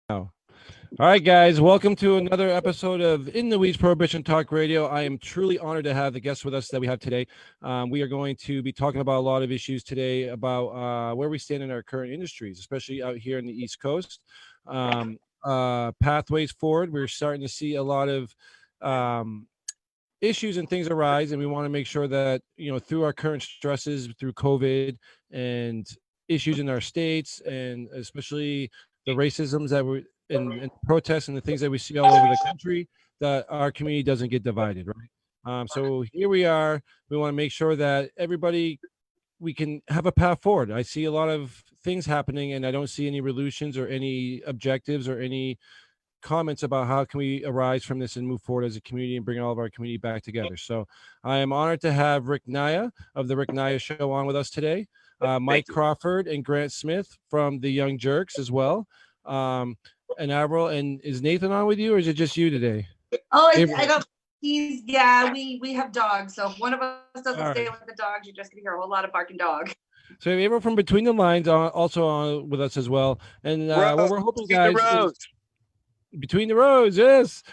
All right, guys, welcome to another episode of In the Weeds Prohibition Talk Radio. I am truly honored to have the guests with us that we have today. We are going to be talking about a lot of issues today about where we stand in our current industries, especially out here in the East Coast. Pathways forward. We're starting to see a lot of issues and things arise, and we want to make sure that, through our current stresses, through COVID and issues in our states, and especially the racisms that we're and protests and the things that we see all over the country, that our community doesn't get divided, right? So here we are. We want to make sure that we can have a path forward. I see a lot of things happening, and I don't see any resolutions or any objectives or any comments about how can we arise from this and move forward as a community and bring all of our community back together. So I am honored to have Rick Naya of the Rick Naya Show on with us today. Mike Crawford and Grant Smith from the Young Jerks as well. And Averyl, and is Nathan on with you, or is it just you today? Oh, I don't. We have dogs, so if one of us doesn't stay with the dogs, you're just gonna hear a whole lot of barking dog. So Averyl from Between the Lines also on with us as well, and what we're hoping, guys, is Between the Roads, yes.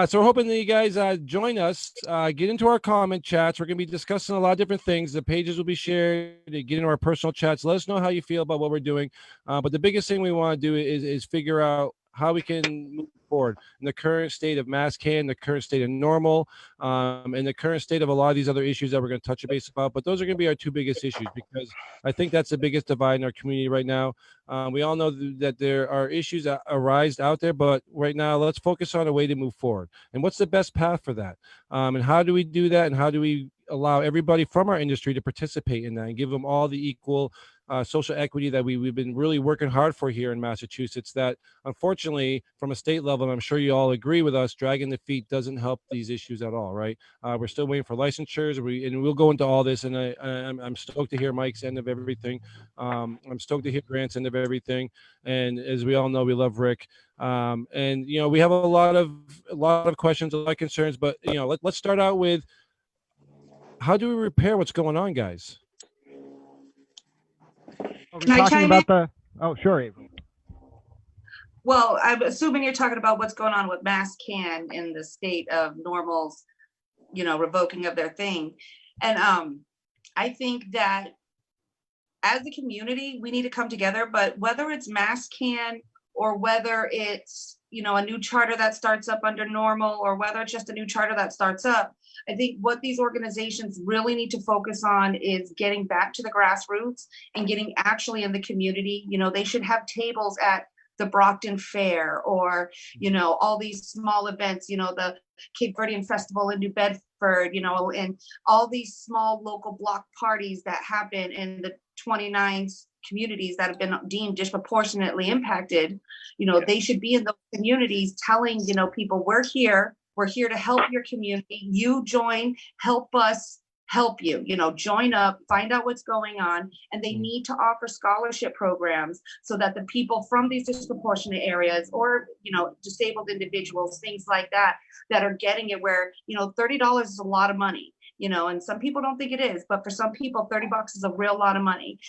So we're hoping that you guys join us, get into our comment chats. We're going to be discussing a lot of different things. The pages will be shared. Get into our personal chats. Let us know how you feel about what we're doing. But the biggest thing we want to do is figure out how we can move forward in the current state of MassCann, the current state of NORML, and the current state of a lot of these other issues that we're going to touch base about. But those are going to be our two biggest issues, because I think that's the biggest divide in our community right now. We all know that there are issues that arise out there, but right now let's focus on a way to move forward. And what's the best path for that? And how do we do that? And how do we allow everybody from our industry to participate in that and give them all the equal social equity that we've been really working hard for here in Massachusetts, that unfortunately from a state level, and I'm sure you all agree with us, dragging the feet doesn't help these issues at all, right? We're still waiting for licensures, and we'll go into all this, and I'm stoked to hear Mike's end of everything. I'm stoked to hear Grant's end of everything, and as we all know, we love Rick. And we have a lot of questions, a lot of concerns, but let's start out with, how do we repair what's going on, guys? Are we talking about the? Oh, sure, Averyl. Well, I'm assuming you're talking about what's going on with MassCann in the state of NORML's, revoking of their thing. And I think that as a community, we need to come together, but whether it's MassCann or whether it's, a new charter that starts up under NORML, or whether it's just a new charter that starts up, I think what these organizations really need to focus on is getting back to the grassroots and getting actually in the community. They should have tables at the Brockton Fair, or, all these small events, the Cape Verdean Festival in New Bedford, and all these small local block parties that happen in the 29 communities that have been deemed disproportionately impacted. They should be in those communities telling, people, we're here to help your community. You join, help us help you, join up, find out what's going on. And they need to offer scholarship programs so that the people from these disproportionate areas, or, disabled individuals, things like that are getting it, where, $30 is a lot of money, and some people don't think it is, but for some people, $30 is a real lot of money,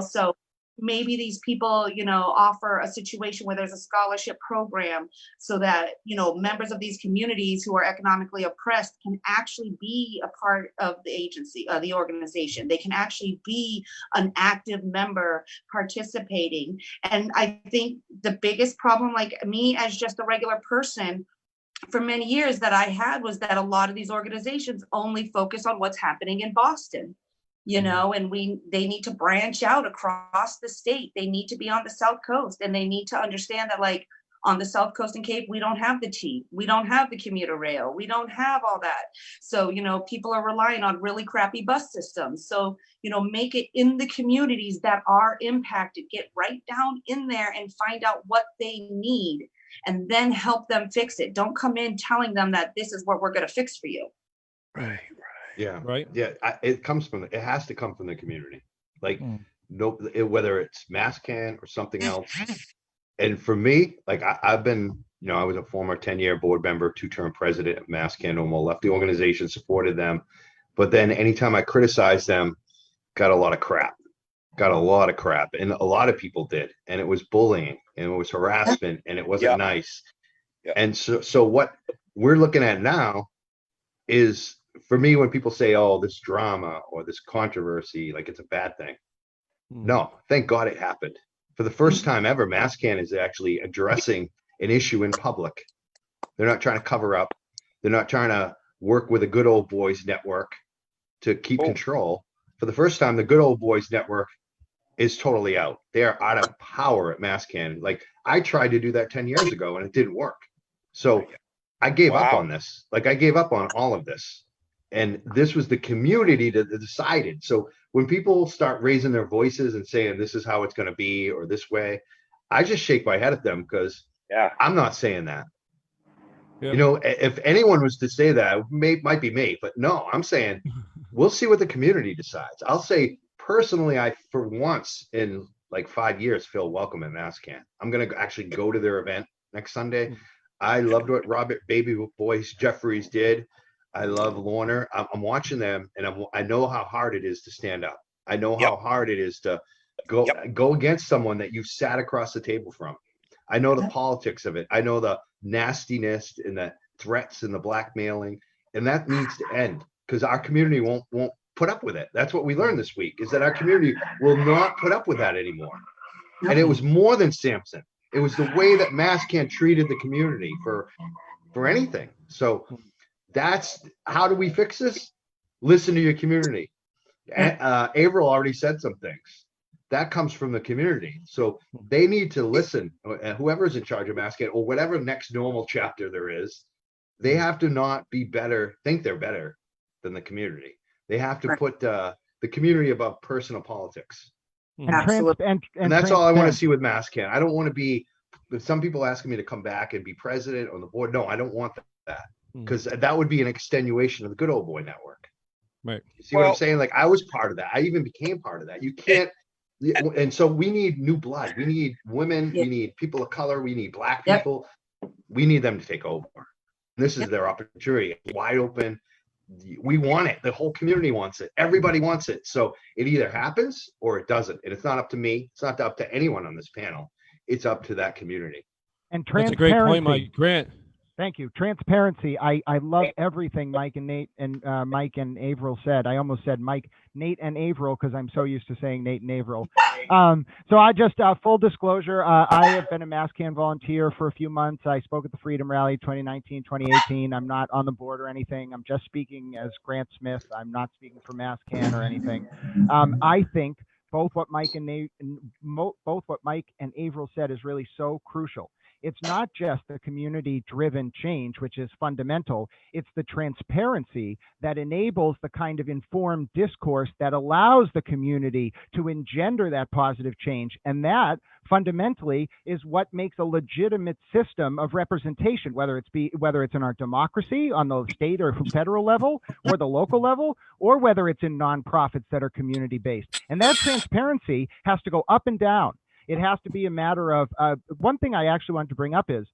so maybe these people, offer a situation where there's a scholarship program so that, members of these communities who are economically oppressed can actually be a part of the agency, the organization. They can actually be an active member participating. And I think the biggest problem, like me as just a regular person, for many years that I had, was that a lot of these organizations only focus on what's happening in Boston. And they need to branch out across the state. They need to be on the South Coast, and they need to understand that, like, on the South Coast and Cape, we don't have the T, we don't have the commuter rail, we don't have all that. So, people are relying on really crappy bus systems. So, make it in the communities that are impacted, get right down in there and find out what they need, and then help them fix it. Don't come in telling them that this is what we're going to fix for you. Right. Yeah. Right. Yeah. It has to come from the community. Like, whether it's MassCann or something else. And for me, like, I've been, I was a former 10-year board member, 2-term president of MassCann, almost left the organization, supported them. But then anytime I criticized them, got a lot of crap. got a lot of crap, and a lot of people did, and it was bullying, and it was harassment, and it wasn't nice. And so what we're looking at now is, for me, when people say, oh, this drama or this controversy, like it's a bad thing. No, thank God it happened. For the first time ever, MassCann is actually addressing an issue in public. They're not trying to cover up. They're not trying to work with a good old boys network to keep control. For the first time, the good old boys network is totally out. They are out of power at MassCann. Like, I tried to do that 10 years ago and it didn't work. So I gave up on this. Like, I gave up on all of this. And this was the community that decided. So when people start raising their voices and saying this is how it's going to be or this way, I just shake my head at them, because I'm not saying that. You know, if anyone was to say that, it might be me, but no, I'm saying we'll see what the community decides. I'll say personally, I, for once in like 5 years, feel welcome at MassCann. I'm going to actually go to their event next Sunday. I loved what Robert Baby Boyce Jeffries did. I love Lorner. I'm watching them, and I know how hard it is to stand up. I know how hard it is to go against someone that you've sat across the table from. I know the politics of it. I know the nastiness and the threats and the blackmailing, and that needs to end, because our community won't put up with it. That's what we learned this week, is that our community will not put up with that anymore. And it was more than Sampson. It was the way that MassCann treated the community for anything. So that's how do we fix this? Listen to your community. Averyl already said some things. That comes from the community. So they need to listen. Whoever's in charge of MassCann, or whatever next NORML chapter there is, they have to not be better, think they're better than the community. They have to put the community above personal politics. Absolutely. And that's all I want to see with MassCann. I don't want to be, if some people asking me to come back and be president on the board, no, I don't want that, because that would be an extenuation of the good old boy network. Right. You see what I'm saying? Like, I was part of that. I even became part of that. You can't, and so we need new blood. We need women. We need people of color. We need black people. We need them to take over. This is their opportunity. Wide open. We want it. The whole community wants it. Everybody wants it. So it either happens or it doesn't. And it's not up to me. It's not up to anyone on this panel. It's up to that community. And that's a great point, Mike. Grant. Thank you. Transparency. I love everything Mike and Nate and Mike and Averyl said. I almost said Mike, Nate and Averyl, because I'm so used to saying Nate and Averyl. So I just, full disclosure, I have been a MassCann volunteer for a few months. I spoke at the Freedom Rally 2019, 2018. I'm not on the board or anything. I'm just speaking as Grant Smith. I'm not speaking for MassCann or anything. I think both what Mike and Averyl said is really so crucial. It's not just the community-driven change, which is fundamental. It's the transparency that enables the kind of informed discourse that allows the community to engender that positive change. And that fundamentally is what makes a legitimate system of representation, whether it's in our democracy on the state or federal level or the local level, or whether it's in nonprofits that are community-based. And that transparency has to go up and down. It has to be a matter of, one thing I actually wanted to bring up is,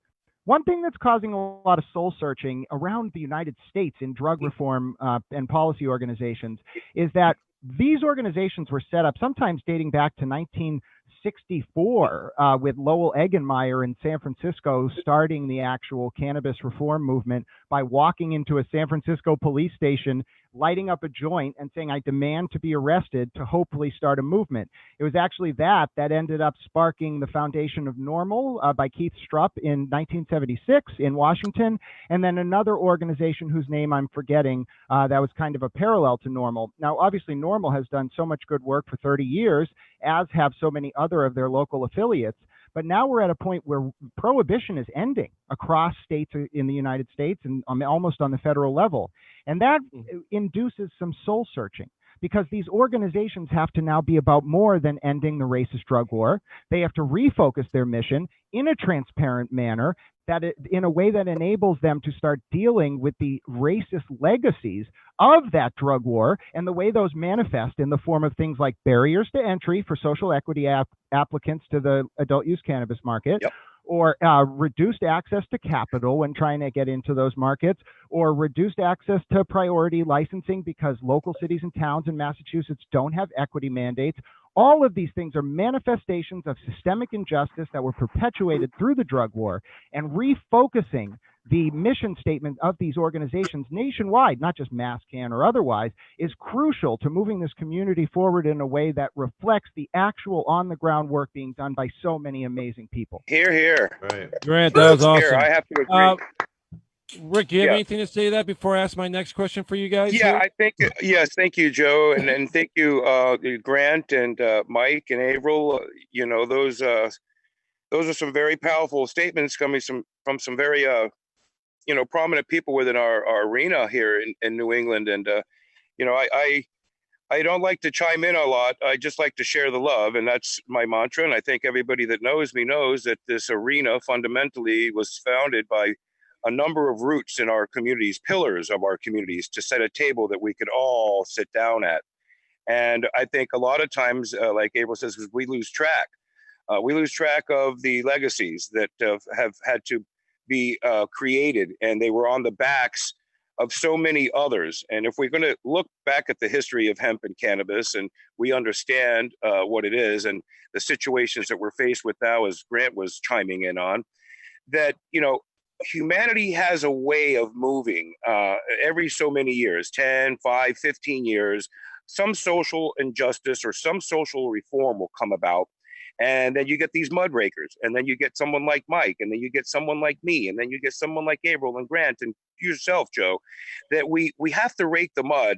one thing that's causing a lot of soul searching around the United States in drug reform and policy organizations is that these organizations were set up sometimes dating back to 1964 with Lowell Eggenmeyer in San Francisco starting the actual cannabis reform movement by walking into a San Francisco police station, lighting up a joint and saying, I demand to be arrested, to hopefully start a movement. It was actually that ended up sparking the foundation of NORML by Keith Strupp in 1976 in Washington, and then another organization whose name I'm forgetting that was kind of a parallel to NORML. Now, obviously, NORML has done so much good work for 30 years, as have so many other of their local affiliates. But now we're at a point where prohibition is ending across states in the United States and almost on the federal level. And that induces some soul searching, because these organizations have to now be about more than ending the racist drug war. They have to refocus their mission in a transparent manner, in a way that enables them to start dealing with the racist legacies of that drug war and the way those manifest in the form of things like barriers to entry for social equity applicants to the adult use cannabis market, or reduced access to capital when trying to get into those markets, or reduced access to priority licensing because local cities and towns in Massachusetts don't have equity mandates. All of these things are manifestations of systemic injustice that were perpetuated through the drug war, and refocusing the mission statement of these organizations nationwide, not just MassCann or otherwise, is crucial to moving this community forward in a way that reflects the actual on-the-ground work being done by so many amazing people. Here, here. Right. Grant, that was awesome. Here, I have to agree. Rick, do you have Yeah. anything to say to that before I ask my next question for you guys? Yeah, here? I think, yes, thank you, Joe. And thank you, Grant and Mike and Averyl. You know, those are some very powerful statements coming from some very, you know, prominent people within our arena here in New England. And, you know, I don't like to chime in a lot. I just like to share the love. And that's my mantra. And I think everybody that knows me knows that this arena fundamentally was founded by a number of roots in our communities, pillars of our communities, to set a table that we could all sit down at. And I think a lot of times, like Averyl says, we lose track. We lose track of the legacies that have had to be created, and they were on the backs of so many others. And if we're going to look back at the history of hemp and cannabis, and we understand what it is and the situations that we're faced with now, as Grant was chiming in on, that, you know, humanity has a way of moving every so many years, 10, 5, 15 years, some social injustice or some social reform will come about. And then you get these mudrakers, and then you get someone like Mike, and then you get someone like me, and then you get someone like Averyl and Grant and yourself, Joe, that we have to rake the mud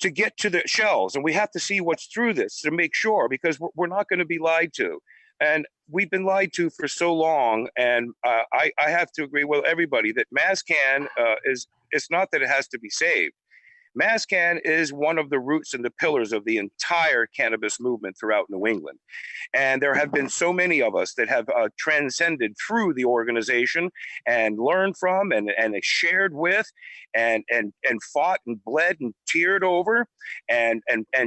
to get to the shells, and we have to see what's through this to make sure, because we're not going to be lied to. And we've been lied to for so long. And I have to agree with everybody that MassCann it's not that it has to be saved. MassCann is one of the roots and the pillars of the entire cannabis movement throughout New England. And there have been so many of us that have transcended through the organization and learned from and shared with and fought and bled and teared over. And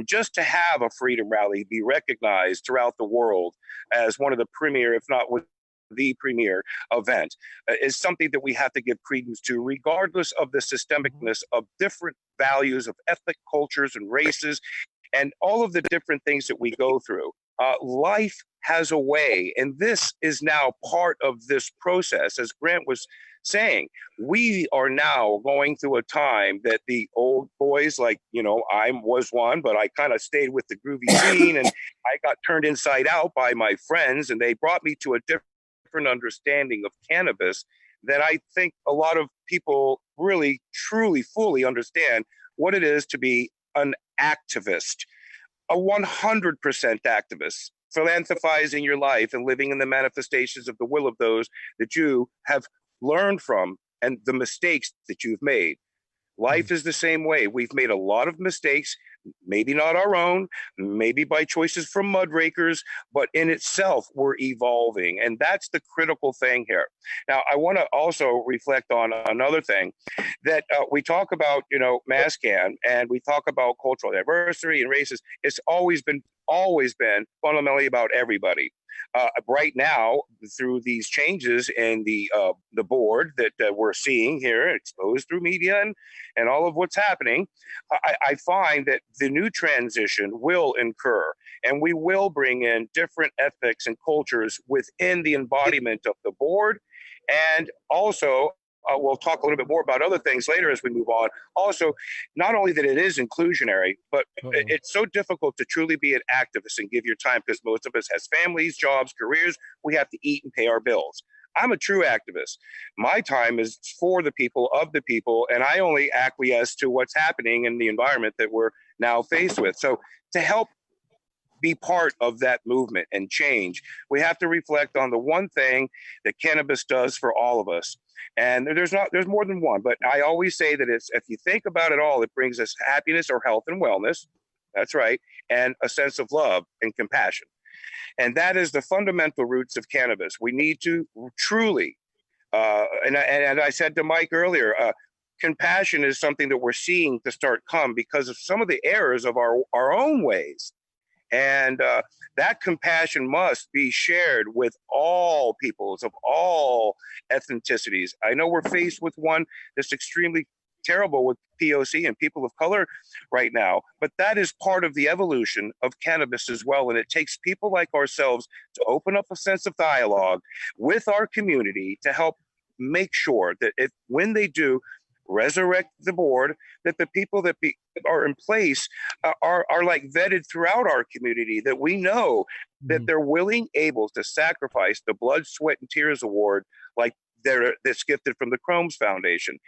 just to have a freedom rally be recognized throughout the world as one of the premier, if not with the premier event, is something that we have to give credence to, regardless of the systemicness of different values of ethnic cultures and races and all of the different things that we go through. Life has a way, and this is now part of this process. As Grant was saying, we are now going through a time that the old boys, like, you know, I was one, but I kind of stayed with the groovy scene, and I got turned inside out by my friends, and they brought me to a different understanding of cannabis that I think a lot of people really, truly, fully understand what it is to be an activist, a 100% activist, philanthropizing your life and living in the manifestations of the will of those that you have learned from and the mistakes that you've made. Life is the same way. We've made a lot of mistakes, maybe not our own, maybe by choices from mudrakers, but in itself, we're evolving. And that's the critical thing here. Now, I want to also reflect on another thing that we talk about, you know, MassCann, and we talk about cultural diversity and races. It's always been fundamentally about everybody. Right now, through these changes in the board that we're seeing here, exposed through media and all of what's happening, I find that the new transition will incur, and we will bring in different ethics and cultures within the embodiment of the board. And also, we'll talk a little bit more about other things later as we move on. Also, not only that it is inclusionary, but it's so difficult to truly be an activist and give your time, because most of us has families, jobs, careers. We have to eat and pay our bills. I'm a true activist. My time is for the people, of the people, and I only acquiesce to what's happening in the environment that we're now faced with. So to help be part of that movement and change, we have to reflect on the one thing that cannabis does for all of us. And there's more than one, but I always say that if you think about it all, it brings us happiness or health and wellness. That's right. And a sense of love and compassion. And that is the fundamental roots of cannabis. We need to truly, and I said to Mike earlier, compassion is something that we're seeing to start come because of some of the errors of our own ways. And that compassion must be shared with all peoples of all ethnicities. I know we're faced with one that's extremely terrible with POC and people of color right now. But that is part of the evolution of cannabis as well. And it takes people like ourselves to open up a sense of dialogue with our community to help make sure that when they do resurrect the board, that the people that are in place are like vetted throughout our community, that we know that they're willing, able to sacrifice the blood, sweat, and tears award like that's gifted from the Crohn's Foundation.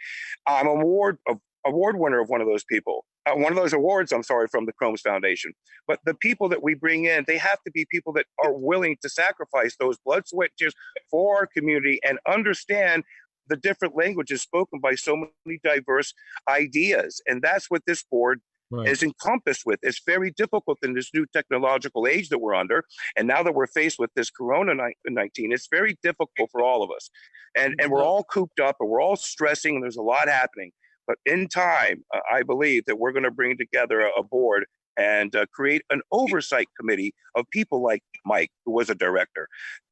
I'm an award winner of one of those people. One of those awards, I'm sorry, from the Crohn's Foundation. But the people that we bring in, they have to be people that are willing to sacrifice those blood, sweat, tears for our community and understand the different languages spoken by so many diverse ideas. And that's what this board is encompassed with. It's very difficult in this new technological age that we're under. And now that we're faced with this Corona-19, it's very difficult for all of us. And we're all cooped up and we're all stressing and there's a lot happening. But in time, I believe that we're going to bring together a board and create an oversight committee of people like Mike, who was a director,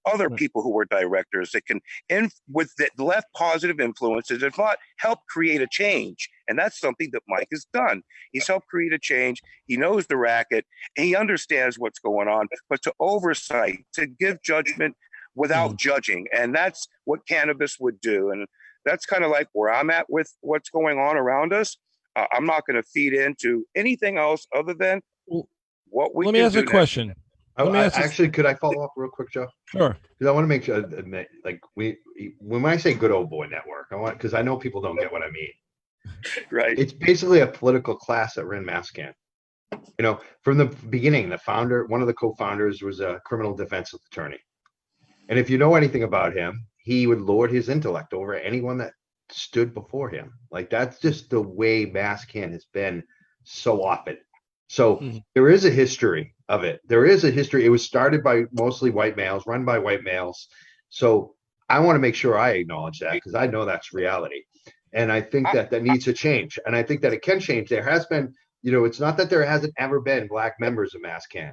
other people who were directors that can, with the left positive influences, if not help create a change. And that's something that Mike has done. He's helped create a change. He knows the racket. And he understands what's going on, but to oversight, to give judgment without judging. And that's what cannabis would do. And that's kind of like where I'm at with what's going on around us. I'm not going to feed into anything else other than what we. Let me ask a question. Actually, could I follow up real quick, Joe? Sure. Because I want to make sure, like when I say good old boy network, because I know people don't get what I mean. Right. It's basically a political class that ran MassCann. You know, from the beginning, the founder, one of the co-founders, was a criminal defense attorney, and if you know anything about him, he would lord his intellect over anyone that stood before him. Like, that's just the way MassCann has been so often. So there is a history of it. There is a history. It was started by mostly white males, run by white males. So I want to make sure I acknowledge that, because I know that's reality. And I think that needs to change. And I think that it can change. There has been, you know, it's not that there hasn't ever been Black members of MassCann.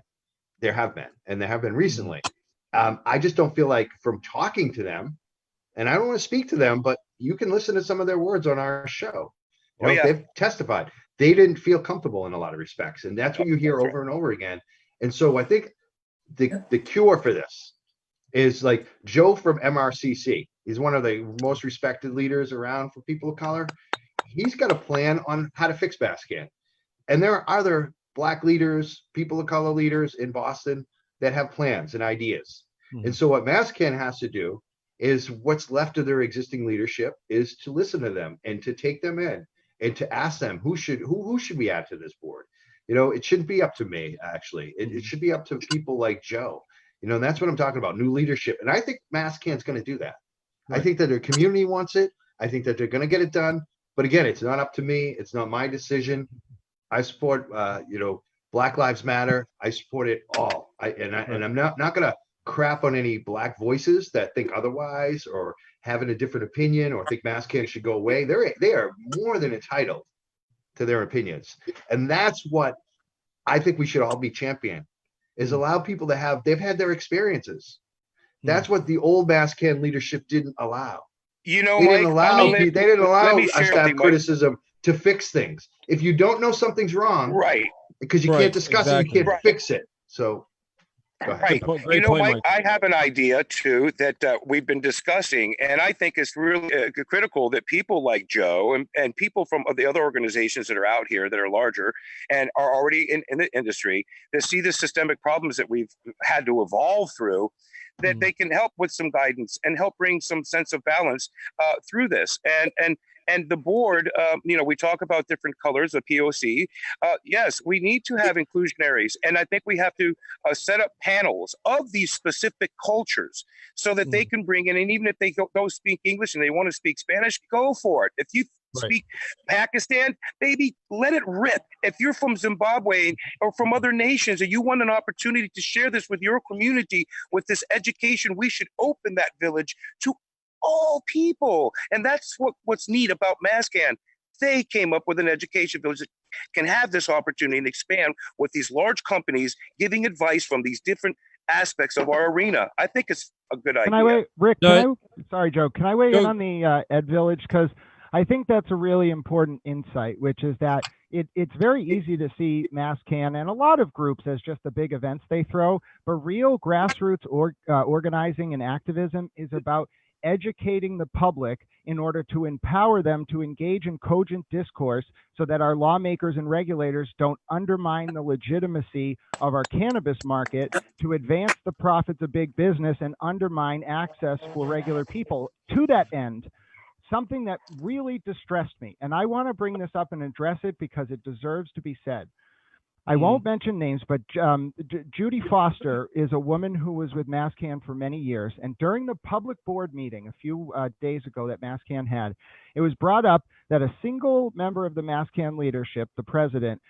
There have been, and there have been recently. I just don't feel like, from talking to them, and I don't want to speak to them, but you can listen to some of their words on our show. You know, they've testified. They didn't feel comfortable in a lot of respects. And that's what you hear over and over again. And so I think the cure for this is, like, Joe from MRCC. He's one of the most respected leaders around for people of color. He's got a plan on how to fix MassCann. And there are other Black leaders, people of color leaders in Boston that have plans and ideas. And so what MassCann has to do is, what's left of their existing leadership, is to listen to them and to take them in and to ask them who should we add to this board. You know, it shouldn't be up to me, actually. It should be up to people like Joe. You know, and that's what I'm talking about, new leadership. And I think MassCann's going to do that. I think that their community wants it. I think that they're going to get it done. But again, it's not up to me. It's not my decision. I support, you know, Black Lives Matter. I support it all. And I'm not going to crap on any Black voices that think otherwise, or having a different opinion, or think MassCann should go away. They are more than entitled to their opinions. And that's what I think we should all be champion, is allow people to they've had their experiences. That's what the old MassCann leadership didn't allow. You know, they didn't allow us to have criticism to fix things. If you don't know something's wrong, because you can't discuss it, you can't fix it. So go ahead. You know, Mike, I have an idea too that we've been discussing, and I think it's really critical that people like Joe and people from the other organizations that are out here that are larger and are already in the industry, that see the systemic problems that we've had to evolve through, that they can help with some guidance and help bring some sense of balance through this. And the board, you know, we talk about different colors of POC. Yes, we need to have inclusionaries. And I think we have to set up panels of these specific cultures so that they can bring in, and even if they don't speak English and they want to speak Spanish, go for it. If you speak Pakistan, baby, let it rip. If you're from Zimbabwe or from other nations and you want an opportunity to share this with your community, with this education, we should open that village to all people. And that's what's neat about MassCann. They came up with an education village that can have this opportunity and expand with these large companies giving advice from these different aspects of our arena. I think it's a good idea. Can I weigh, Rick? Sorry, Joe. Can I weigh in on the Ed Village? Because I think that's a really important insight, which is that it's very easy to see MassCann and a lot of groups as just the big events they throw, but real grassroots organizing and activism is about educating the public in order to empower them to engage in cogent discourse so that our lawmakers and regulators don't undermine the legitimacy of our cannabis market to advance the profits of big business and undermine access for regular people. To that end, something that really distressed me, and I want to bring this up and address it because it deserves to be said. I won't mention names, but Judy Foster is a woman who was with MassCann for many years. And during the public board meeting a few days ago that MassCann had, it was brought up that a single member of the MassCann leadership, the president,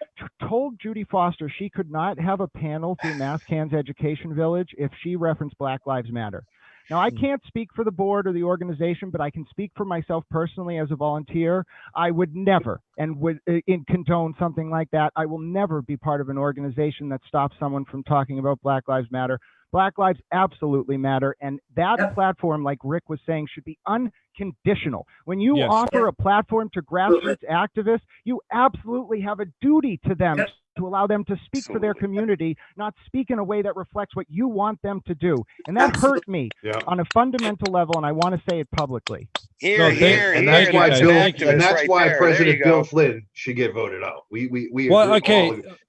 told Judy Foster she could not have a panel through MassCann's Education Village if she referenced Black Lives Matter. Now, I can't speak for the board or the organization, but I can speak for myself personally as a volunteer. I would never and would condone something like that. I will never be part of an organization that stops someone from talking about Black Lives Matter. Black lives absolutely matter. And that platform, like Rick was saying, should be unconditional. When you offer a platform to grassroots activists, you absolutely have a duty to them to allow them to speak for their community, not speak in a way that reflects what you want them to do. And that hurt me on a fundamental level, and I want to say it publicly. And that's why President Bill Flynn should get voted out. We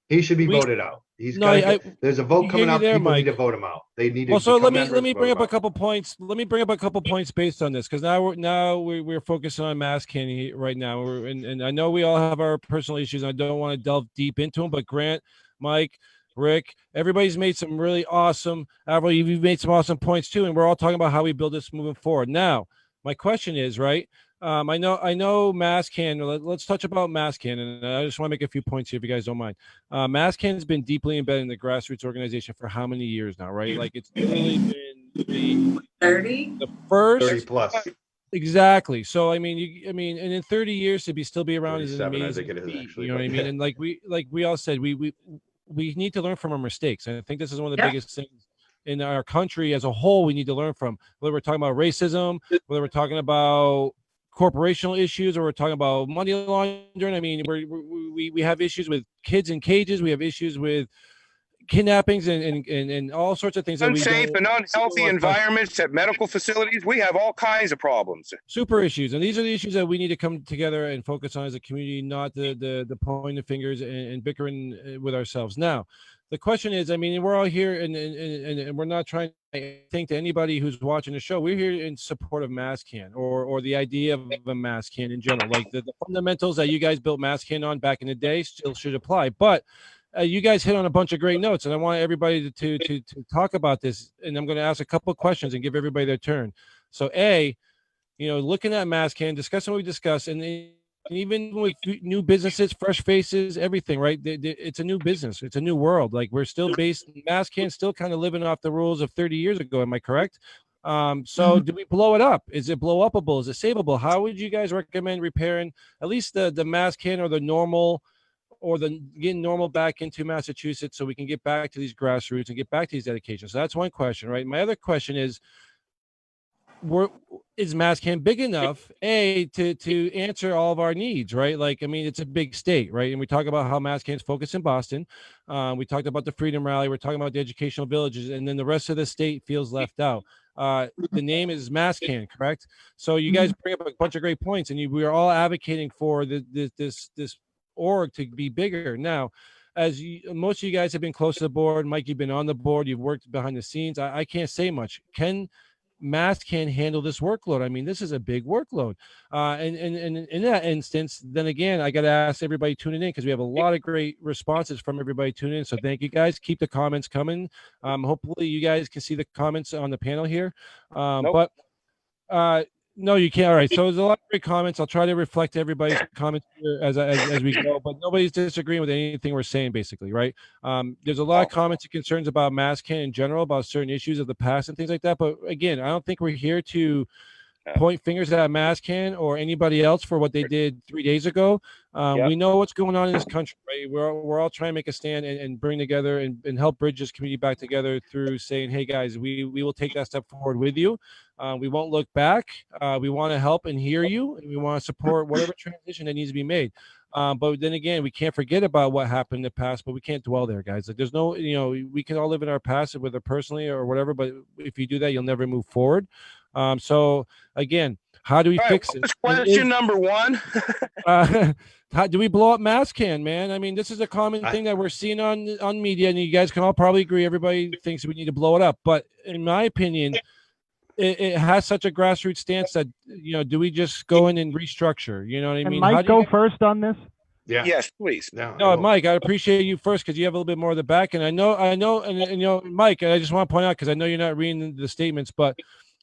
he should be voted out. There's a vote coming up. People need to vote him out. They need to. Well, so let me bring up a couple points. Let me bring up a couple points based on this, because now we're focusing on MassCann right now, and I know we all have our personal issues. And I don't want to delve deep into them, but Grant, Mike, Rick, everybody's made some really awesome. Averyl, you've made some awesome points too, and we're all talking about how we build this moving forward. Now, my question is, right? I know MassCann. Let's touch about MassCann, and I just want to make a few points here, if you guys don't mind. MassCann has been deeply embedded in the grassroots organization for how many years now, right? Like it's literally been 30, the first 30 plus. Exactly. So and in 30 years to still be around is an amazing. I think it is feat, actually, you know what I mean? And like we all said, we need to learn from our mistakes, and I think this is one of the biggest things in our country as a whole we need to learn from. Whether we're talking about racism, whether we're talking about corporational issues, or we're talking about money laundering. I mean, we have issues with kids in cages. We have issues with kidnappings and all sorts of things. Unsafe and unhealthy environments at medical facilities. We have all kinds of problems. Super issues. And these are the issues that we need to come together and focus on as a community, not the pointing the fingers and bickering with ourselves. Now, the question is, I mean, we're all here and we're not trying to think to anybody who's watching the show. We're here in support of MassCann or the idea of a MassCann in general. Like the fundamentals that you guys built MassCann on back in the day still should apply. But you guys hit on a bunch of great notes, and I want everybody to talk about this. And I'm going to ask a couple of questions and give everybody their turn. So, looking at MassCann, discussing what we discussed, and even with new businesses, fresh faces, everything, right? It's a new business. It's a new world. Like we're still based, MassCann still kind of living off the rules of 30 years ago. Am I correct? So do we blow it up? Is it blow upable? Is it savable? How would you guys recommend repairing at least the MassCann or the NORML, or getting NORML back into Massachusetts so we can get back to these grassroots and get back to these dedications? So that's one question, right? My other question is MassCann big enough, to answer all of our needs, right? Like, I mean, it's a big state, right? And we talk about how MassCann's focused in Boston. We talked about the Freedom Rally. We're talking about the educational villages, and then the rest of the state feels left out. The name is MassCann, correct? So you guys bring up a bunch of great points, and we are all advocating for this org to be bigger. Now, as most of you guys have been close to the board, Mike, you've been on the board, you've worked behind the scenes. I can't say much. Can MassCann handle this workload? I mean, this is a big workload. And in that instance, then again, I got to ask everybody tuning in, because we have a lot of great responses from everybody tuning in. So thank you guys. Keep the comments coming. Hopefully you guys can see the comments on the panel here. But no, you can't. All right. So there's a lot of great comments. I'll try to reflect everybody's comments here as we go, but nobody's disagreeing with anything we're saying, basically, right? There's a lot of comments and concerns about MassCann in general, about certain issues of the past and things like that. But again, I don't think we're here to point fingers at MassCann or anybody else for what they did 3 days ago. We know what's going on in this country, right? We're all trying to make a stand and bring together and help bridge this community back together through saying, hey guys, we will take that step forward with you. We won't look back. We want to help and hear you, and we want to support whatever transition that needs to be made. But then again, we can't forget about what happened in the past, but we can't dwell there, guys. Like, there's no, we can all live in our past, whether personally or whatever, but if you do that, you'll never move forward. So again, how do we fix it? Question number one. How do we blow up MassCann, man? I mean, this is a common thing that we're seeing on media, and you guys can all probably agree. Everybody thinks we need to blow it up, but in my opinion, it has such a grassroots stance that, do we just go in and restructure? You know what I mean? Mike, go first on this. Yeah. Yes, please. No, Mike, I appreciate you first because you have a little bit more of the back, and I know, and Mike, I just want to point out because I know you're not reading the statements, but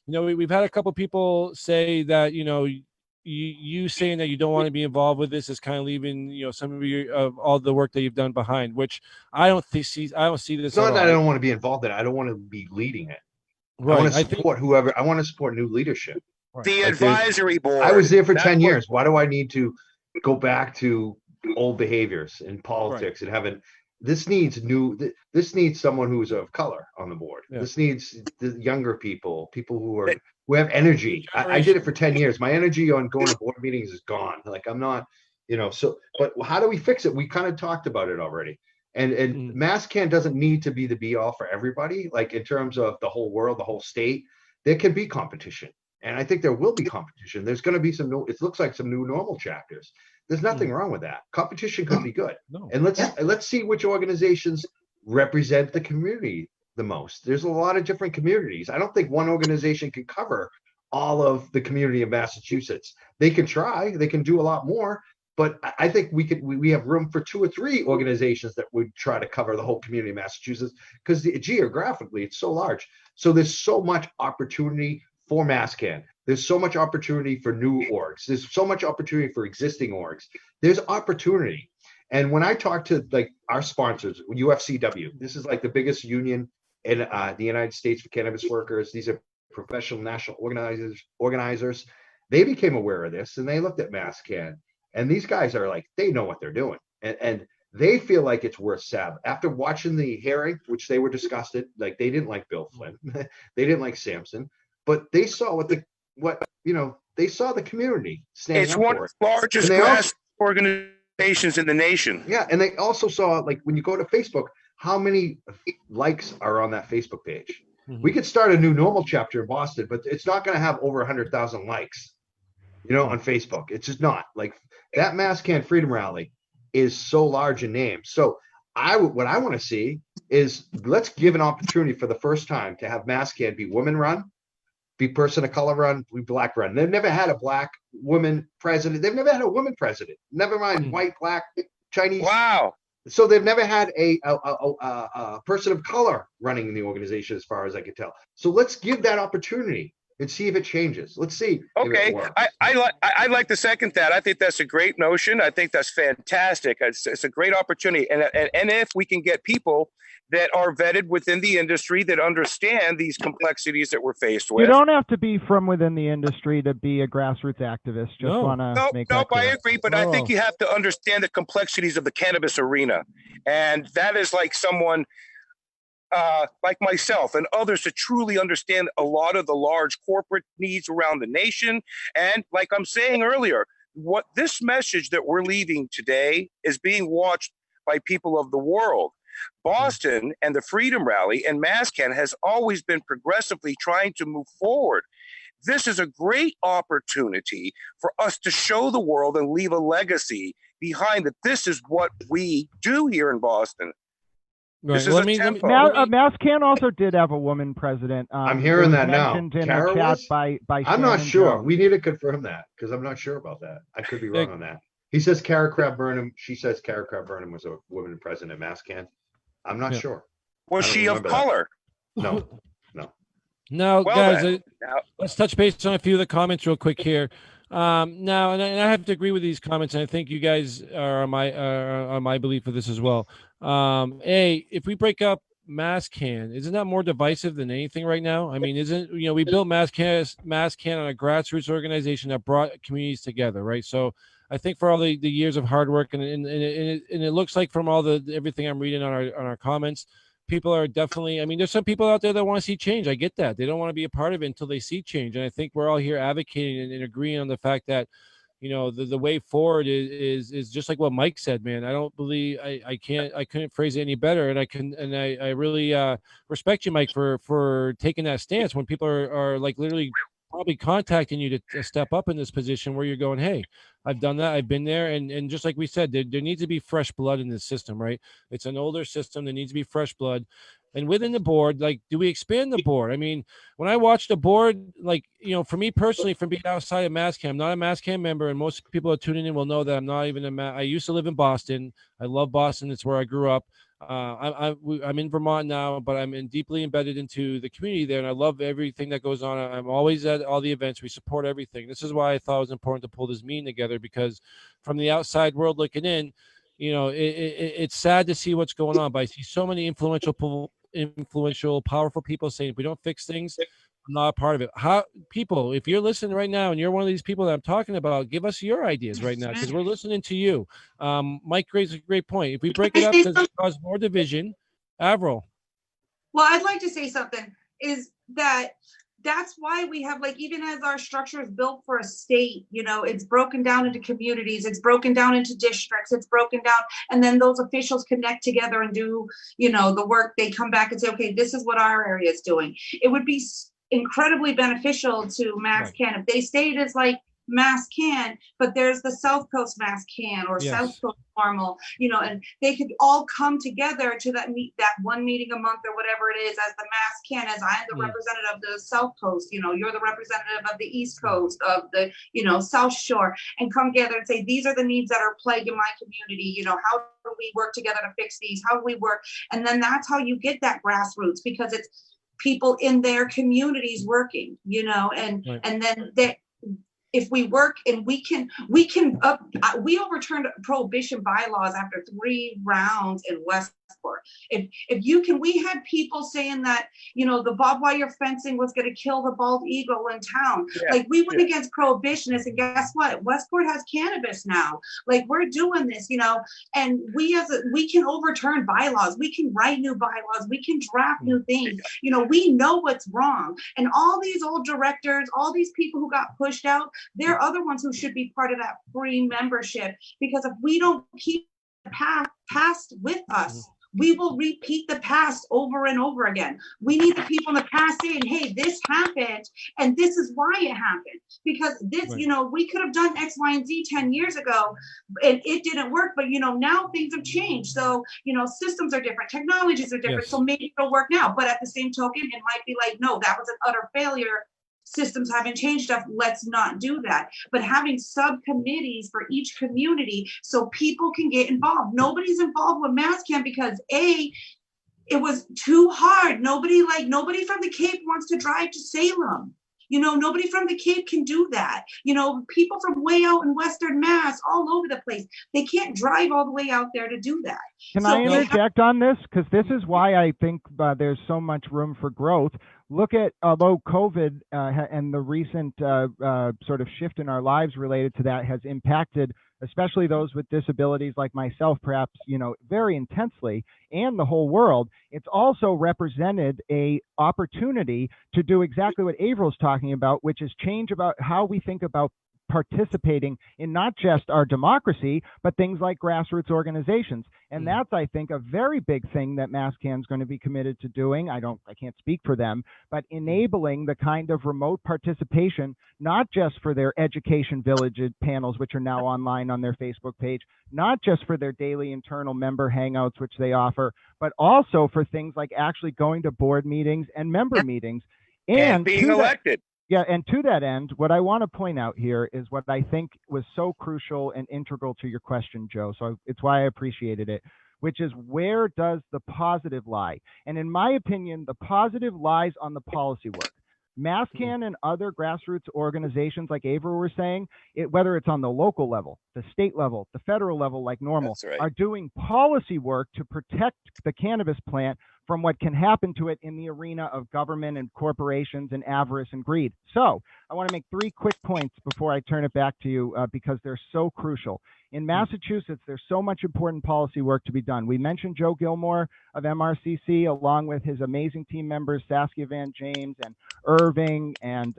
we've had a couple people say that you saying that you don't want to be involved with this is kind of leaving some of all the work that you've done behind, which I don't see this. It's not that I don't want to be involved in it. I don't want to be leading it. Right. I want to support whoever. I want to support new leadership. The advisory board. I was there for 10 years. Why do I need to go back to old behaviors in politics and having? This needs someone who's of color on the board. Yeah. This needs the younger people who have energy. I did it for 10 years. My energy on going to board meetings is gone. Like, I'm not, but how do we fix it? We kind of talked about it already. And MassCann doesn't need to be the be all for everybody. Like, in terms of the whole world, the whole state, there can be competition. And I think there will be competition. There's going to be it looks like some new NORML chapters. There's nothing wrong with that. Competition could be good. No. And let's see which organizations represent the community the most. There's a lot of different communities. I don't think one organization can cover all of the community of Massachusetts. They can try, they can do a lot more, but I think we have room for 2 or 3 organizations that would try to cover the whole community of Massachusetts, because geographically it's so large. So there's so much opportunity for MassCann. There's so much opportunity for new orgs. There's so much opportunity for existing orgs. There's opportunity. And when I talk to our sponsors, UFCW, this is like the biggest union in the United States for cannabis workers. These are professional national organizers. They became aware of this and they looked at MassCann. And these guys are like, they know what they're doing. And they feel like it's worth sab. After watching the hearing, which they were disgusted, like they didn't like Bill Flynn, they didn't like Sampson, but they saw they saw the community standing It's up one for of the largest grassroots organizations in the nation. Yeah, and they also saw, like, when you go to Facebook, how many likes are on that Facebook page. We could start a new NORML chapter in Boston, but it's not going to have over 100,000 likes, on Facebook. It's just not. Like, that MassCann Freedom Rally is so large in name. So what I want to see is, let's give an opportunity for the first time to have MassCann be women run, be person of color run, be black run. They've never had a black woman president. They've never had a woman president. Never mind white, black, Chinese. Wow. So they've never had a person of color running the organization, as far as I can tell. So let's give that opportunity and see if it changes. Let's see. Okay, I like to second that. I think that's a great notion. I think that's fantastic. It's a great opportunity, and if we can get people that are vetted within the industry that understand these complexities that we're faced with. You don't have to be from within the industry to be a grassroots activist. Just want to make that clear. I agree, but I think you have to understand the complexities of the cannabis arena, and that is like someone like myself and others to truly understand a lot of the large corporate needs around the nation. And like I'm saying earlier, what this message that we're leaving today is being watched by people of the world. Boston and the Freedom Rally and MassCann has always been progressively trying to move forward. This is a great opportunity for us to show the world and leave a legacy behind that this is what we do here in Boston. Right. This is MassCann also did have a woman president. I'm hearing that now. In a chat by I'm not sure. We need to confirm that, because I'm not sure about that. I could be wrong on that. He says Kara Crab Burnham. She says Kara Crab Burnham was a woman president at MassCann. I'm not sure. Was she of color? No. Now, Well, guys, let's touch base on a few of the comments real quick here. Now, and I have to agree with these comments, and I think you guys are on my belief of this as well. If we break up MassCann, isn't that more divisive than anything right now? I mean, we built MassCann on a grassroots organization that brought communities together, right? So I think for all the years of hard work, and it looks like from all everything I'm reading on our comments, people are definitely, I mean, there's some people out there that want to see change. I get that. They don't want to be a part of it until they see change. And I think we're all here advocating and agreeing on the fact that, the way forward is just like what Mike said, man. I don't believe I couldn't phrase it any better. And I really respect you, Mike, for taking that stance when people are like literally probably contacting you to step up in this position where you're going, hey, I've done that. I've been there. And just like we said, there needs to be fresh blood in this system, right? It's an older system. There needs to be fresh blood. And within the board, like, do we expand the board? I mean, when I watch the board, like, for me personally, from being outside of MassCann, I'm not a MassCann member, and most people that are tuning in will know that I'm not even I used to live in Boston. I love Boston. It's where I grew up. I'm in Vermont now, but I'm deeply embedded into the community there, and I love everything that goes on. I'm always at all the events. We support everything. This is why I thought it was important to pull this meeting together, because from the outside world looking in, it's sad to see what's going on, but I see so many influential, powerful people saying, if we don't fix things, I'm not a part of it. People, if you're listening right now and you're one of these people that I'm talking about, give us your ideas right now, because we're listening to you. Mike raises a great point. If we break it up, does it cause more division? Averyl. Well, I'd like to say something is that's why we have, like, even as our structure is built for a state, it's broken down into communities, it's broken down into districts, it's broken down, and then those officials connect together and do, the work. They come back and say, okay, this is what our area is doing. It would be incredibly beneficial to MassCann if they stayed as like MassCann, but there's the South Coast MassCann or South Coast NORML, and they could all come together to that one meeting a month or whatever it is, as the MassCann, as I'm the representative of the South Coast, you're the representative of the East Coast, of the, South Shore, and come together and say, these are the needs that are plaguing my community, how do we work together to fix these? How do we work? And then that's how you get that grassroots, because it's people in their communities working, and then if we work and we overturned prohibition bylaws after 3 rounds in Westport. We had people saying that, the barbed wire fencing was going to kill the bald eagle in town. Like, we went against prohibitionists, and guess what? Westport has cannabis now. Like, we're doing this, and we can overturn bylaws. We can write new bylaws. We can draft new things. We know what's wrong. And all these old directors, all these people who got pushed out, they're other ones who should be part of that free membership, because if we don't keep the past with us, we will repeat the past over and over again. We need the people in the past saying, hey, this happened, and this is why it happened. Because this, we could have done X, Y, and Z 10 years ago, and it didn't work. But, now things have changed. So, systems are different, technologies are different. So maybe it'll work now. But at the same token, it might be like, no, that was an utter failure. Systems haven't changed enough. Let's not do that. But having subcommittees for each community so people can get involved. Nobody's involved with MassCann because it was too hard. Nobody from the Cape wants to drive to Salem. Nobody from the Cape can do that. People from way out in Western Mass, all over the place, they can't drive all the way out there to do that. Can I interject on this? Because this is why I think there's so much room for growth. Look at, although COVID and the recent sort of shift in our lives related to that has impacted especially those with disabilities like myself, perhaps, very intensely, and the whole world, it's also represented a opportunity to do exactly what Averyl's talking about, which is change about how we think about participating in not just our democracy, but things like grassroots organizations. And that's, I think, a very big thing that MassCann is going to be committed to doing. I can't speak for them, but enabling the kind of remote participation, not just for their education village panels, which are now online on their Facebook page, not just for their daily internal member hangouts, which they offer, but also for things like actually going to board meetings and member meetings and being elected. Yeah, and to that end, what I want to point out here is what I think was so crucial and integral to your question, Joe. So it's why I appreciated it, which is, where does the positive lie? And in my opinion, the positive lies on the policy work. MassCann and other grassroots organizations, like Averyl were saying, whether it's on the local level, the state level, the federal level, like NORML, are doing policy work to protect the cannabis plant from what can happen to it in the arena of government and corporations and avarice and greed. So I want to make 3 quick points before I turn it back to you because they're so crucial. In Massachusetts, there's so much important policy work to be done. We mentioned Joe Gilmore of MRCC, along with his amazing team members, Saskia Van James and Irving and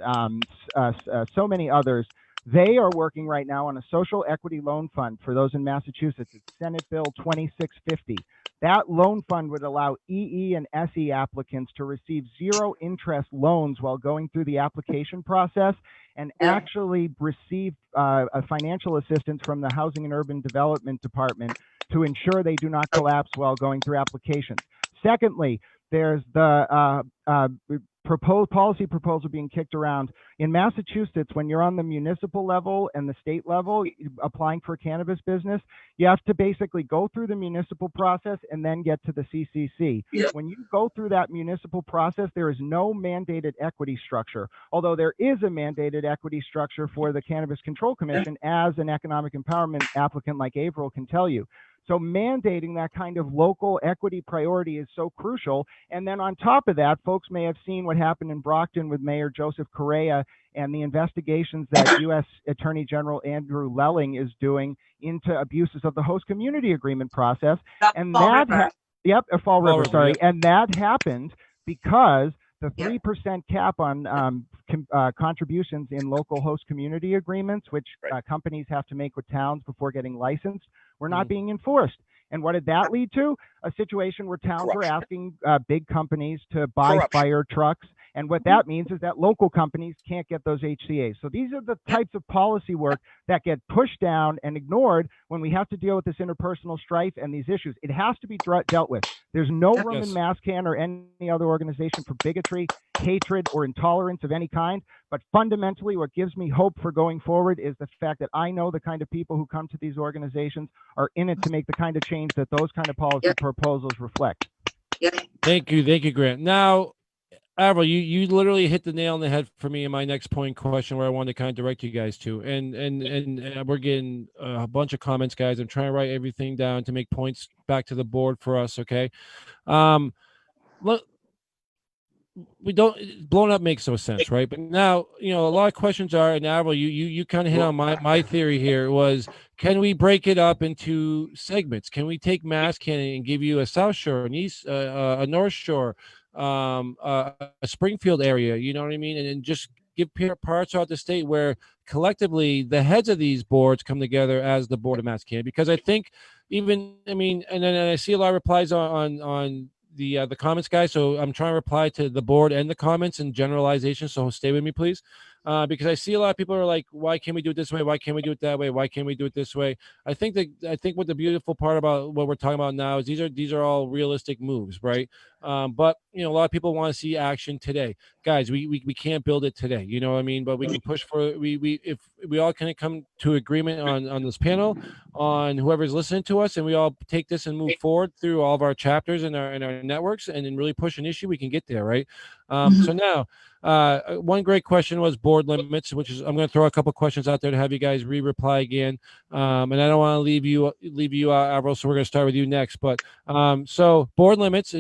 so many others. They are working right now on a social equity loan fund for those in Massachusetts. It's Senate Bill 2650. That loan fund would allow EE and SE applicants to receive 0 interest loans while going through the application process and actually receive a financial assistance from the Housing and Urban Development Department to ensure they do not collapse while going through applications. Secondly, there's the policy proposal being kicked around in Massachusetts. When you're on the municipal level and the state level applying for a cannabis business, you have to basically go through the municipal process and then get to the CCC. When you go through that municipal process, there is no mandated equity structure, although there is a mandated equity structure for the Cannabis Control Commission, as an economic empowerment applicant like Averyl can tell you. So mandating that kind of local equity priority is so crucial. And then on top of that, folks may have seen what happened in Brockton with Mayor Joseph Correa and the investigations that U.S. Attorney General Andrew Lelling is doing into abuses of the host community agreement process. And that, Fall River, sorry. And that happened because the 3% cap on contributions in local host community agreements, which companies have to make with towns before getting licensed, were not being enforced. And what did that lead to? A situation where towns were asking big companies to buy fire trucks. And what that means is that local companies can't get those HCAs. So these are the types of policy work that get pushed down and ignored when we have to deal with this interpersonal strife and these issues. It has to be dealt with. There's no room in MassCann or any other organization for bigotry, hatred, or intolerance of any kind. But fundamentally, what gives me hope for going forward is the fact that I know the kind of people who come to these organizations are in it to make the kind of change that those kind of policy proposals reflect. Thank you, Grant. Now, Averyl, you literally hit the nail on the head for me in my next point question, where I wanted to kind of direct you guys to. And we're getting a bunch of comments, guys. I'm trying to write everything down to make points back to the board for us. Okay. Look, we don't, blown up makes no sense, right? But now, a lot of questions are, and Averyl, you kind of hit on my theory here was, can we break it up into segments? Can we take MassCann and give you a South Shore, an East, a North Shore, a Springfield area, you know what I mean? And just give parts throughout the state where collectively the heads of these boards come together as the board of MassCann. Because I think and then I see a lot of replies on the comments, guys. So I'm trying to reply to the board and the comments and generalization. So stay with me, please. Because I see a lot of people are like, why can't we do it this way? Why can't we do it that way? Why can't we do it this way? I think what the beautiful part about what we're talking about now is these are all realistic moves, right? But a lot of people want to see action today, guys. We can't build it today, you know what I mean? But we can push for it. If we all can come to agreement on this panel, on whoever's listening to us, and we all take this and move forward through all of our chapters and our networks, and then really push an issue, we can get there, right? So now, one great question was board limits, which is, I'm going to throw a couple questions out there to have you guys reply again. And I don't want to leave you out, Averyl, so we're going to start with you next. But so board limits,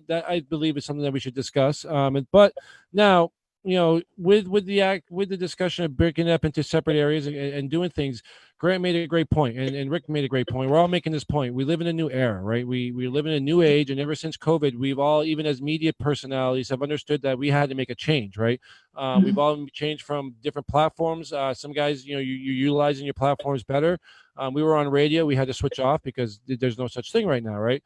that I believe is something that we should discuss. But now, with the discussion of breaking it up into separate areas and doing things, Grant made a great point, and Rick made a great point. We're all making this point. We live in a new era, right? We live in a new age, and ever since COVID, we've all, even as media personalities, have understood that we had to make a change, right? We've all changed from different platforms. Some guys, you're utilizing your platforms better. We were on radio. We had to switch off because there's no such thing right now, right?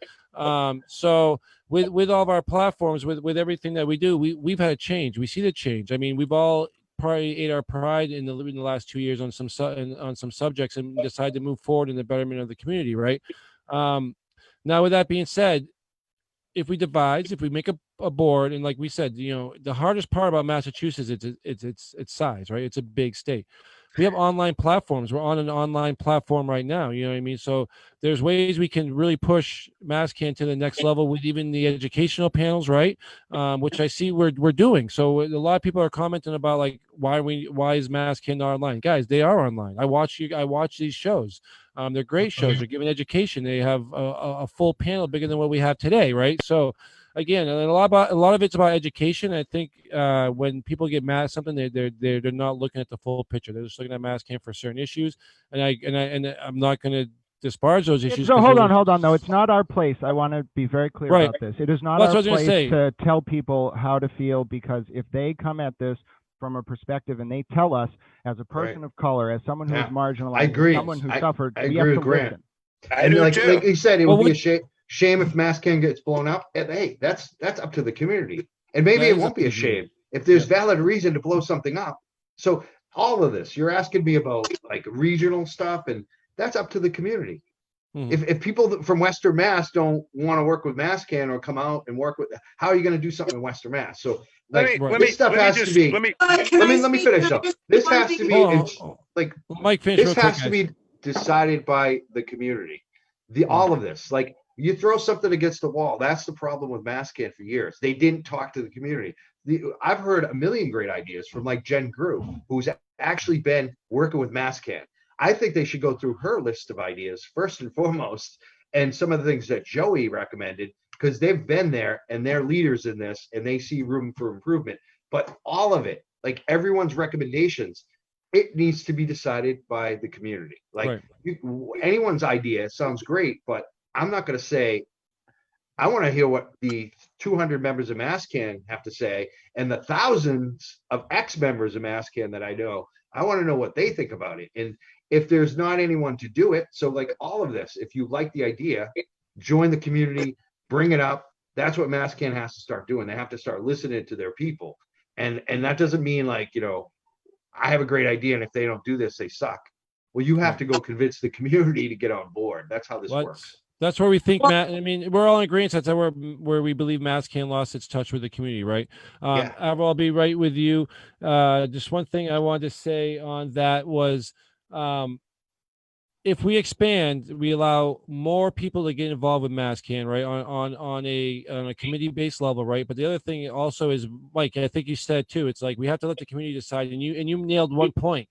So with all of our platforms, with everything that we do, we've had a change. We see the change. I mean, we've all probably ate our pride in the last 2 years on some subjects and decided to move forward in the betterment of the community, right? Now, with that being said, if we devise, if we make a board, and like we said, the hardest part about Massachusetts is its size, right? It's a big state. We have online platforms. We're on an online platform right now. You know what I mean? So there's ways we can really push MassCann to the next level with even the educational panels, right? Which I see we're doing. So a lot of people are commenting about like, why is MassCann not online? Guys, they are online. I watch these shows. They're great shows. They're giving education. They have a full panel bigger than what we have today, right? So again, a lot of it's about education. I think when people get mad at something, they're not looking at the full picture. They're just looking at MassCann for certain issues, and I'm not going to disparage those issues. So hold on though. It's not our place. I want to be very clear about this. It is not our place to tell people how to feel, because if they come at this from a perspective and they tell us as a person of color, as someone who is marginalized, someone who suffered, we have to listen. And like you said, it would be a shame if MassCann gets blown up. And hey, that's up to the community. And maybe it won't be a shame if there's valid reason to blow something up. So all of this, you're asking me about like regional stuff, and that's up to the community. If people from Western Mass don't want to work with MassCann or come out and work with, how are you going to do something in Western Mass? So like this stuff has to be. Let me finish up. This has to be like Mike. This has to be decided by the community. All of this, like you throw something against the wall. That's the problem with MassCann for years. They didn't talk to the community. I've heard a million great ideas from like Jen Grew, who's actually been working with MassCann. I think they should go through her list of ideas first and foremost, and some of the things that Joey recommended, because they've been there and they're leaders in this and they see room for improvement. But all of it, like everyone's recommendations, it needs to be decided by the community. Like anyone's idea sounds great, but I'm not going to say, I want to hear what the 200 members of MassCann have to say, and the thousands of ex-members of MassCann that I know. I want to know what they think about it. And if there's not anyone to do it, so like all of this, if you like the idea, join the community, bring it up. That's what MassCann has to start doing. They have to start listening to their people. And that doesn't mean like, I have a great idea, and if they don't do this, they suck. Well, you have to go convince the community to get on board. That's how this works. That's where we think, Matt. I mean, we're all in agreement. That's where we believe MassCann lost its touch with the community, right? I'll be right with you. Just one thing I wanted to say on that was, if we expand, we allow more people to get involved with MassCann, right? On a committee-based level, right? But the other thing also is, Mike, I think you said too, it's like we have to let the community decide. And you nailed one point.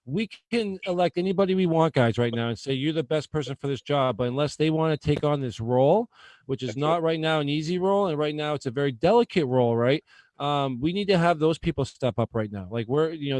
We can elect anybody we want, guys, right now, and say you're the best person for this job. But unless they want to take on this role, which is not right now an easy role, and right now it's a very delicate role, right? We need to have those people step up right now. Like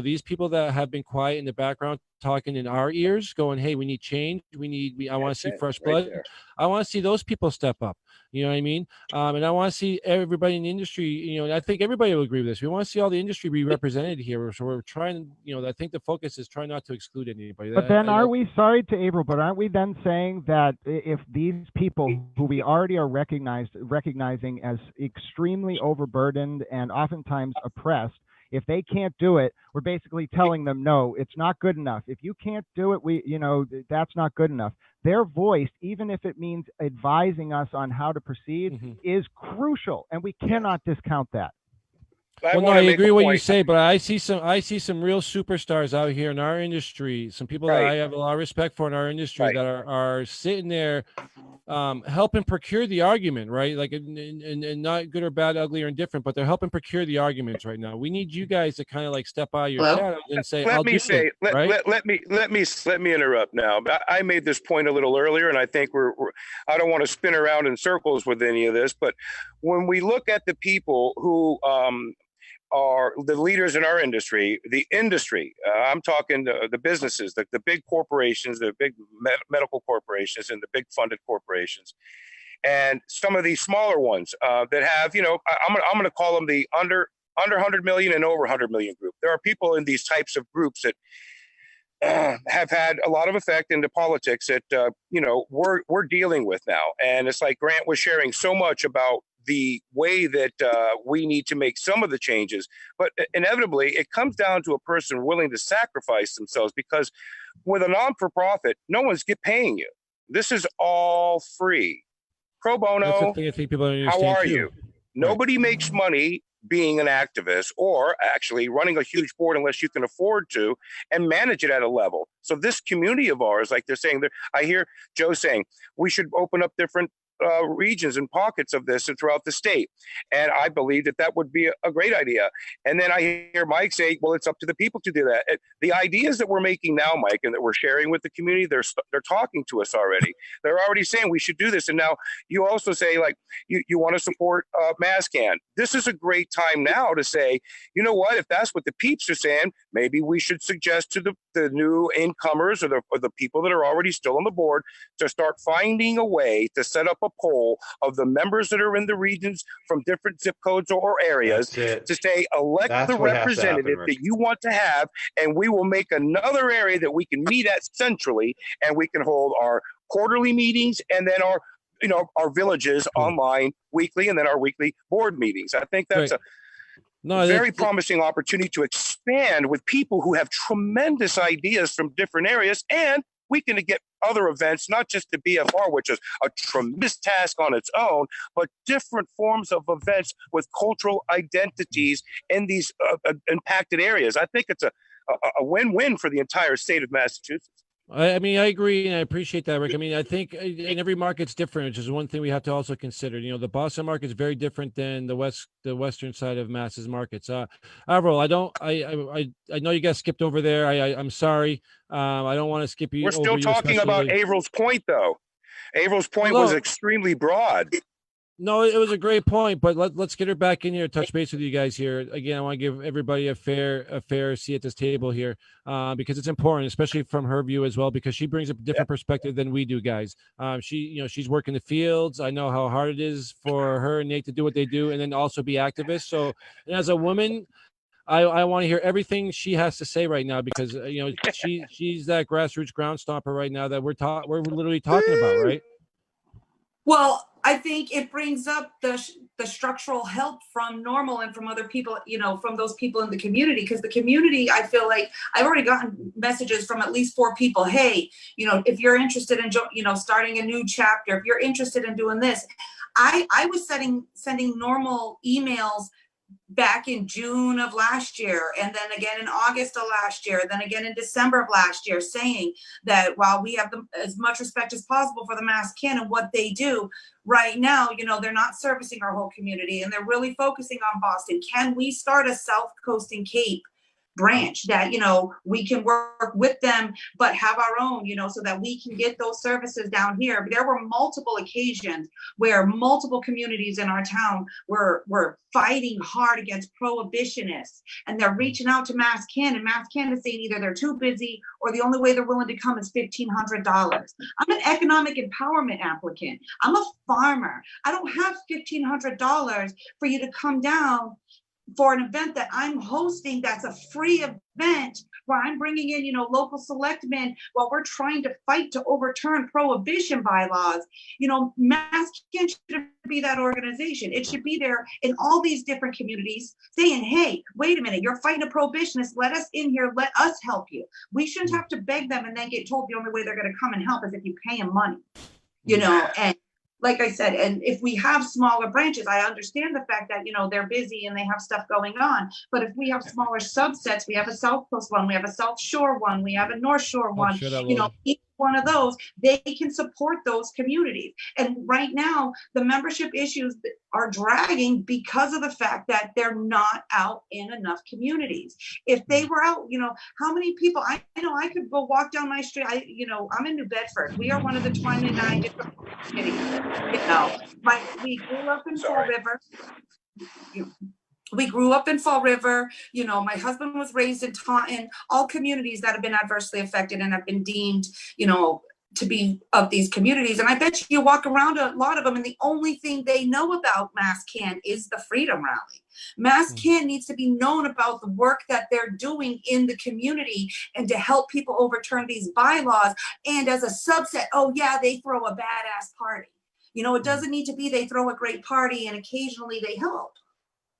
these people that have been quiet in the background talking in our ears, going, "Hey, we need change. I want to see fresh blood." I want to see those people step up. You know what I mean? And I want to see everybody in the industry, I think everybody will agree with this. We want to see all the industry be represented here. So we're trying, I think the focus is trying not to exclude anybody. But then are we, sorry to Averyl, but aren't we then saying that if these people who we already are recognizing as extremely overburdened and oftentimes oppressed, if they can't do it, we're basically telling them, no, it's not good enough. If you can't do it, that's not good enough. Their voice, even if it means advising us on how to proceed, is crucial, and we cannot discount that. Well, no, I agree with what you say, but I see some real superstars out here in our industry, some people that I have a lot of respect for in our industry that are sitting there helping procure the argument, right? Like, and not good or bad, ugly or indifferent, but they're helping procure the arguments right now. We need you guys to kind of like step out of your shadows and say, let me interrupt now. I made this point a little earlier, and I think I don't want to spin around in circles with any of this, but when we look at the people who are the leaders in our industry, I'm talking the businesses, the big corporations, the big medical corporations and the big funded corporations, and some of these smaller ones that have, I'm going to call them the under 100 million and over 100 million group. There are people in these types of groups that have had a lot of effect into politics that, we're dealing with now. And it's like Grant was sharing so much about the way that we need to make some of the changes, but inevitably it comes down to a person willing to sacrifice themselves, because with a non-for-profit, no one's paying you. This is all free. Pro bono. That's the thing I think people don't understand. How are you? Nobody makes money being an activist or actually running a huge board unless you can afford to and manage it at a level. So this community of ours, like they're saying, I hear Joe saying we should open up different regions and pockets of this and throughout the state. And I believe that that would be a great idea. And then I hear Mike say, well, it's up to the people to do that. The ideas that we're making now, Mike, and that we're sharing with the community, they're talking to us already. They're already saying we should do this. And now you also say, like, you want to support MassCann. This is a great time now to say, you know what, if that's what the peeps are saying, maybe we should suggest to the new incomers or the people that are already still on the board to start finding a way to set up a poll of the members that are in the regions from different zip codes or areas to say, elect the representative that you want to have, and we will make another area that we can meet at centrally, and we can hold our quarterly meetings and then our villages online weekly, and then our weekly board meetings. I think that's a very promising opportunity to expand with people who have tremendous ideas from different areas, and we can get other events, not just the BFR, which is a tremendous task on its own, but different forms of events with cultural identities in these impacted areas. I think it's a win-win for the entire state of Massachusetts. I mean, I agree, and I appreciate that, Rick. I mean, I think in every market's different, which is one thing we have to also consider. You know, the Boston market is very different than the western side of Mass's markets. Averyl, I know you guys skipped over there. I'm sorry. I don't want to skip you. We're still talking about Averyl's point, though. Averyl's point was extremely broad. No, it was a great point, but let's get her back in here, touch base with you guys here. Again, I want to give everybody a fair seat at this table here, because it's important, especially from her view as well, because she brings a different perspective than we do, guys. She's working the fields. I know how hard it is for her and Nate to do what they do, and then also be activists. So, and as a woman, I want to hear everything she has to say right now, because she's that grassroots ground stomper right now that we're literally talking about, right? Well, I think it brings up the structural help from NORML and from other people, from those people in the community, because the community, I feel like I've already gotten messages from at least 4 people. Hey, if you're interested in, starting a new chapter, if you're interested in doing this, I was sending NORML emails back in June of last year, and then again in August of last year, then again in December of last year, saying that while we have as much respect as possible for the MassCann and what they do right now, they're not servicing our whole community, and they're really focusing on Boston. Can we start a South Coast and Cape branch that we can work with them but have our own, so that we can get those services down here? But there were multiple occasions where multiple communities in our town were fighting hard against prohibitionists, and they're reaching out to MassCann, and MassCann is saying either they're too busy or the only way they're willing to come is $1,500. I'm an economic empowerment applicant. I'm a farmer. I don't have $1,500 for you to come down for an event that I'm hosting that's a free event, where I'm bringing in, local selectmen while we're trying to fight to overturn prohibition bylaws. MassCann should be that organization. It should be there in all these different communities saying, hey, wait a minute, you're fighting a prohibitionist. Let us in here. Let us help you. We shouldn't have to beg them and then get told the only way they're going to come and help is if you pay them money, and like I said, and if we have smaller branches, I understand the fact that, they're busy and they have stuff going on. But if we have smaller subsets, we have a South Coast one, we have a South Shore one, we have a North Shore one, each one of those, they can support those communities. And right now, the membership issues are dragging because of the fact that they're not out in enough communities. If they were out, how many people, I I could go walk down my street. I'm in New Bedford. We are one of the 29 different cities. We grew up in Fall River. We grew up in Fall River. My husband was raised in Taunton, all communities that have been adversely affected and have been deemed, to be of these communities. And I bet you walk around a lot of them, and the only thing they know about MassCann is the Freedom Rally. MassCann needs to be known about the work that they're doing in the community and to help people overturn these bylaws. And as a subset, oh yeah, they throw a badass party. It doesn't need to be they throw a great party and occasionally they help.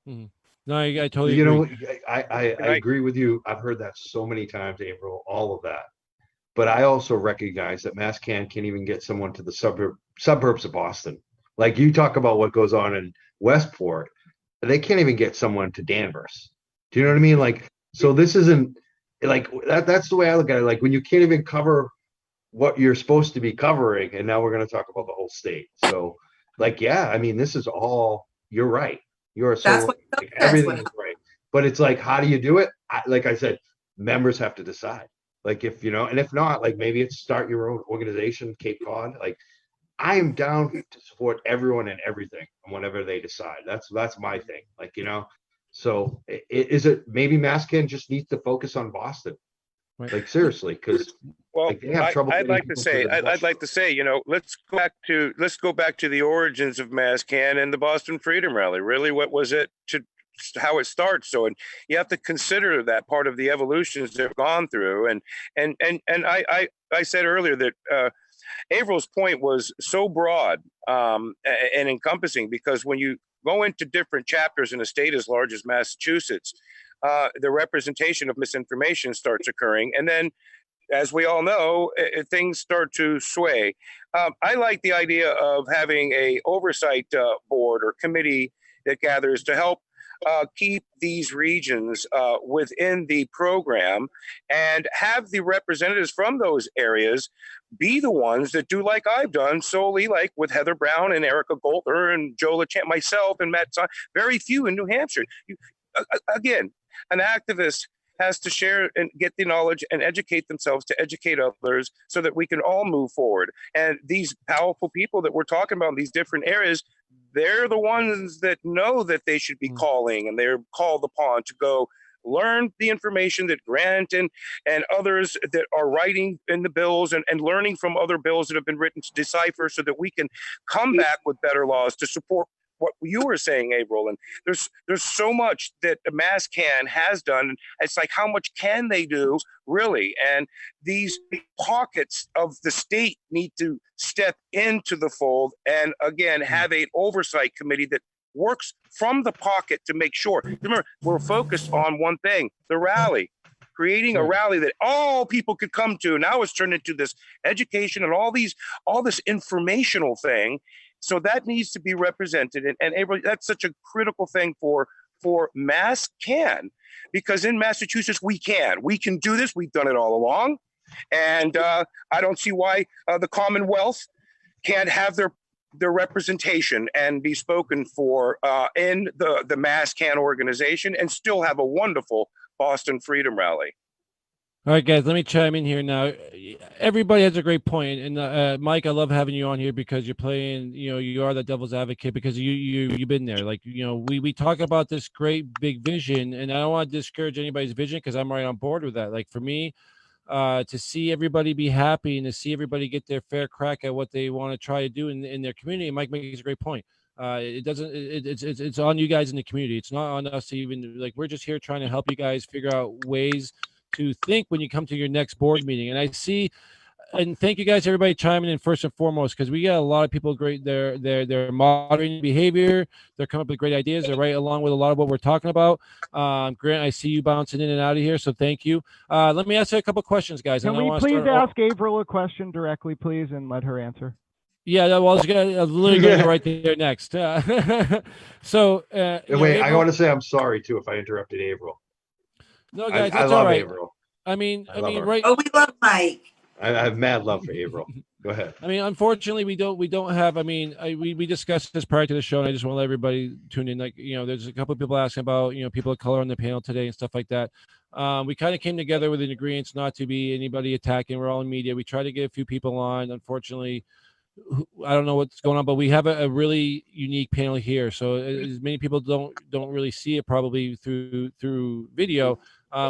Mm-hmm. No, I totally agree. I agree with you. I've heard that so many times, Averyl, all of that. But I also recognize that MassCann can't even get someone to the suburbs of Boston. Like you talk about what goes on in Westport, they can't even get someone to Danvers. Do you know what I mean? Like, so this isn't like that. That's the way I look at it. Like when you can't even cover what you're supposed to be covering, and now we're going to talk about the whole state. So like, yeah, I mean, this is all, you're right. You're so That's right. what Like, that's everything what is right. But it's like, how do you do it? Like I said, members have to decide. Like, if, and if not, like, maybe it's start your own organization, Cape Cod. Like, I am down to support everyone and everything and whatever they decide. That's my thing. Like, so is it maybe MassCann just needs to focus on Boston? Right. Like, seriously, because Well, like they have trouble I'd getting like to people say, the I'd like to bush. say, let's go back to the origins of MassCann and the Boston Freedom Rally. Really, what was it to how it starts? So, and you have to consider that part of the evolutions they've gone through. And I said earlier that Averyl's point was so broad and encompassing, because when you go into different chapters in a state as large as Massachusetts, the representation of misinformation starts occurring, and then, as we all know, things start to sway. I like the idea of having a oversight board or committee that gathers to help keep these regions within the program, and have the representatives from those areas be the ones that do like I've done solely, like with Heather Brown and Erica Golter and Joe LaChamp, myself and Matt. Very few in New Hampshire. Again, an activist has to share and get the knowledge and educate themselves to educate others, so that we can all move forward. And these powerful people that we're talking about in these different areas, they're the ones that know that they should be calling, and they're called upon to go learn the information that Grant and others that are writing in the bills, and learning from other bills that have been written to decipher, so that we can come back with better laws to support what you were saying, Averyl. And there's so much that MassCann has done. It's like, how much can they do, really? And these pockets of the state need to step into the fold, and again have an oversight committee that works from the pocket to make sure. Remember, we're focused on one thing: the rally. Creating a rally that all people could come to. Now it's turned into this education and all this informational thing. So that needs to be represented. And Averyl, that's such a critical thing for MassCann, because in Massachusetts we can do this. We've done it all along, and I don't see why the Commonwealth can't have their representation and be spoken for in the MassCann organization, and still have a wonderful Boston Freedom Rally. All right, guys, let me chime in here now. Everybody has a great point, and Mike, I love having you on here, because you're playing, you are the devil's advocate, because you've been there. Like, we talk about this great big vision, and I don't want to discourage anybody's vision, because I'm right on board with that. Like, for me, to see everybody be happy and to see everybody get their fair crack at what they want to try to do in their community, Mike makes a great point. It's on you guys in the community. It's not on us to even, like, we're just here trying to help you guys figure out ways to think when you come to your next board meeting. And I see, and thank you guys, everybody chiming in first and foremost, because we got a lot of people great. They're moderating behavior. They're coming up with great ideas. They're right along with a lot of what we're talking about. Grant, I see you bouncing in and out of here, so thank you. Let me ask you a couple questions, guys. Can we please ask Averyl a question directly, please, and let her answer? Yeah, well, I was literally going to go right there next. So, wait, I want to say I'm sorry too if I interrupted Averyl. No, guys, I it's love all right. Averyl. I mean, her. right? Oh, we love Mike. I have mad love for Averyl. Go ahead. I mean, unfortunately, we don't have. I mean, we discussed this prior to the show, and I just want to let everybody tune in. Like, there's a couple of people asking about people of color on the panel today and stuff like that. We kind of came together with an agreement not to be anybody attacking. We're all in media. We try to get a few people on. Unfortunately, I don't know what's going on, but we have a really unique panel here. So as many people don't really see it probably through video.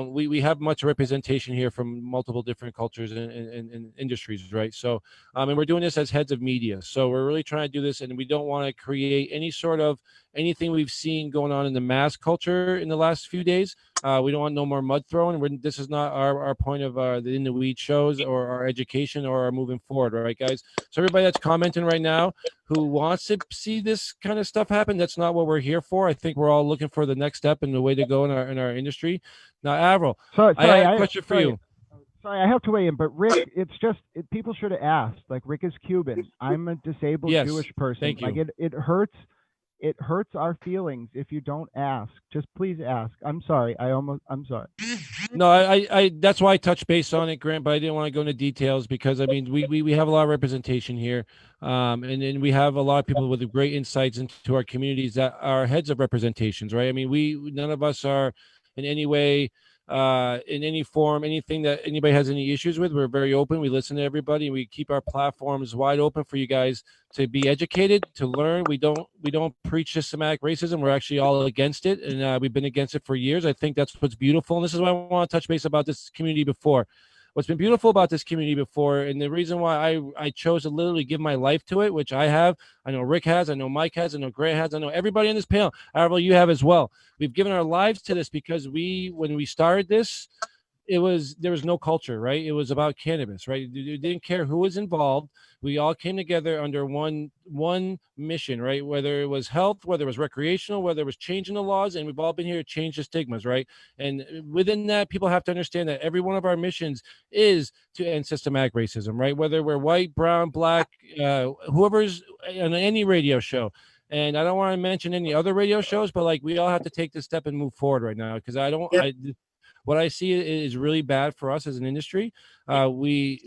We have much representation here from multiple different cultures and industries, right? So, and we're doing this as heads of media. So we're really trying to do this, and we don't want to create any sort of anything we've seen going on in the mass culture in the last few days. We don't want no more mud throwing. This is not our point of the In the Weed shows or our education or our moving forward, right, guys? So everybody that's commenting right now who wants to see this kind of stuff happen, that's not what we're here for. I think we're all looking for the next step and the way to go in our industry. Now, Averyl, I have a question for you. Sorry, I have to weigh in, but Rick, people should have asked. Like, Rick is Cuban. I'm a disabled Jewish person. Thank you. Like, it hurts It hurts our feelings if you don't ask. Just please ask. I'm sorry. I'm sorry. No, I that's why I touched base on it, Grant, but I didn't want to go into details because I mean we have a lot of representation here, and then we have a lot of people with great insights into our communities that are heads of representations, right? I mean, none of us are in any way, in any form, anything that anybody has any issues with. We're very open. We listen to everybody. We keep our platforms wide open for you guys to be educated, to learn. We don't preach systematic racism. We're actually all against it, and we've been against it for years. I think that's what's beautiful, and this is why I want to touch base about this community before. What's been beautiful about this community before, and the reason why I chose to literally give my life to it, which I have, I know Rick has, I know Mike has, I know Grant has, I know everybody on this panel, Averyl, you have as well. We've given our lives to this because when we started this, there was no culture, right? It was about cannabis, right? You didn't care who was involved. We all came together under one mission, right? Whether it was health, whether it was recreational, whether it was changing the laws, and we've all been here to change the stigmas, right? And within that, people have to understand that every one of our missions is to end systematic racism, right? Whether we're white, brown, black, whoever's on any radio show. And I don't want to mention any other radio shows, but like we all have to take this step and move forward right now because what I see is really bad for us as an industry. We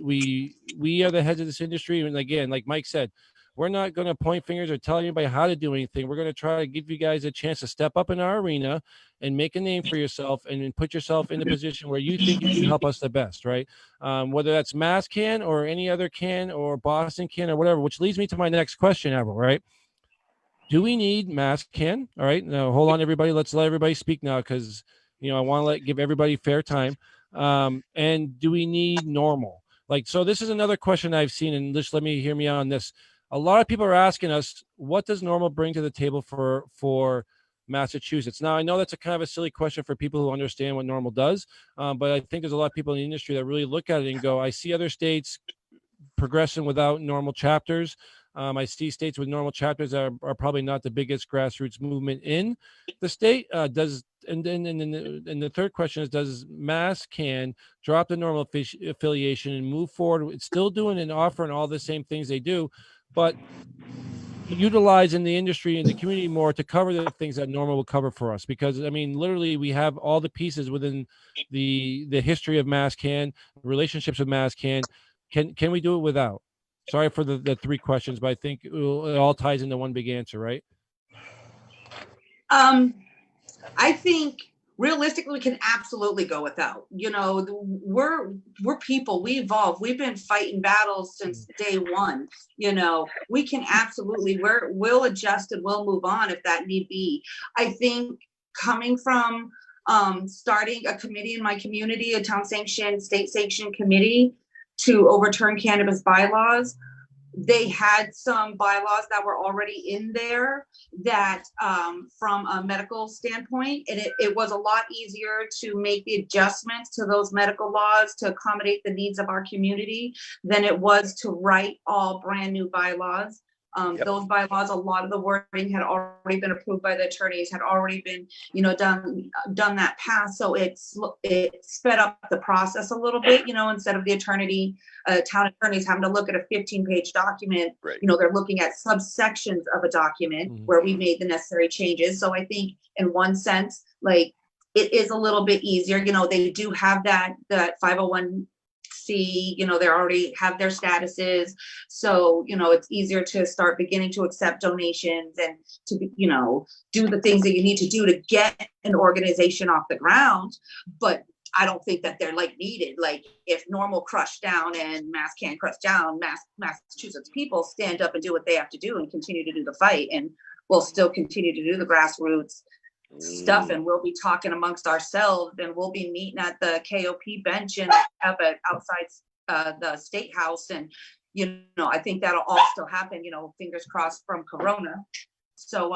are the heads of this industry, and again, like Mike said, we're not going to point fingers or tell anybody how to do anything. We're going to try to give you guys a chance to step up in our arena and make a name for yourself and put yourself in a position where you think you can help us the best, right? Whether that's MassCann or any other Cann or Boston Cann or whatever, which leads me to my next question, Averyl, right? Do we need MassCann? All right, now hold on, everybody. Let's let everybody speak now because I want to give everybody fair time. And do we need NORML? So this is another question I've seen, and just hear me on this. A lot of people are asking us, what does NORML bring to the table for Massachusetts? Now, I know that's a kind of a silly question for people who understand what NORML does, but I think there's a lot of people in the industry that really look at it and go, I see other states progressing without NORML chapters. I see states with NORML chapters that are probably not the biggest grassroots movement in the state. And the third question is, does MassCann drop the NORML affiliation and move forward? It's still doing and offering all the same things they do, but utilizing the industry and the community more to cover the things that NORML will cover for us. Because I mean, literally, we have all the pieces within the history of MassCann, relationships with MassCann. Can we do it without? Sorry for the three questions, but I think it all ties into one big answer, right? I think realistically we can absolutely go without. We're people, we evolve. We've been fighting battles since day one. We can absolutely, we'll adjust and we'll move on if that need be. I think coming from starting a committee in my community, a town sanctioned, state sanctioned committee to overturn cannabis bylaws. They had some bylaws that were already in there that from a medical standpoint, and it was a lot easier to make the adjustments to those medical laws to accommodate the needs of our community than it was to write all brand new bylaws. Those bylaws, a lot of the wording had already been approved by the attorneys, had already been, done that path. So it sped up the process a little bit, instead of the town attorneys having to look at a 15-page document, right. They're looking at subsections of a document where we made the necessary changes. So I think in one sense, it is a little bit easier. They do have that 501c, they already have their statuses. So, it's easier to start beginning to accept donations and to, do the things that you need to do to get an organization off the ground. But I don't think that they're needed. If NORML crushed down and MassCann crushed down, Massachusetts people stand up and do what they have to do and continue to do the fight. And we'll still continue to do the grassroots stuff, and we'll be talking amongst ourselves, and we'll be meeting at the KOP bench and up outside the state house, and I think that'll all still happen, fingers crossed from Corona. So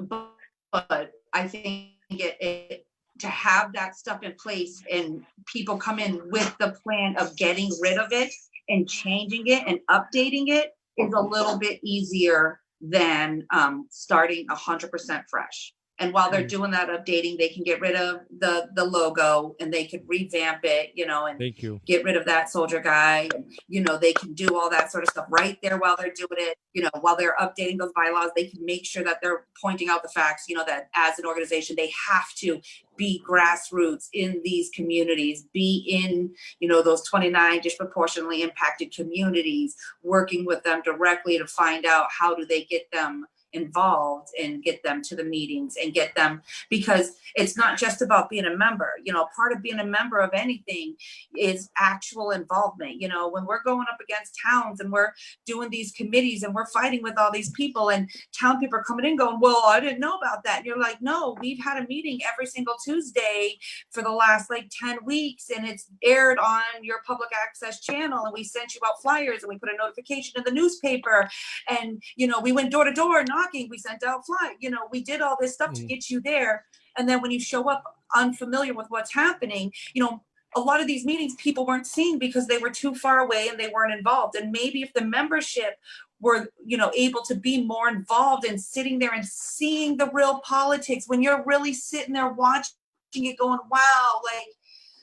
but I think it to have that stuff in place and people come in with the plan of getting rid of it and changing it and updating it is a little bit easier than starting 100% fresh. And while they're doing that updating, they can get rid of the logo and they could revamp it, you know, and Thank you. get rid of that soldier guy. And, you know, they can do all that sort of stuff right there while they're doing it. You know, while they're updating those bylaws, they can make sure that they're pointing out the facts, you know, that as an organization, they have to be grassroots in these communities, be in, you know, those 29 disproportionately impacted communities, working with them directly to find out how do they get them involved and get them to the meetings and get them, because it's not just about being a member. You know, part of being a member of anything is actual involvement. You know, when we're going up against towns and we're doing these committees and we're fighting with all these people and town people are coming in going, well, I didn't know about that. And you're like, no, we've had a meeting every single Tuesday for the last like 10 weeks and it's aired on your public access channel, and we sent you out flyers and we put a notification in the newspaper, and you know, we went door to door knocking, we sent out flyers, you know, we did all this stuff to get you there. And then when you show up unfamiliar with what's happening, you know, a lot of these meetings people weren't seeing because they were too far away and they weren't involved. And maybe if the membership were, you know, able to be more involved and sitting there and seeing the real politics, when you're really sitting there watching it going, wow, like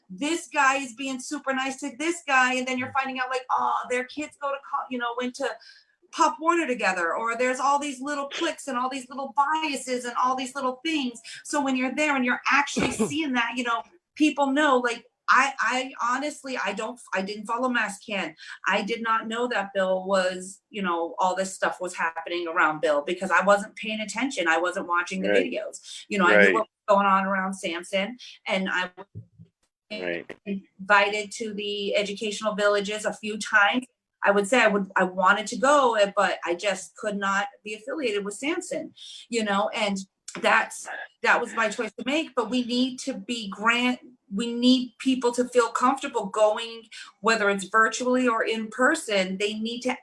this guy is being super nice to this guy, and then you're finding out like, oh, their kids go to, you know, went to Pop Warner together, or there's all these little cliques and all these little biases and all these little things. So when you're there and you're actually seeing that, you know, people know, like, I honestly, I didn't follow MassCann. I did not know that Bill was, you know, all this stuff was happening around Bill because I wasn't paying attention. I wasn't watching the videos. You know, I knew what was going on around Samson, and I was invited to the educational villages a few times. I would say I wanted to go, but I just could not be affiliated with Samson, you know, and that was my choice to make. But we need to we need people to feel comfortable going, whether it's virtually or in person. They need to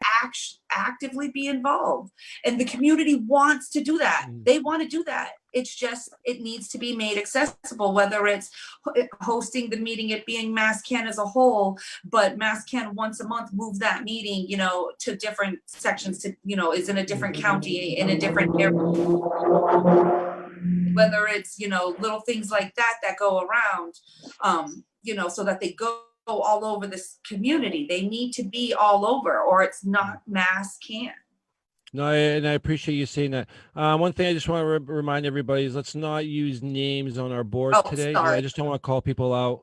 actively be involved. And the community wants to do that. They want to do that. It's just, it needs to be made accessible, whether it's hosting the meeting, it being MassCann as a whole, but MassCann once a month move that meeting, you know, to different sections, to, you know, is in a different county, in a different area. Whether it's, you know, little things like that go around, you know, so that they go all over this community. They need to be all over, or it's not MassCann. No, and I appreciate you saying that. One thing I just want to remind everybody is let's not use names on our boards today. Sorry. I just don't want to call people out.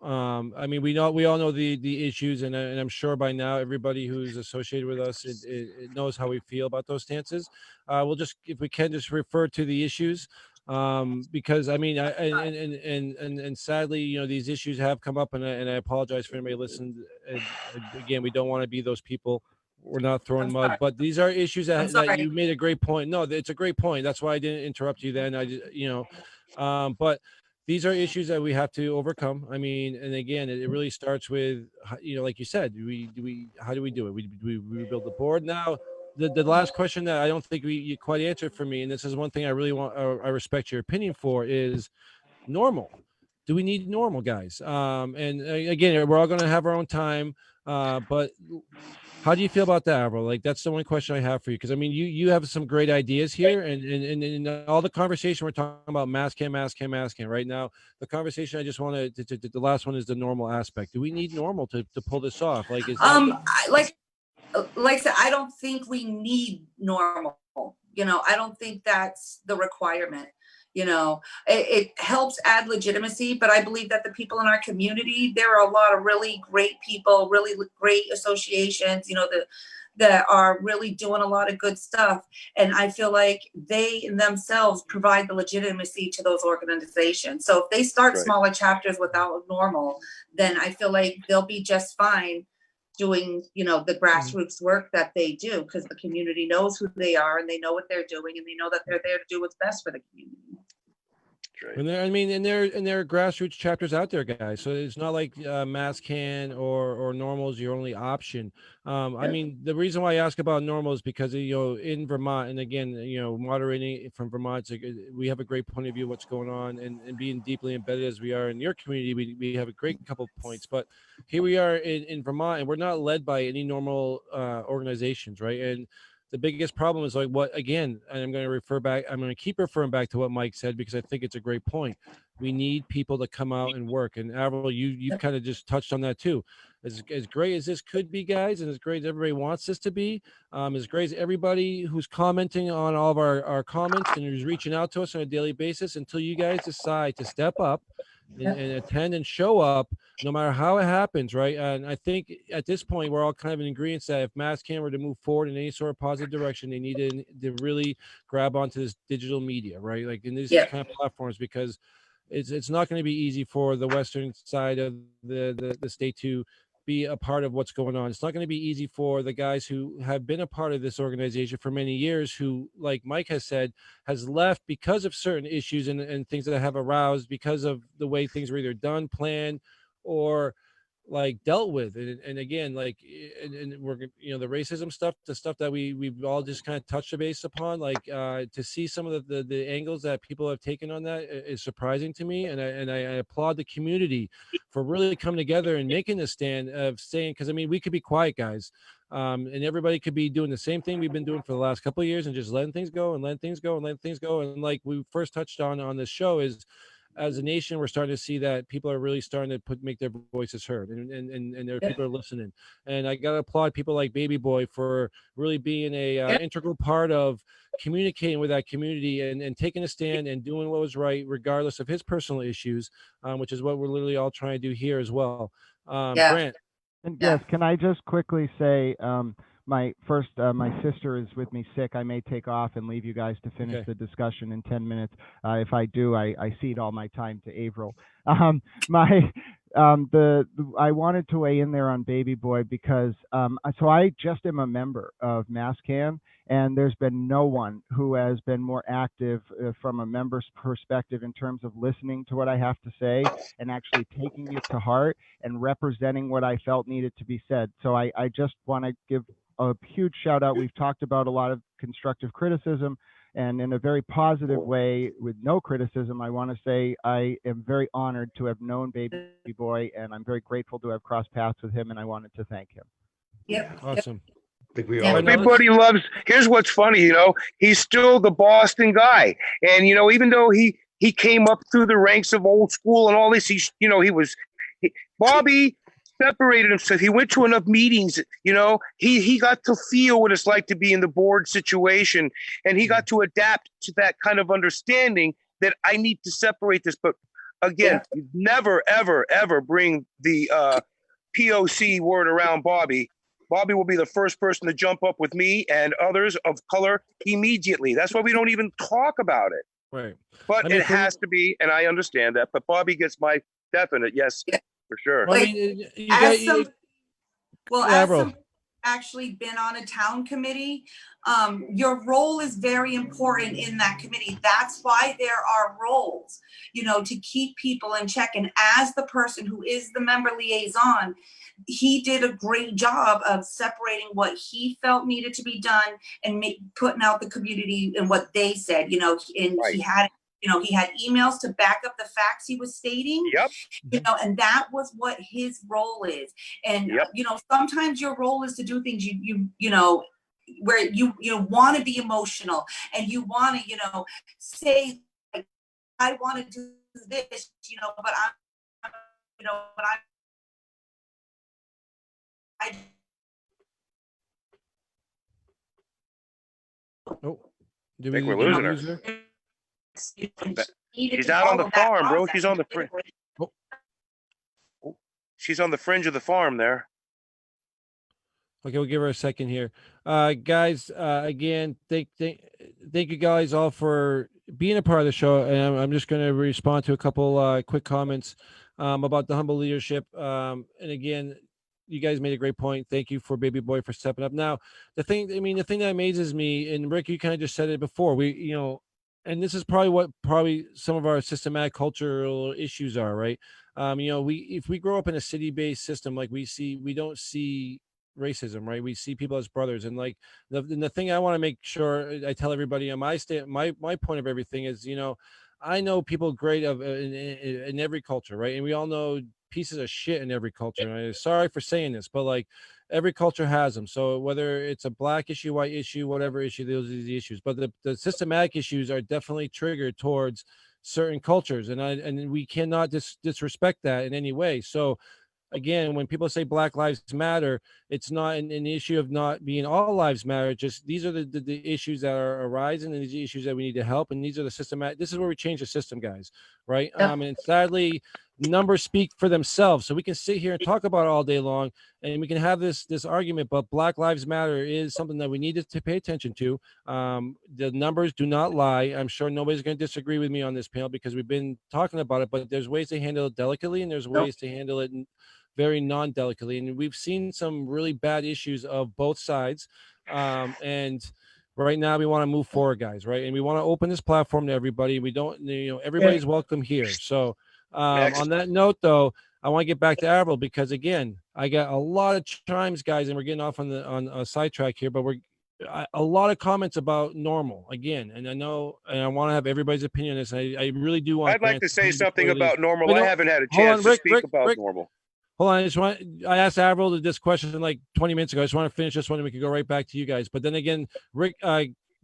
I mean, we all know the issues, and I'm sure by now everybody who's associated with us it knows how we feel about those stances. We'll just, if we can, just refer to the issues. Because I mean, and sadly, you know, these issues have come up, and I apologize for anybody listening. And again, we don't want to be those people. We're not throwing mud, but these are issues that you made a great point. No, it's a great point. That's why I didn't interrupt you then. But these are issues that we have to overcome. I mean, and again, it really starts with, you know, like you said, how do we do it? We rebuild the board. Now, the last question that I don't think you quite answered for me, and this is one thing I really want, I respect your opinion for, is NORML. Do we need NORML, guys? And again, we're all going to have our own time, but how do you feel about that, Averyl? Like, that's the one question I have for you, because I mean, you have some great ideas here, and in all the conversation we're talking about MassCann right now. The conversation I just want to the last one is the NORML aspect. Do we need NORML to pull this off? Like, is that like I said, I don't think we need NORML. You know, I don't think that's the requirement. You know, it helps add legitimacy, but I believe that the people in our community, there are a lot of really great people, really great associations, you know, that are really doing a lot of good stuff. And I feel like they themselves provide the legitimacy to those organizations. So if they start smaller chapters without NORML, then I feel like they'll be just fine doing, you know, the grassroots work that they do, because the community knows who they are and they know what they're doing, and they know that they're there to do what's best for the community. And there are grassroots chapters out there, guys. So it's not like MassCann or NORML is your only option. I mean, the reason why I ask about NORML is because, you know, in Vermont, and again, you know, moderating from Vermont, we have a great point of view of what's going on, and being deeply embedded as we are in your community, we have a great couple of points. But here we are in Vermont, and we're not led by any NORML organizations, right? And the biggest problem is like what, again, and I'm going to keep referring back to what Mike said, because I think it's a great point. We need people to come out and work. And Averyl, you've kind of just touched on that too. As great as this could be, guys, and as great as everybody wants this to be, as great as everybody who's commenting on all of our comments and who's reaching out to us on a daily basis, until you guys decide to step up and attend and show up, no matter how it happens, right? And I think at this point, we're all kind of in agreement that if MassCann were to move forward in any sort of positive direction, they need to really grab onto this digital media, right? Like in these kind of platforms, because it's not going to be easy for the western side of the state to be a part of what's going on. It's not going to be easy for the guys who have been a part of this organization for many years, who, like Mike has said, has left because of certain issues and things that have aroused because of the way things were either done, planned, or like dealt with. And again, like, and we're, the racism stuff, the stuff that we've all just kind of touched the base upon, like to see some of the angles that people have taken on that is surprising to me. And I applaud the community for really coming together and making the stand of saying, because I mean, we could be quiet, guys, and everybody could be doing the same thing we've been doing for the last couple of years and just letting things go and letting things go and letting things go. And like we first touched on this show, is as a nation, we're starting to see that people are really starting to make their voices heard, and there are people are listening. And I got to applaud people like Baby Boy for really being a integral part of communicating with that community and taking a stand and doing what was right, regardless of his personal issues, which is what we're literally all trying to do here as well. Grant. And yes, can I just quickly say, my sister is with me sick. I may take off and leave you guys to finish the discussion in 10 minutes. If I do, I cede all my time to Averyl. I wanted to weigh in there on Baby Boy because so I just am a member of MassCann, and there's been no one who has been more active from a member's perspective in terms of listening to what I have to say and actually taking it to heart and representing what I felt needed to be said. So I just want to give a huge shout out. We've talked about a lot of constructive criticism, and in a very positive way with no criticism. I want to say I am very honored to have known Baby Boy, and I'm very grateful to have crossed paths with him, and I wanted to thank him. Awesome. I think we all everybody loves. Here's what's funny, he's still the Boston guy, and even though he came up through the ranks of old school and all this, Bobby separated himself. He went to enough meetings, he got to feel what it's like to be in the board situation, and he got to adapt to that kind of understanding that I need to separate this. But again, never, ever, ever bring the POC word around Bobby. Bobby will be the first person to jump up with me and others of color immediately. That's why we don't even talk about it. Right. But it has to be, and I understand that, but Bobby gets my definite yes. For sure. Well, as Averyl. Actually been on a town committee, your role is very important in that committee. That's why there are roles, to keep people in check. And as the person who is the member liaison, he did a great job of separating what he felt needed to be done and putting out the community and what they said, and he had he had emails to back up the facts he was stating, and that was what his role is. And, sometimes your role is to do things where you want to be emotional and you want to, say, like, I want to do this, but Do think we're losing her. She's out on the farm, bro. She's on the fringe. She's on the fringe of the farm there. Okay, we'll give her a second here. Guys, again, thank you guys all for being a part of the show. And I'm just going to respond to a couple quick comments about the humble leadership. And again, you guys made a great point. Thank you for Baby Boy for stepping up. Now, the thing that amazes me, and Rick, you kind of just said it before, and this is probably some of our systematic cultural issues are, right? If we grow up in a city-based system, like we don't see racism, right? We see people as brothers. And like the thing I want to make sure I tell everybody on my point of everything is, I know people great in every culture, right? And we all know pieces of shit in every culture. And I'm sorry for saying this, but like every culture has them. So whether it's a black issue, white issue, whatever issue, those are the issues. But the systematic issues are definitely triggered towards certain cultures, and we cannot disrespect that in any way. So again, when people say Black Lives Matter, it's not an issue of not being all lives matter. Just these are the issues that are arising, and these are issues that we need to help. And these are the systematic. This is where we change the system, guys. Right? And sadly, numbers speak for themselves. So we can sit here and talk about it all day long, and we can have this argument. But Black Lives Matter is something that we need to pay attention to. The numbers do not lie. I'm sure nobody's going to disagree with me on this panel because we've been talking about it. But there's ways to handle it delicately, and there's ways to handle it very non-delicately, and we've seen some really bad issues of both sides, and right now we want to move forward, guys, right? And we want to open this platform to everybody. We don't, everybody's welcome here. So on that note, though, I want to get back to Averyl because again, I got a lot of chimes, guys, and we're getting off on a sidetrack here, but a lot of comments about NORML again, and I know, and I want to have everybody's opinion on this. I really do want. I'd like to say something about NORML. I haven't had a chance to speak about NORML. Hold on, I asked Averyl this question like 20 minutes ago. I just want to finish this one and we can go right back to you guys. But then again, Rick,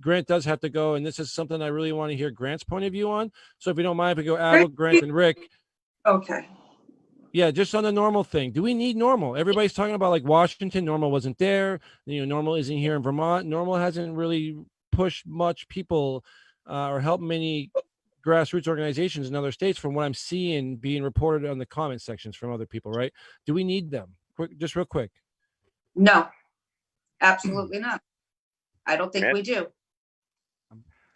Grant does have to go, and this is something I really want to hear Grant's point of view on. So if you don't mind, if we go Averyl, Grant, and Rick. Okay. Yeah, just on the NORML thing. Do we need NORML? Everybody's talking about like Washington. NORML wasn't there. NORML isn't here in Vermont. NORML hasn't really pushed much people or helped many grassroots organizations in other states from what I'm seeing being reported on the comment sections from other people, right? Do we need them? Just real quick. No, absolutely not. I don't think we do.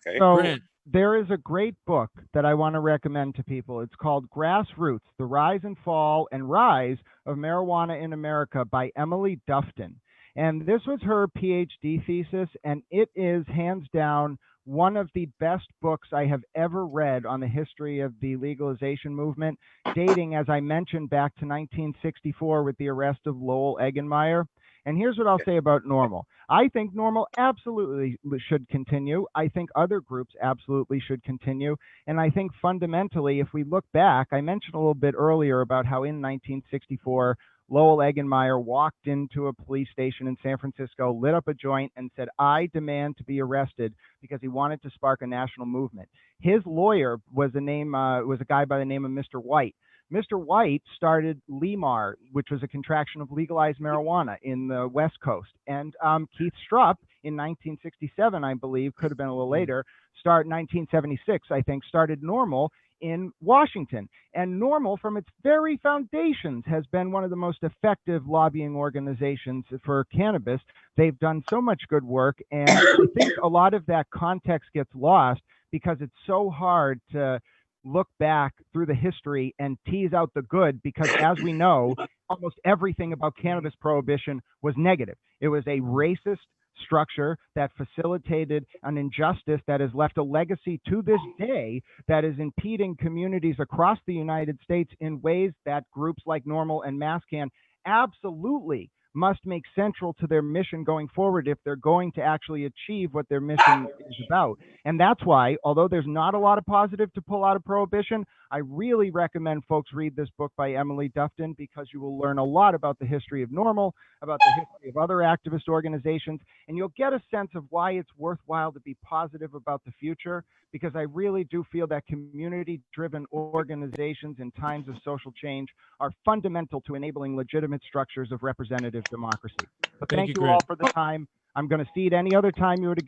Okay. So Grant. There is a great book that I want to recommend to people. It's called Grassroots, The Rise and Fall and Rise of Marijuana in America by Emily Dustin. And this was her PhD thesis, and it is hands down one of the best books I have ever read on the history of the legalization movement, dating, as I mentioned, back to 1964 with the arrest of Lowell Eggenmeyer. And here's what I'll say about NORML. I think NORML absolutely should continue. I think other groups absolutely should continue. And I think fundamentally, if we look back, I mentioned a little bit earlier about how in 1964, Lowell Eggenmeyer walked into a police station in San Francisco, lit up a joint, and said, "I demand to be arrested," because he wanted to spark a national movement. His lawyer was a guy by the name of Mr. White. Mr. White started LEMAR, which was a contraction of legalized marijuana in the West Coast. And Keith Strupp in 1967, I believe, could have been a little later, 1976, I think, started NORML in Washington. And NORML, from its very foundations, has been one of the most effective lobbying organizations for cannabis. They've done so much good work, and I think a lot of that context gets lost because it's so hard to look back through the history and tease out the good, because as we know, almost everything about cannabis prohibition was negative. It was a racist structure that facilitated an injustice that has left a legacy to this day that is impeding communities across the United States in ways that groups like NORML and MassCann absolutely must make central to their mission going forward if they're going to actually achieve what their mission is about. And that's why, although there's not a lot of positive to pull out of prohibition, I really recommend folks read this book by Emily Dustin, because you will learn a lot about the history of NORML, about the history of other activist organizations, and you'll get a sense of why it's worthwhile to be positive about the future, because I really do feel that community-driven organizations in times of social change are fundamental to enabling legitimate structures of representative democracy. But thank you all for the time. I'm going to cede any other time you would have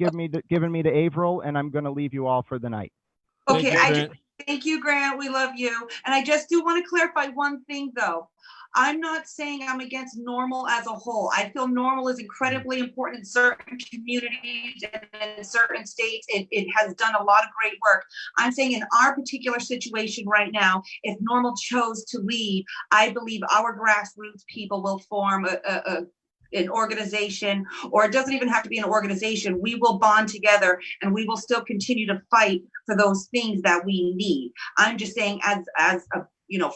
given me to Averyl, and I'm going to leave you all for the night. Okay, thank you, Grant. We love you. And I just do want to clarify one thing, though. I'm not saying I'm against NORML as a whole. I feel NORML is incredibly important in certain communities and in certain states. It has done a lot of great work. I'm saying in our particular situation right now, if NORML chose to leave, I believe our grassroots people will form an organization, or it doesn't even have to be an organization. We will bond together and we will still continue to fight for those things that we need. I'm just saying, as a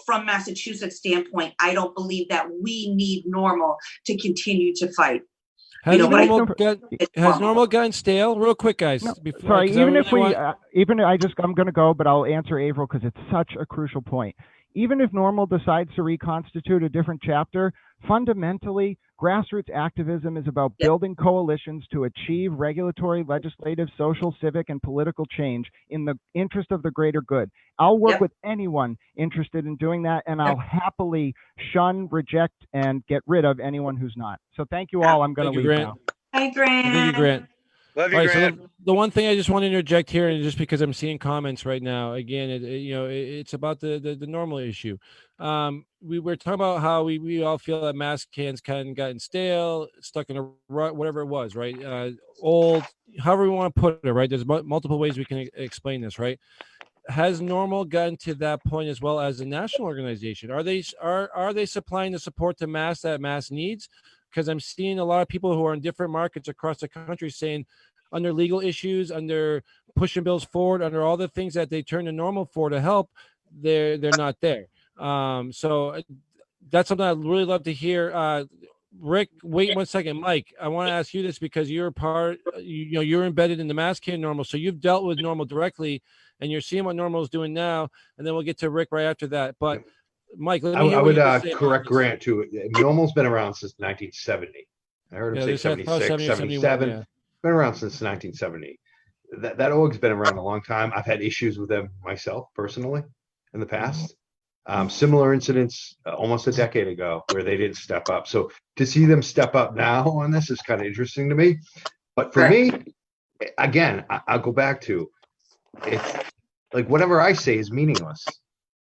from Massachusetts standpoint, I don't believe that we need NORML to continue to fight. Has NORML gotten stale? Real quick, guys. No, sorry, I'm going to go, but I'll answer Averyl because it's such a crucial point. Even if NORML decides to reconstitute a different chapter, fundamentally, grassroots activism is about building coalitions to achieve regulatory, legislative, social, civic, and political change in the interest of the greater good. I'll work with anyone interested in doing that, and I'll happily shun, reject, and get rid of anyone who's not. So thank you all. I'm going to leave now. Hi, Grant. Thank you, Grant. Love you, All right, Grant. so the one thing I just want to interject here, and just because I'm seeing comments right now, again, it's about the NORML issue. We were talking about how we all feel that MassCann's kind of gotten stale, stuck in a rut, whatever it was, right? Old, however we want to put it, right? There's multiple ways we can explain this, right? Has NORML gotten to that point as well as a national organization? Are they supplying the support to Mass that Mass needs? Because I'm seeing a lot of people who are in different markets across the country saying, under legal issues, under pushing bills forward, under all the things that they turn to NORML for to help, they're not there. So that's something I'd really love to hear. Rick, wait 1 second. Mike, I want to ask you this because you're you're embedded in the MassCann NORML, so you've dealt with NORML directly, and you're seeing what NORML is doing now, and then we'll get to Rick right after that. But Mike, let me hear I what would you have to say correct Grant too. NORML's been around since 1970. I heard him say 76, 77. Yeah. Been around since 1970. That org's been around a long time. I've had issues with them myself personally in the past. Similar incidents almost a decade ago where they didn't step up. So to see them step up now on this is kind of interesting to me. But for me, again, I'll go back to it's like whatever I say is meaningless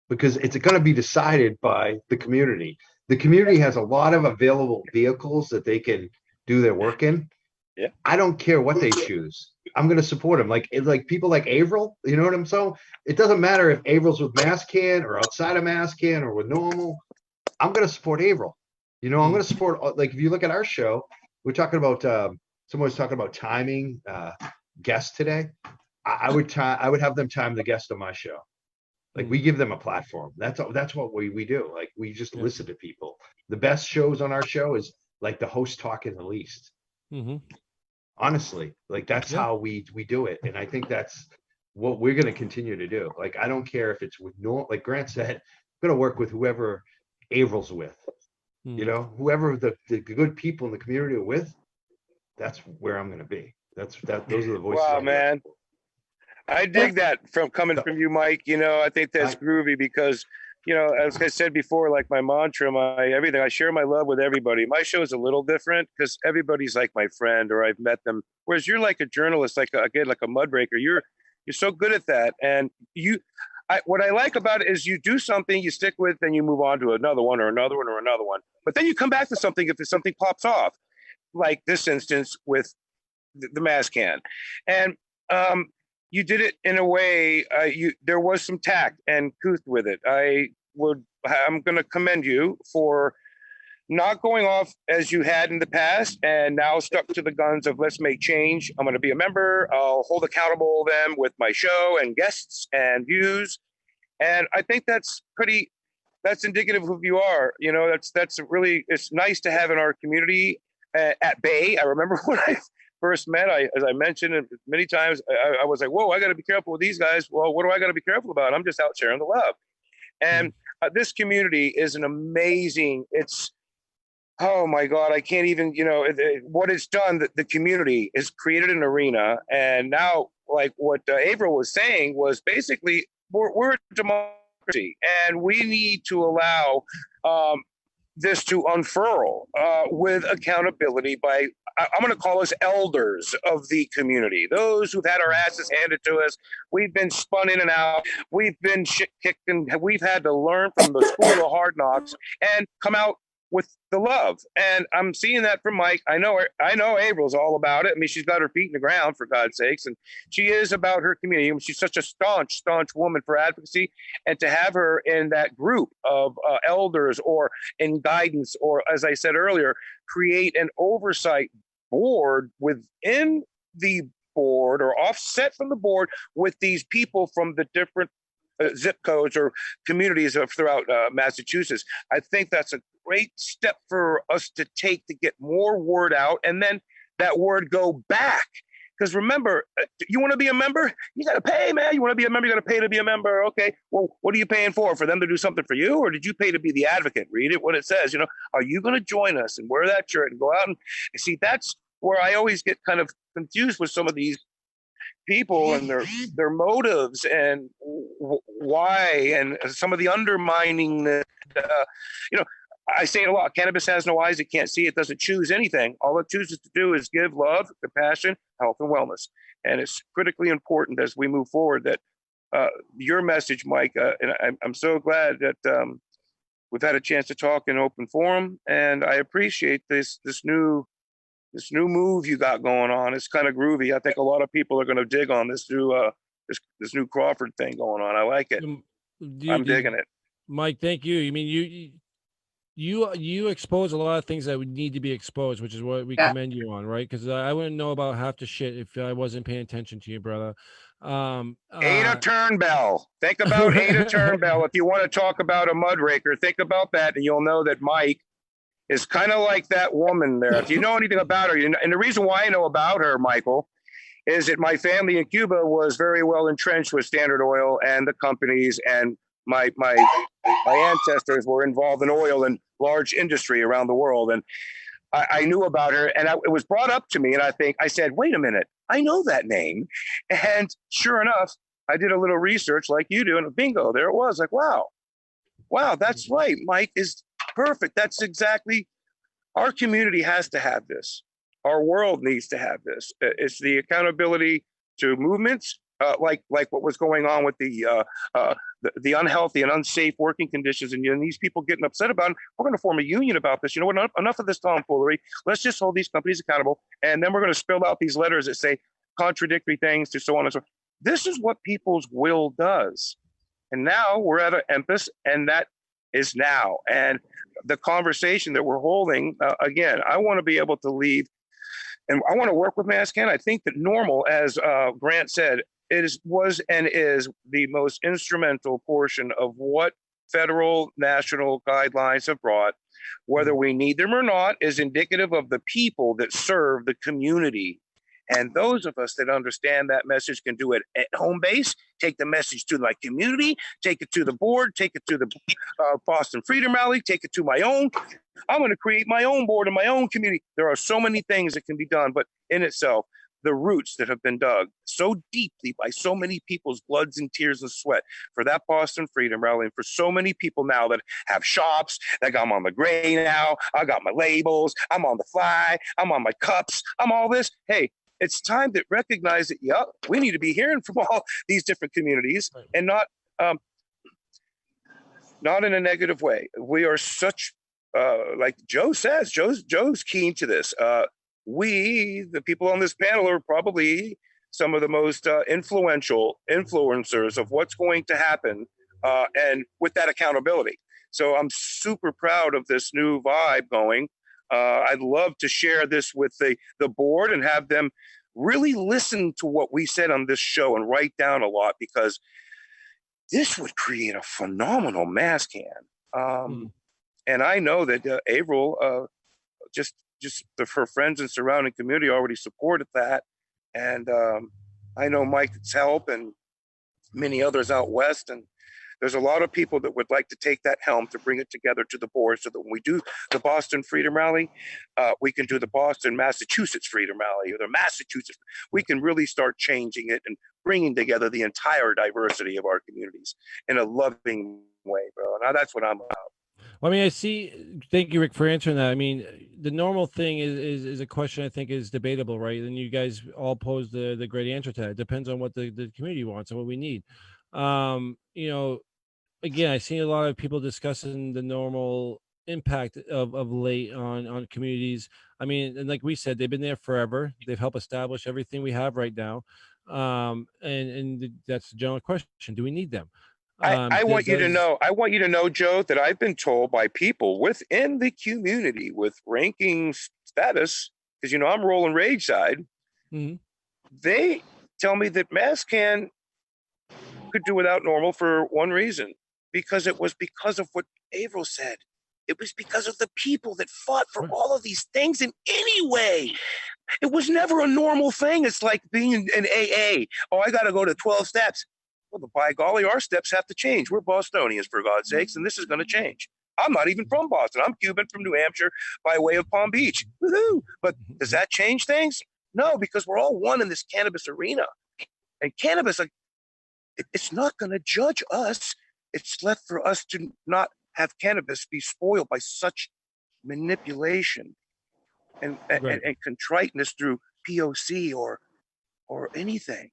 because it's going to be decided by the community. The community has a lot of available vehicles that they can do their work in. Yeah. I don't care what they choose. I'm going to support them. Like people like Averyl, you know what I'm saying? It doesn't matter if Averyl's with MassCann or outside of MassCann or with NORML. I'm going to support Averyl. I'm going to support, like, if you look at our show, we're talking about, someone was talking about timing guests today. I would have them time the guest on my show. Like we give them a platform. That's what we do. Like we just listen to people. The best shows on our show is like the host talking the least. Honestly, like that's how we do it. And I think that's what we're going to continue to do. Like, I don't care if it's with like Grant said, I'm going to work with whoever Averyl's with, whoever the good people in the community are with, that's where I'm going to be. Those are the voices. Wow, man. I dig that coming from you, Mike. I think that's groovy because, as I said before, like my mantra, everything, I share my love with everybody. My show is a little different because everybody's like my friend or I've met them. Whereas you're like a journalist, like a mudbreaker. You're so good at that. And what I like about it is you do something, you stick with, then you move on to another one or another one or another one. But then you come back to something if something pops off, like this instance with the MassCann. And you did it in a way, there was some tact and couth with it. I'm going to commend you for not going off as you had in the past and now stuck to the guns of let's make change. I'm going to be a member. I'll hold accountable them with my show and guests and views. And I think that's indicative of who you are. That's really, it's nice to have in our community at Bay. I remember when I first met, as I mentioned many times, I was like, whoa, I got to be careful with these guys. Well, what do I got to be careful about? I'm just out sharing the love. And this community is an amazing, oh my God, I can't even, what it's done, the community has created an arena. And now, like what Averyl was saying was basically, we're a democracy and we need to allow this to unfurl with accountability by, I'm going to call us elders of the community, those who've had our asses handed to us. We've been spun in and out. We've been shit kicked and we've had to learn from the school of hard knocks and come out with the love. And I'm seeing that from Mike. I know Averyl's all about it. I mean, she's got her feet in the ground, for God's sakes. And she is about her community. She's such a staunch woman for advocacy. And to have her in that group of elders or in guidance, or as I said earlier, create an oversight board within the board or offset from the board with these people from the different zip codes or communities throughout Massachusetts. I think that's a great step for us to take to get more word out, and then that word go back Because remember, you want to be a member? You got to pay, man. You want to be a member? You got to pay to be a member. Okay. Well, what are you paying for? For them to do something for you? Or did you pay to be the advocate? Read it, what it says. You know, are you going to join us and wear that shirt and go out and see? That's where I always get kind of confused with some of these people and their motives and why, and some of the undermining that, you know, I say it a lot. Cannabis has no eyes. It can't see. It doesn't choose anything. All it chooses to do is give love, compassion, health, and wellness. And it's critically important as we move forward that your message, Mike, and I'm so glad that we've had a chance to talk in open forum, and I appreciate this new move you got going on. It's kind of groovy. I think a lot of people are going to dig on this new this new Crawford thing going on. I like it. I'm digging it. Mike, thank you. I mean, you expose a lot of things that would need to be exposed, which is what we commend you on, right? Because I wouldn't know about half the shit if I wasn't paying attention to you, brother. Ada Turnbell. Think about Ada Turnbell. If you want to talk about a mudraker, think about that, and you'll know that Mike is kind of like that woman there. If you know anything about her, and the reason why I know about her, Michael, is that my family in Cuba was very well entrenched with Standard Oil and the companies, and my ancestors were involved in oil and large industry around the world. And I knew about her, and it was brought up to me, and I said, wait a minute, I know that name. And sure enough, I did a little research like you do, and bingo, there it was. Like, wow, that's right. Mike is perfect. That's exactly, our community has to have this. Our world needs to have this. It's the accountability to movements, like what was going on with the unhealthy and unsafe working conditions, and these people getting upset about it. We're going to form a union about this. You know what? Enough of this tomfoolery. Let's just hold these companies accountable, and then we're going to spill out these letters that say contradictory things to so on and so on. This is what people's will does, and now we're at an impasse, and that is now. And the conversation that we're holding, again, I want to be able to leave, and I want to work with MassCann. I think that NORML, as Grant said, was and is the most instrumental portion of what federal national guidelines have brought. Whether we need them or not is indicative of the people that serve the community. And those of us that understand that message can do it at home base, take the message to my community, take it to the board, take it to the Boston Freedom Rally, take it to my own. I'm going to create my own board in my own community. There are so many things that can be done, but in itself, the roots that have been dug so deeply by so many people's bloods and tears and sweat for that Boston Freedom Rally, and for so many people now that have shops, that I'm on the gray now, I got my labels, I'm on the fly, I'm on my cups, I'm all this. Hey, it's time to recognize that, yeah, we need to be hearing from all these different communities, and not in a negative way. We are such, like Joe says, Joe's keen to this. We, the people on this panel, are probably some of the most influential influencers of what's going to happen, and with that accountability. So I'm super proud of this new vibe going. I'd love to share this with the board and have them really listen to what we said on this show and write down a lot, because this would create a phenomenal MassCann. And I know that Averyl, just her friends and surrounding community already supported that. And I know Mike's help and many others out west. And there's a lot of people that would like to take that helm to bring it together to the board, so that when we do the Boston Freedom Rally, we can do the Boston, Massachusetts Freedom Rally, or the Massachusetts. We can really start changing it and bringing together the entire diversity of our communities in a loving way, bro. Now that's what I'm about. Well, I mean, thank you, Rick, for answering that. I mean, the NORML thing is a question I think is debatable, right? And you guys all pose the great answer to that. It depends on what the community wants and what we need. You know, again, I've seen a lot of people discussing the NORML impact of late on communities. I mean, and like we said, they've been there forever. They've helped establish everything we have right now. And that's the general question. Do we need them? I want you to know, Joe, that I've been told by people within the community with ranking status, because, you know, I'm rolling rage side. Mm-hmm. They tell me that MassCann could do without NORML for one reason, because it was because of what Averyl said. It was because of the people that fought for all of these things in any way. It was never a normal thing. It's like being in AA. Oh, I got to go to 12 steps. Well, by golly, our steps have to change. We're Bostonians, for God's sakes, and this is going to change. I'm not even from Boston. I'm Cuban from New Hampshire by way of Palm Beach. Woohoo! But does that change things? No, because we're all one in this cannabis arena. And cannabis, like, it's not going to judge us. It's left for us to not have cannabis be spoiled by such manipulation and contriteness through POC or anything.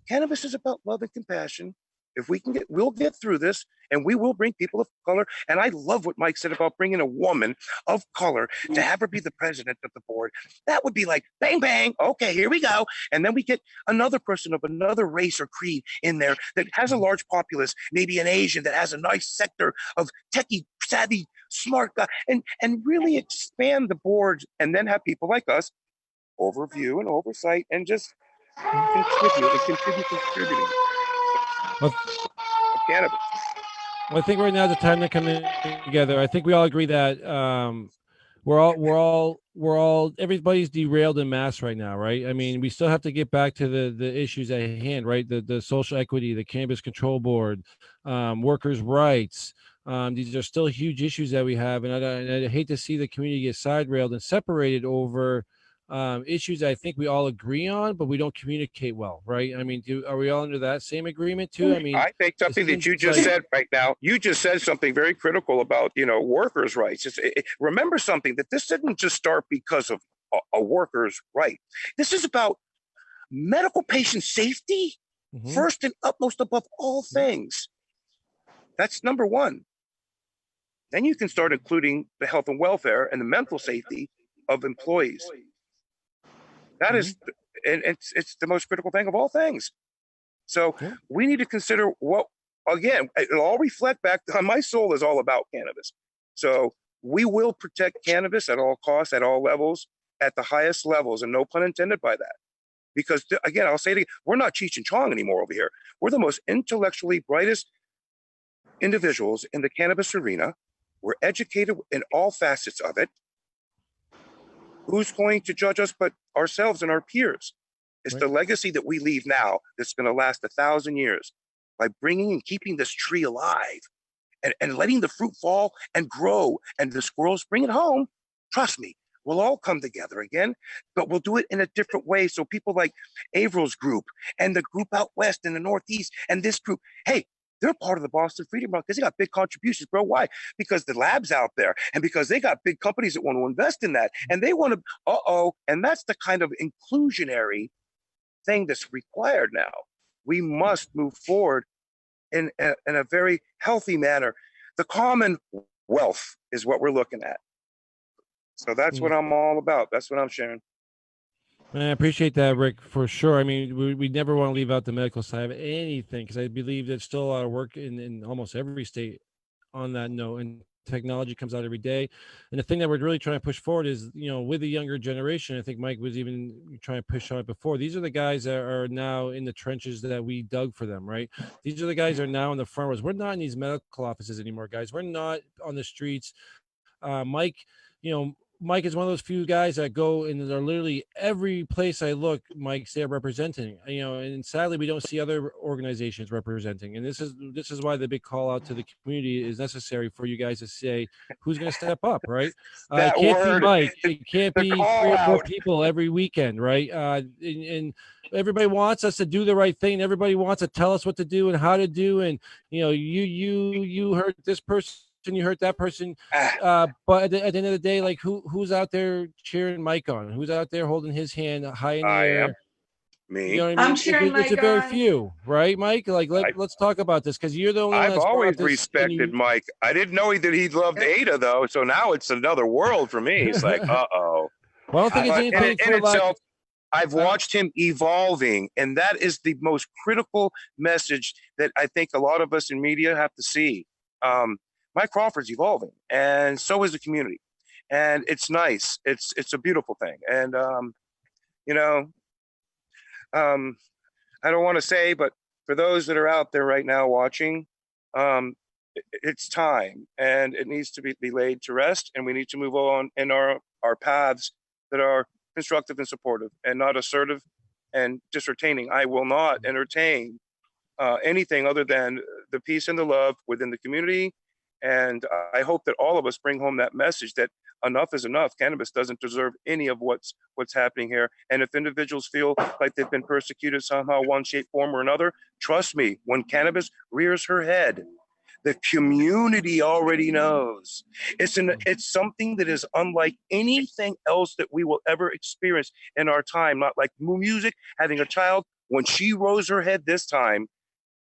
Cannabis is about love and compassion. If we can we'll get through this, and we will bring people of color. And I love what Mike said about bringing a woman of color to have her be the president of the board. That would be like, bang, bang. Okay, here we go. And then we get another person of another race or creed in there that has a large populace, maybe an Asian that has a nice sector of techie, savvy, smart guy, and really expand the board, and then have people like us overview and oversight and just contributing cannabis. Well, I think right now is the time to come in together. I think we all agree that we're all everybody's derailed in mass right now, right? I mean, we still have to get back to the issues at hand, right? The social equity, the Cannabis Control Board, workers' rights. These are still huge issues that we have, and I hate to see the community get side railed and separated over issues that I think we all agree on, but we don't communicate well, right? I mean, are we all under that same agreement too? I mean, I think something that you just said right now, you just said something very critical about, workers' rights. Remember something, that this didn't just start because of a worker's right. This is about medical patient safety, first and utmost above all things. That's number one. Then you can start including the health and welfare and the mental safety of employees. That is, and it's the most critical thing of all things. So we need to consider again, it'll all reflect back on my soul is all about cannabis. So we will protect cannabis at all costs, at all levels, at the highest levels, and no pun intended by that. Because again, I'll say it again, we're not Cheech and Chong anymore over here. We're the most intellectually brightest individuals in the cannabis arena. We're educated in all facets of it. Who's going to judge us but ourselves and our peers? It's the legacy that we leave now that's going to last 1,000 years by bringing and keeping this tree alive and letting the fruit fall and grow, and the squirrels bring it home. Trust me, we'll all come together again, but we'll do it in a different way. So people like Averyl's group and the group out west in the Northeast and this group, hey, they're part of the Boston Freedom Run because they got big contributions, bro. Why? Because the lab's out there, and because they got big companies that want to invest in that, and they want to, and that's the kind of inclusionary thing that's required now. We must move forward in a very healthy manner. The commonwealth is what we're looking at. So that's what I'm all about. That's what I'm sharing. Man, I appreciate that, Rick, for sure. I mean, we never want to leave out the medical side of anything, because I believe there's still a lot of work in almost every state on that note, and technology comes out every day. And the thing that we're really trying to push forward is, with the younger generation, I think Mike was even trying to push on it before. These are the guys that are now in the trenches that we dug for them, right? These are the guys that are now in the front rows. We're not in these medical offices anymore, guys. We're not on the streets. Mike, Mike is one of those few guys that go, and they're literally every place I look, Mike's there representing, and sadly we don't see other organizations representing. And this is why the big call out to the community is necessary for you guys to say who's going to step up, right? It can't be Mike. It can't be 3 or 4 people every weekend, right? And everybody wants us to do the right thing. Everybody wants to tell us what to do and how to do. And you hurt this person, you hurt that person, but at the end of the day, like who's out there cheering Mike on? Who's out there holding his hand high in the air? Me. You know what I mean? I'm cheering It's Mike a very on. few, right, Mike? Like let's talk about this, because you're the only one I've that's always brought this, respected Mike. I didn't know that he loved Ada though, so now it's another world for me. It's like, Well, I don't think it's anything in for itself. I've watched him evolving, and that is the most critical message that I think a lot of us in media have to see. Mike Crawford's evolving, and so is the community, and it's nice. It's a beautiful thing, and I don't want to say, but for those that are out there right now watching, it's time, and it needs to be laid to rest, and we need to move on in our paths that are constructive and supportive, and not assertive and disentaining. I will not entertain anything other than the peace and the love within the community. And I hope that all of us bring home that message that enough is enough. Cannabis doesn't deserve any of what's happening here. And if individuals feel like they've been persecuted somehow, one shape, form, or another, trust me, when cannabis rears her head, the community already knows. It's something that is unlike anything else that we will ever experience in our time. Not like music, having a child. When she rose her head this time,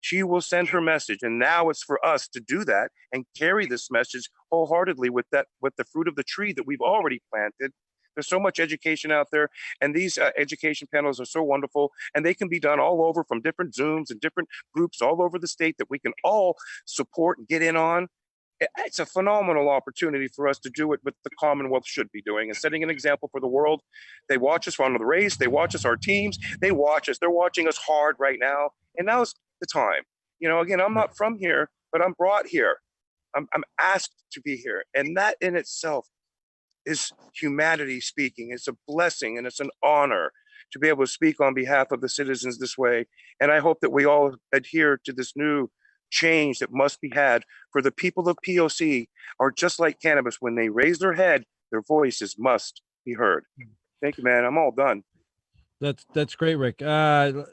she will send her message. And now it's for us to do that and carry this message wholeheartedly with the fruit of the tree that we've already planted. There's so much education out there, and these education panels are so wonderful, and they can be done all over from different Zooms and different groups all over the state that we can all support and get in on. It's a phenomenal opportunity for us to do what the Commonwealth should be doing and setting an example for the world. They watch us run the race. They watch us, our teams. They watch us. They're watching us hard right now. And now's the time. You know, again, I'm not from here, but I'm brought here. I'm asked to be here. And that in itself is humanity speaking. It's a blessing and it's an honor to be able to speak on behalf of the citizens this way. And I hope that we all adhere to this new change that must be had. For the people of POC are just like cannabis. When they raise their head, their voices must be heard. Thank you, man. I'm all done. That's great, Rick. Yeah.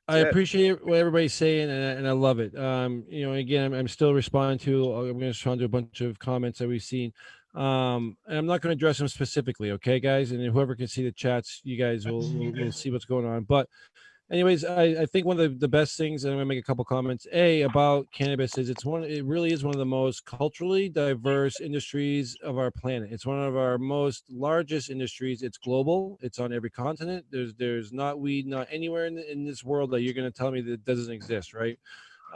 I appreciate what everybody's saying, and I love it. You know, again, I'm still responding to. I'm going to respond to a bunch of comments that we've seen. And I'm not going to address them specifically, okay, guys? And whoever can see the chats, you guys will see what's going on. But anyways, I think one of the best things, and I'm going to make a couple comments, about cannabis is it really is one of the most culturally diverse industries of our planet. It's one of our most largest industries. It's global. It's on every continent. There's not weed, not anywhere in this world that you're going to tell me that doesn't exist, right?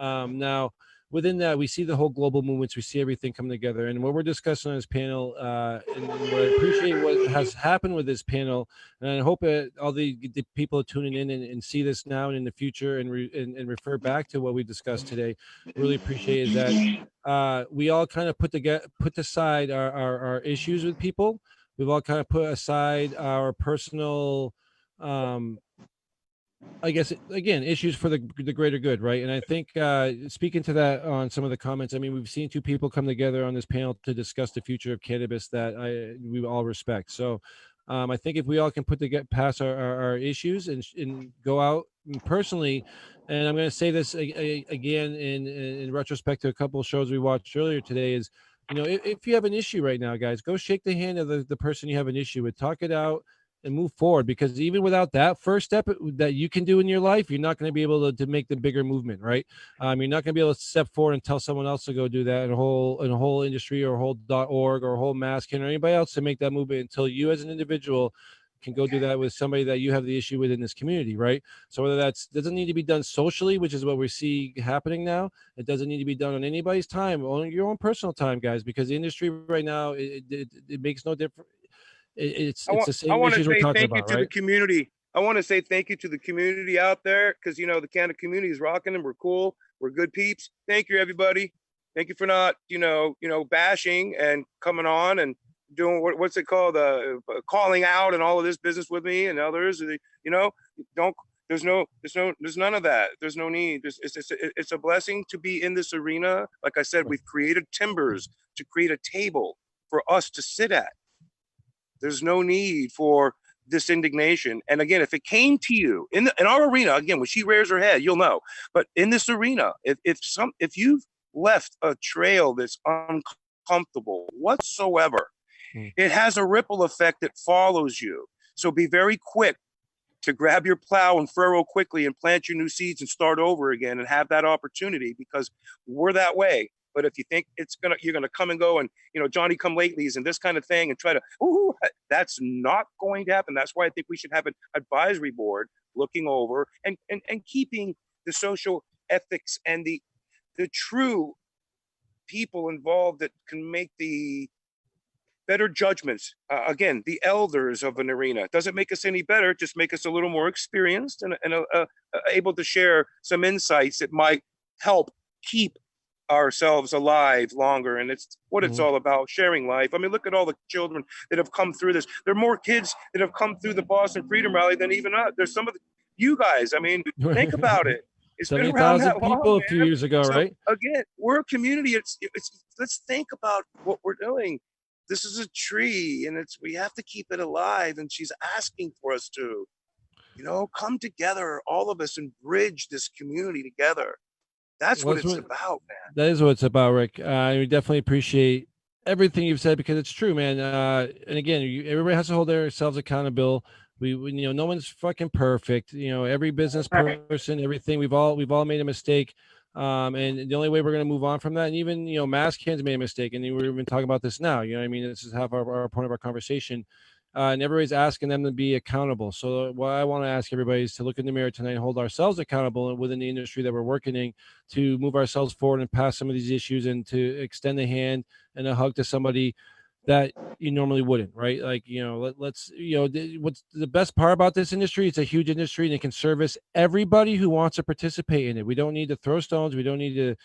Now, within that, we see the whole global movements. We see everything come together. And what we're discussing on this panel, and what I appreciate what has happened with this panel, and I hope all the people are tuning in and see this now and in the future and refer back to what we discussed today. Really appreciate is that we all kind of put aside our issues with people. We've all kind of put aside our personal I guess, again, issues for the greater good, right? And I think speaking to that on some of the comments, I mean, we've seen two people come together on this panel to discuss the future of cannabis that we all respect. So I think if we all can get past our issues and go out personally, and I'm going to say this again in retrospect to a couple of shows we watched earlier today, is, you know, if you have an issue right now, guys, go shake the hand of the person you have an issue with, talk it out, and move forward, because even without that first step that you can do in your life, you're not going to be able to make the bigger movement, right? You're not going to be able to step forward and tell someone else to go do that in a whole industry or a whole .org or a whole MassCann or anybody else to make that movement until you as an individual can go do that with somebody that you have the issue with in this community, right? So whether doesn't need to be done socially, which is what we see happening now. It doesn't need to be done on anybody's time, on your own personal time, guys, because the industry right now, it makes no difference. It's the same issues we're talking about, right? The community. I want to say thank you to the community out there, because, you know, the Cann community is rocking and we're cool. We're good peeps. Thank you, everybody. Thank you for not, bashing and coming on and doing what's it called, calling out and all of this business with me and others. There's none of that. There's no need. It's a blessing to be in this arena. Like I said, we've created timbers to create a table for us to sit at. There's no need for this indignation. And again, if it came to you in our arena, again, when she rears her head, you'll know. But in this arena, if you've left a trail that's uncomfortable whatsoever, it has a ripple effect that follows you. So be very quick to grab your plow and furrow quickly and plant your new seeds and start over again and have that opportunity, because we're that way. But if you think you're gonna come and go and, Johnny come latelys and this kind of thing and try to, that's not going to happen. That's why I think we should have an advisory board looking over and keeping the social ethics and the true people involved that can make the better judgments. Again, the elders of an arena. Doesn't make us any better, just make us a little more experienced and able to share some insights that might help keep ourselves alive longer, and it's what it's all about, sharing life. I mean, look at all the children that have come through this. There are more kids that have come through the Boston Freedom Rally than even us. There's some of you guys. I mean, think about it. It's been around 70,000 that long, people a man. few years ago, So, right? again, we're a community. It's let's think about what we're doing. This is a tree, and we have to keep it alive, and she's asking for us to, come together, all of us, and bridge this community together. That's what it's about, man. That is what it's about, Rick. We definitely appreciate everything you've said, because it's true, man. And again, everybody has to hold themselves accountable. We no one's fucking perfect. Every business person, everything. We've all made a mistake. And the only way we're going to move on from that, and even MassCann's made a mistake, and we're even talking about this now. You know what I mean? This is half our point of our conversation. And everybody's asking them to be accountable. So what I want to ask everybody is to look in the mirror tonight and hold ourselves accountable within the industry that we're working in, to move ourselves forward and pass some of these issues, and to extend a hand and a hug to somebody that you normally wouldn't, right? Like, let's, what's the best part about this industry? It's a huge industry, and it can service everybody who wants to participate in it. We don't need to throw stones. We don't need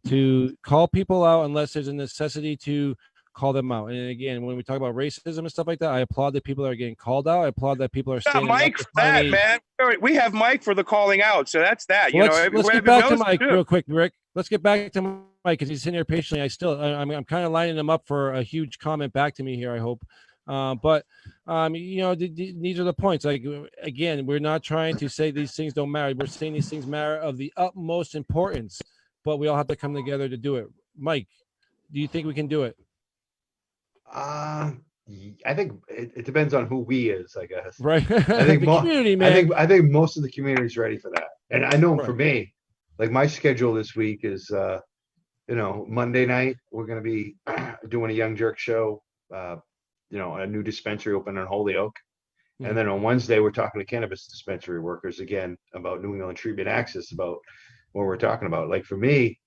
to call people out unless there's a necessity to call them out. And again, when we talk about racism and stuff like that, I applaud that people are getting called out. I applaud that people are standing Mike up. For that, man. We have Mike for the calling out, so that's that. Well, let's get back to Mike real quick, Rick. Let's get back to Mike, because he's sitting here patiently. I'm kind of lining him up for a huge comment back to me here, I hope. But these are the points. Like, again, we're not trying to say these things don't matter. We're saying these things matter of the utmost importance, but we all have to come together to do it. Mike, do you think we can do it? I think it depends on who we is, I guess. Right. I think the community, man. I think most of the community is ready for that. And I know for me, like my schedule this week is, Monday night, we're going to be doing a Young Jerk show, a new dispensary open on Holyoke. And then on Wednesday, we're talking to cannabis dispensary workers again about New England treatment access, about what we're talking about. Like for me,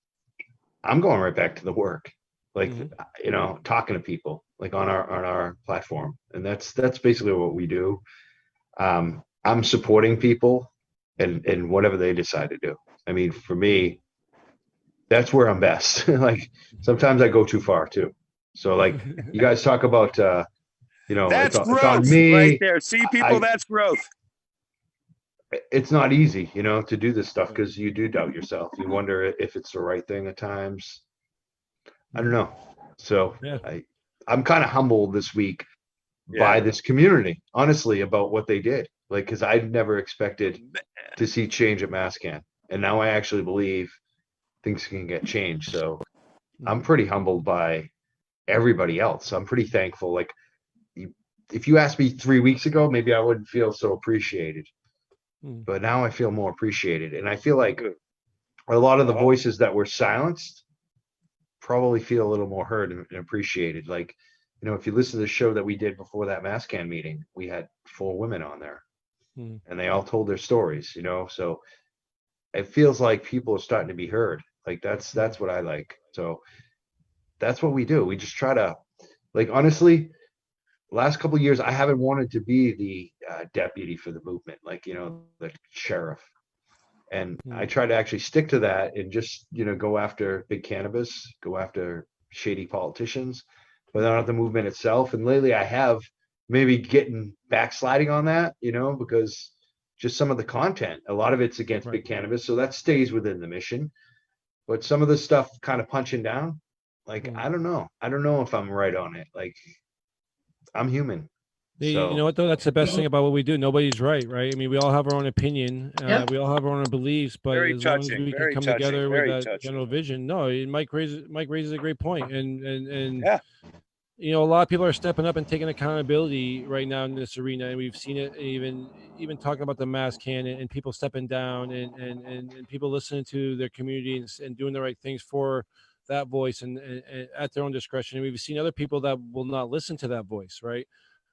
I'm going right back to the work. Like, talking to people like on our platform. And that's basically what we do. I'm supporting people and whatever they decide to do. I mean, for me, that's where I'm best. Like sometimes I go too far too. So like you guys talk about, that's it's growth on me right there. See people, that's growth. It's not easy, to do this stuff, because you do doubt yourself. You wonder if it's the right thing at times. I don't know. So I'm kind of humbled this week by this community, honestly, about what they did. Like, because I never expected to see change at MassCann, and now I actually believe things can get changed. So I'm pretty humbled by everybody else. I'm pretty thankful. Like, if you asked me 3 weeks ago, maybe I wouldn't feel so appreciated, but now I feel more appreciated, and I feel like a lot of the voices that were silenced probably feel a little more heard and appreciated. Like, if you listen to the show that we did before that MassCann meeting, we had 4 women on there, and they all told their stories, so it feels like people are starting to be heard. Like that's what I like. So that's what we do. We just try to, like, honestly, last couple of years, I haven't wanted to be the deputy for the movement, like, the sheriff. And I try to actually stick to that and just, go after big cannabis, go after shady politicians, but not the movement itself. And lately I have maybe getting backsliding on that, because just some of the content, a lot of it's against big cannabis. So that stays within the mission. But some of the stuff kind of punching down, like, I don't know. I don't know if I'm right on it. Like, I'm human. You know what, though? That's the best thing about what we do. Nobody's right? I mean, we all have our own opinion. We all have our own beliefs, but as long as we can come together with that general vision. No, Mike raises a great point. And a lot of people are stepping up and taking accountability right now in this arena. And we've seen it even talking about the MassCann and people stepping down and people listening to their community and doing the right things for that voice and at their own discretion. And we've seen other people that will not listen to that voice, right?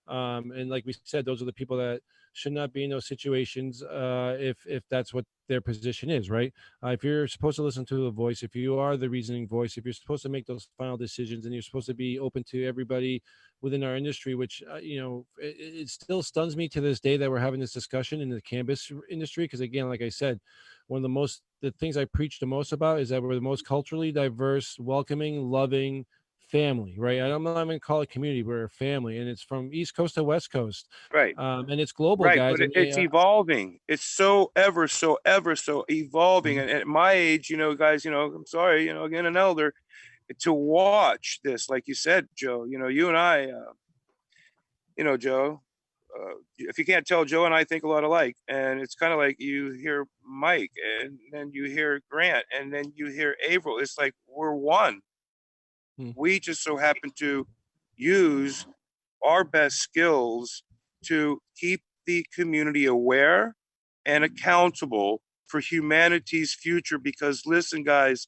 And like we said, those are the people that should not be in those situations if that's what their position is, right? If you're supposed to listen to the voice, if you are the reasoning voice, if you're supposed to make those final decisions, and you're supposed to be open to everybody within our industry, which it still stuns me to this day that we're having this discussion in the cannabis industry, because again, like I said, one of the most the things I preach the most about is that we're the most culturally diverse, welcoming, loving family, right? I'm not even call it community, we're a family, and it's from East Coast to West Coast. Right. And it's global, Right, guys. but it's evolving. It's so ever so evolving. And at my age, guys, I'm sorry, again, an elder, to watch this, like you said, Joe, you and I, Joe, if you can't tell, Joe and I think a lot alike. And it's kind of like you hear Mike, and then you hear Grant, and then you hear Averyl. It's like we're one. We just so happen to use our best skills to keep the community aware and accountable for humanity's future. Because listen, guys,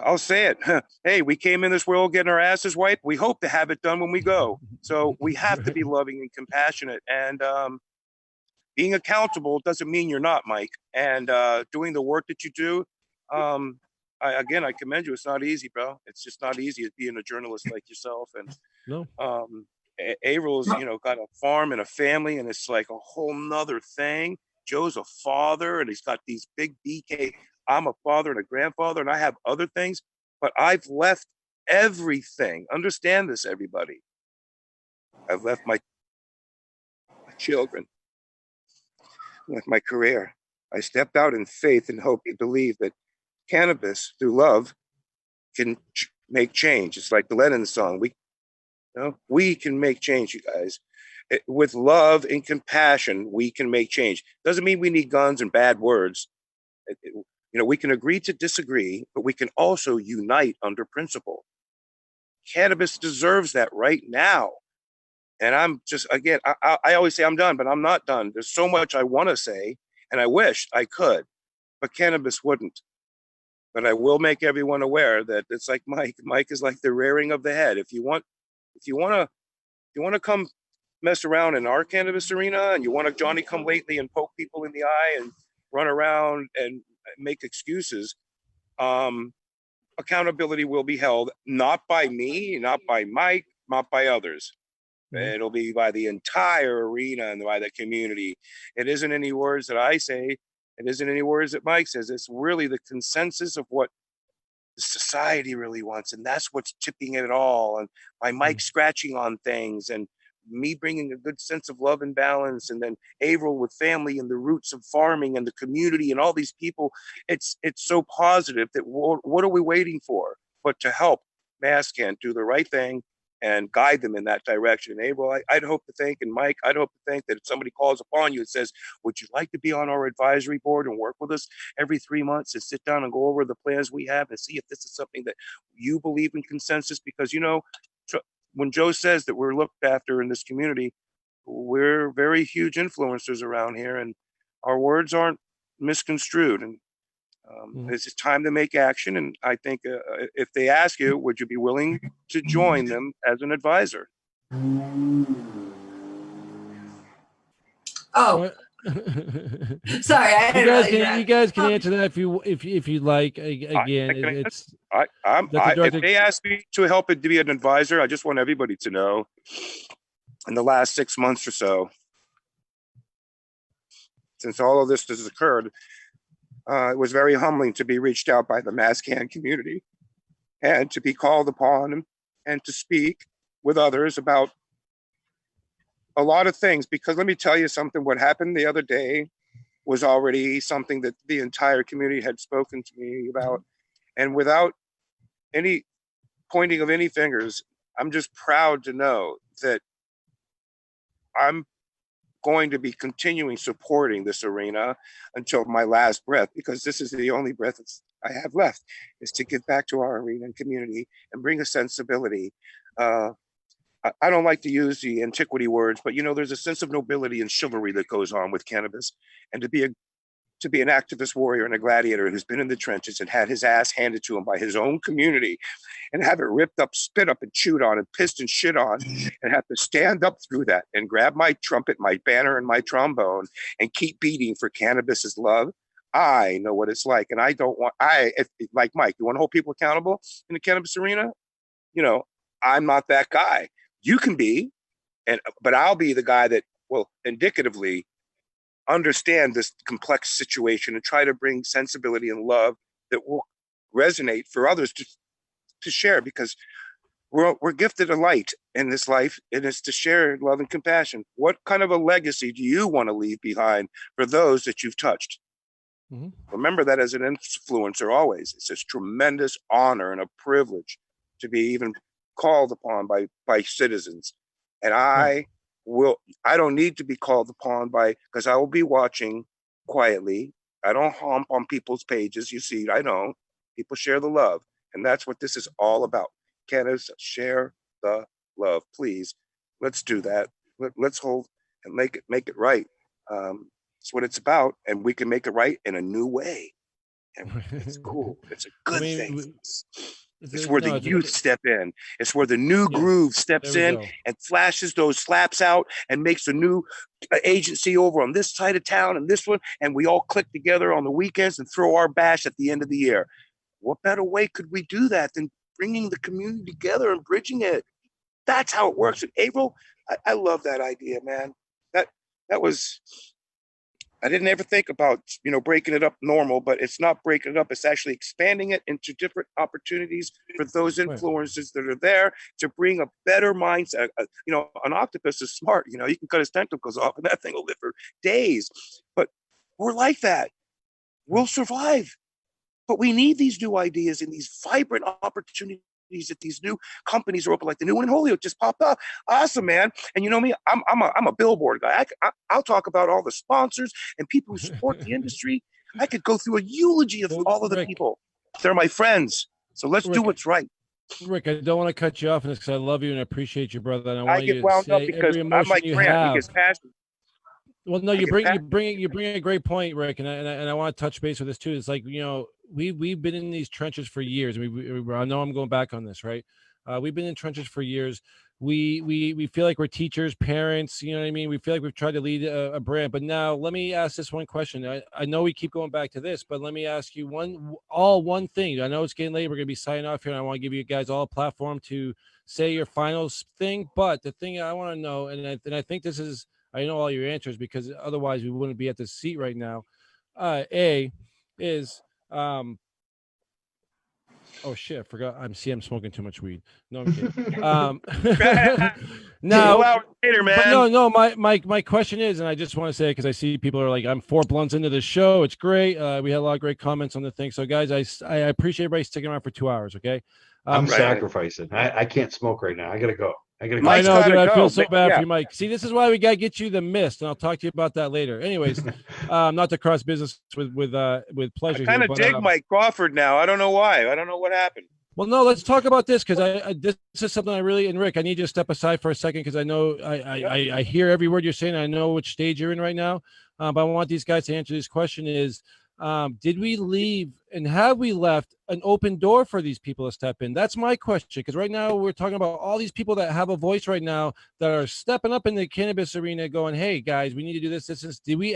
I'll say it. Hey, we came in this world getting our asses wiped. We hope to have it done when we go. So we have to be loving and compassionate. And being accountable doesn't mean you're not, Mike. And doing the work that you do, I commend you. It's not easy, bro. It's just not easy being a journalist like yourself. And no. Averyl's, got a farm and a family, and it's like a whole nother thing. Joe's a father, and he's got these big BK. I'm a father and a grandfather, and I have other things, but I've left everything. Understand this, everybody. I've left my children, left my career. I stepped out in faith and hope and believe that cannabis, through love, can make change. It's like the Lennon song. We can make change, you guys. With love and compassion, we can make change. Doesn't mean we need guns and bad words. We can agree to disagree, but we can also unite under principle. Cannabis deserves that right now. And I'm just, again, I always say I'm done, but I'm not done. There's so much I want to say, and I wish I could, but cannabis wouldn't. But I will make everyone aware that it's like Mike. Mike is like the rearing of the head. If you want to come mess around in our cannabis arena, and you want to Johnny come lately and poke people in the eye and run around and make excuses, accountability will be held, not by me, not by Mike, not by others. It'll be by the entire arena and by the community. It isn't any words that I say. It isn't any words that Mike says. It's really the consensus of what the society really wants. And that's what's tipping it all. And by Mike scratching on things, and me bringing a good sense of love and balance, and then Averyl with family and the roots of farming and the community and all these people. It's so positive that what are we waiting for but to help MassCann do the right thing and guide them in that direction. And Averyl, I'd hope to think, and Mike, I'd hope to think that if somebody calls upon you and says, would you like to be on our advisory board and work with us every 3 months and sit down and go over the plans we have and see if this is something that you believe in consensus? Because, when Joe says that we're looked after in this community, we're very huge influencers around here, and our words aren't misconstrued. And it's just time to make action. And I think if they ask you, would you be willing to join them as an advisor? Oh, sorry. You guys can answer that if you like. Again, if they ask me to help it to be an advisor, I just want everybody to know, in the last 6 months or so, since all of this has occurred, it was very humbling to be reached out by the MassCann community and to be called upon and to speak with others about a lot of things. Because let me tell you something, what happened the other day was already something that the entire community had spoken to me about. And without any pointing of any fingers, I'm just proud to know that I'm going to be continuing supporting this arena until my last breath, because this is the only breath I have left, is to give back to our arena and community and bring a sensibility. I don't like to use the antiquity words, but there's a sense of nobility and chivalry that goes on with cannabis. And to be an activist warrior and a gladiator who's been in the trenches and had his ass handed to him by his own community, and have it ripped up, spit up, and chewed on, and pissed and shit on, and have to stand up through that and grab my trumpet, my banner, and my trombone and keep beating for cannabis's love. I know what it's like. And I don't want, like Mike, you want to hold people accountable in the cannabis arena? I'm not that guy. You can be, but I'll be the guy that will indicatively understand this complex situation and try to bring sensibility and love that will resonate for others to share, because we're gifted a light in this life, and it's to share love and compassion. What kind of a legacy do you want to leave behind for those that you've touched? Mm-hmm. Remember that as an influencer always. It's this tremendous honor and a privilege to be even called upon by citizens. And I don't need to be called upon because I will be watching quietly. I don't hump on people's pages. You see, I don't. People share the love. And that's what this is all about. Candace, share the love, please. Let's do that. Let's hold and make it right. It's what it's about, and we can make it right in a new way. And it's cool. It's a good thing. It's where the youth step in. It's where the new groove steps in and flashes those slaps out and makes a new agency over on this side of town and this one, and we all click together on the weekends and throw our bash at the end of the year. What better way could we do that than bringing the community together and bridging it? That's how it works. And Averyl, I love that idea, man. That was, I didn't ever think about, breaking it up normal, but it's not breaking it up. It's actually expanding it into different opportunities for those influencers that are there to bring a better mindset. An octopus is smart. You can cut his tentacles off and that thing will live for days. But we're like that. We'll survive. But we need these new ideas and these vibrant opportunities that these new companies are open, like the new one in Holyoke just popped up. Awesome, man. And you know me, I'm a billboard guy. I'll talk about all the sponsors and people who support the industry. I could go through a eulogy of all of the people. They're my friends. So let's do what's right. Rick, I don't want to cut you off because I love you and appreciate you, brother. And I get wound up because I'm like Grant. He gets passionate. Well, no, you bring a great point, Rick, and I want to touch base with this too. It's like, we've been in these trenches for years. I know I'm going back on this, right? We've been in trenches for years. We feel like we're teachers, parents. You know what I mean? We feel like we've tried to lead a brand. But now, let me ask this one question. I know we keep going back to this, but let me ask you one thing. I know it's getting late. We're gonna be signing off here, and I want to give you guys all a platform to say your final thing. But the thing I want to know, and I think this is. I know all your answers because otherwise we wouldn't be at this seat right now. Oh shit, I forgot. I'm smoking too much weed. No, I'm kidding. Now, later, man. But no. My question is, and I just want to say, because I see people are like, I'm 4 blunts into the show. It's great. We had a lot of great comments on the thing. So guys, I appreciate everybody sticking around for 2 hours. Okay. I'm sacrificing. I can't smoke right now. I gotta go. I know, dude. I feel so bad for you, Mike. See, this is why we gotta get you the mist, and I'll talk to you about that later. Anyways, not to cross business with pleasure. I kind of dig Mike Crawford now. I don't know why. I don't know what happened. Well, no, let's talk about this because this is something I really, and Rick, I need you to step aside for a second because I know I hear every word you're saying. I know which stage you're in right now, but I want these guys to answer this question: did we leave and have we left an open door for these people to step in? That's my question, because right now we're talking about all these people that have a voice right now that are stepping up in the cannabis arena going, hey guys, we need to do this.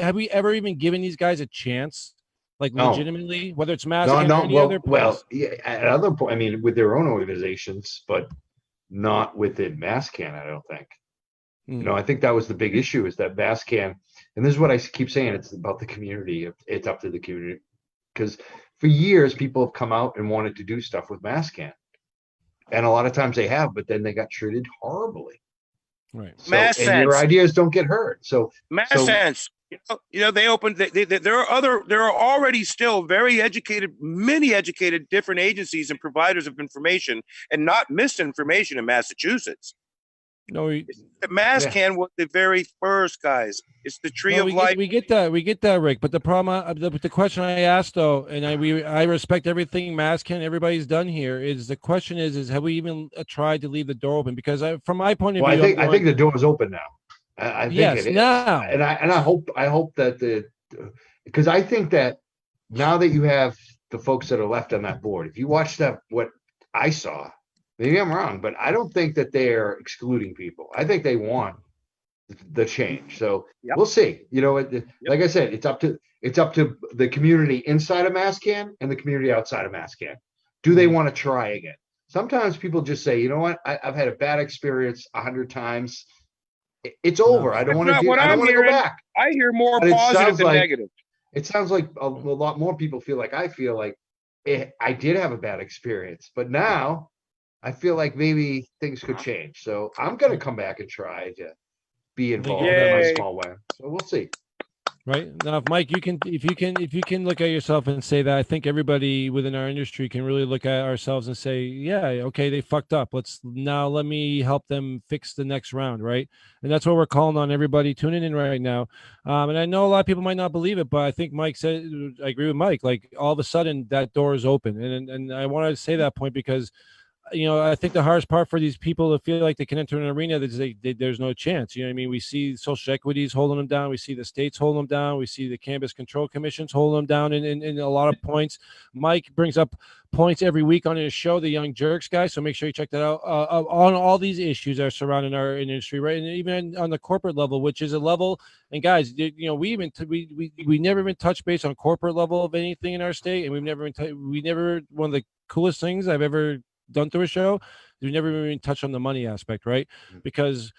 Have we ever even given these guys a chance? Like legitimately, whether it's MassCann or any other place? Well, yeah, at other point, I mean, with their own organizations, but not within MassCann, I don't think. I think that was the big issue, is that MassCann, and this is what I keep saying, it's about the community. It's up to the community. Because for years, people have come out and wanted to do stuff with MassCann. And a lot of times they have, but then they got treated horribly. Right. So, and your ideas don't get heard. So MassCann, they opened, there are already still many educated different agencies and providers of information, and not misinformation in Massachusetts. No, MassCann was the very first, guys. It's the tree of life. We get that, Rick. But the problem, the question I asked though, and I respect everything MassCann, everybody's done here. Is the question is have we even tried to leave the door open? Because from my point of view, I think the door is open now. I think it is. Now, and I hope that because I think that now that you have the folks that are left on that board, if you watch what I saw. Maybe I'm wrong, but I don't think that they're excluding people. I think they want the change. So we'll see. Like I said, it's up to the community inside of MassCann and the community outside of MassCann. Do they want to try again? Sometimes people just say, you know what, I've had a bad experience 100 times. it's over. I don't want to do. I don't want to go back. I hear more But it positive sounds than like- negative. It sounds like a lot more people feel like I feel like I did have a bad experience, but now I feel like maybe things could change. So I'm going to come back and try to be involved in my Yay. small way. So we'll see. Right now, if Mike, if you can look at yourself and say that, I think everybody within our industry can really look at ourselves and say, yeah, okay, they fucked up. Let me help them fix the next round, right? And that's what we're calling on everybody tuning in right now. And I know a lot of people might not believe it, but I think Mike said, I agree with Mike. Like all of a sudden, that door is open, and I wanted to say that point because, I think the hardest part for these people to feel like they can enter an arena that there's no chance. You know what I mean? We see social equities holding them down. We see the states holding them down. We see the cannabis control commissions holding them down in a lot of points. Mike brings up points every week on his show, the Young Jerks guy. So make sure you check that out on all these issues that are surrounding our industry, right? And even on the corporate level, which is a level. And guys, we never been touched base on corporate level of anything in our state, and we've never been one of the coolest things I've ever done to a show. We've never even touched on the money aspect, right? Because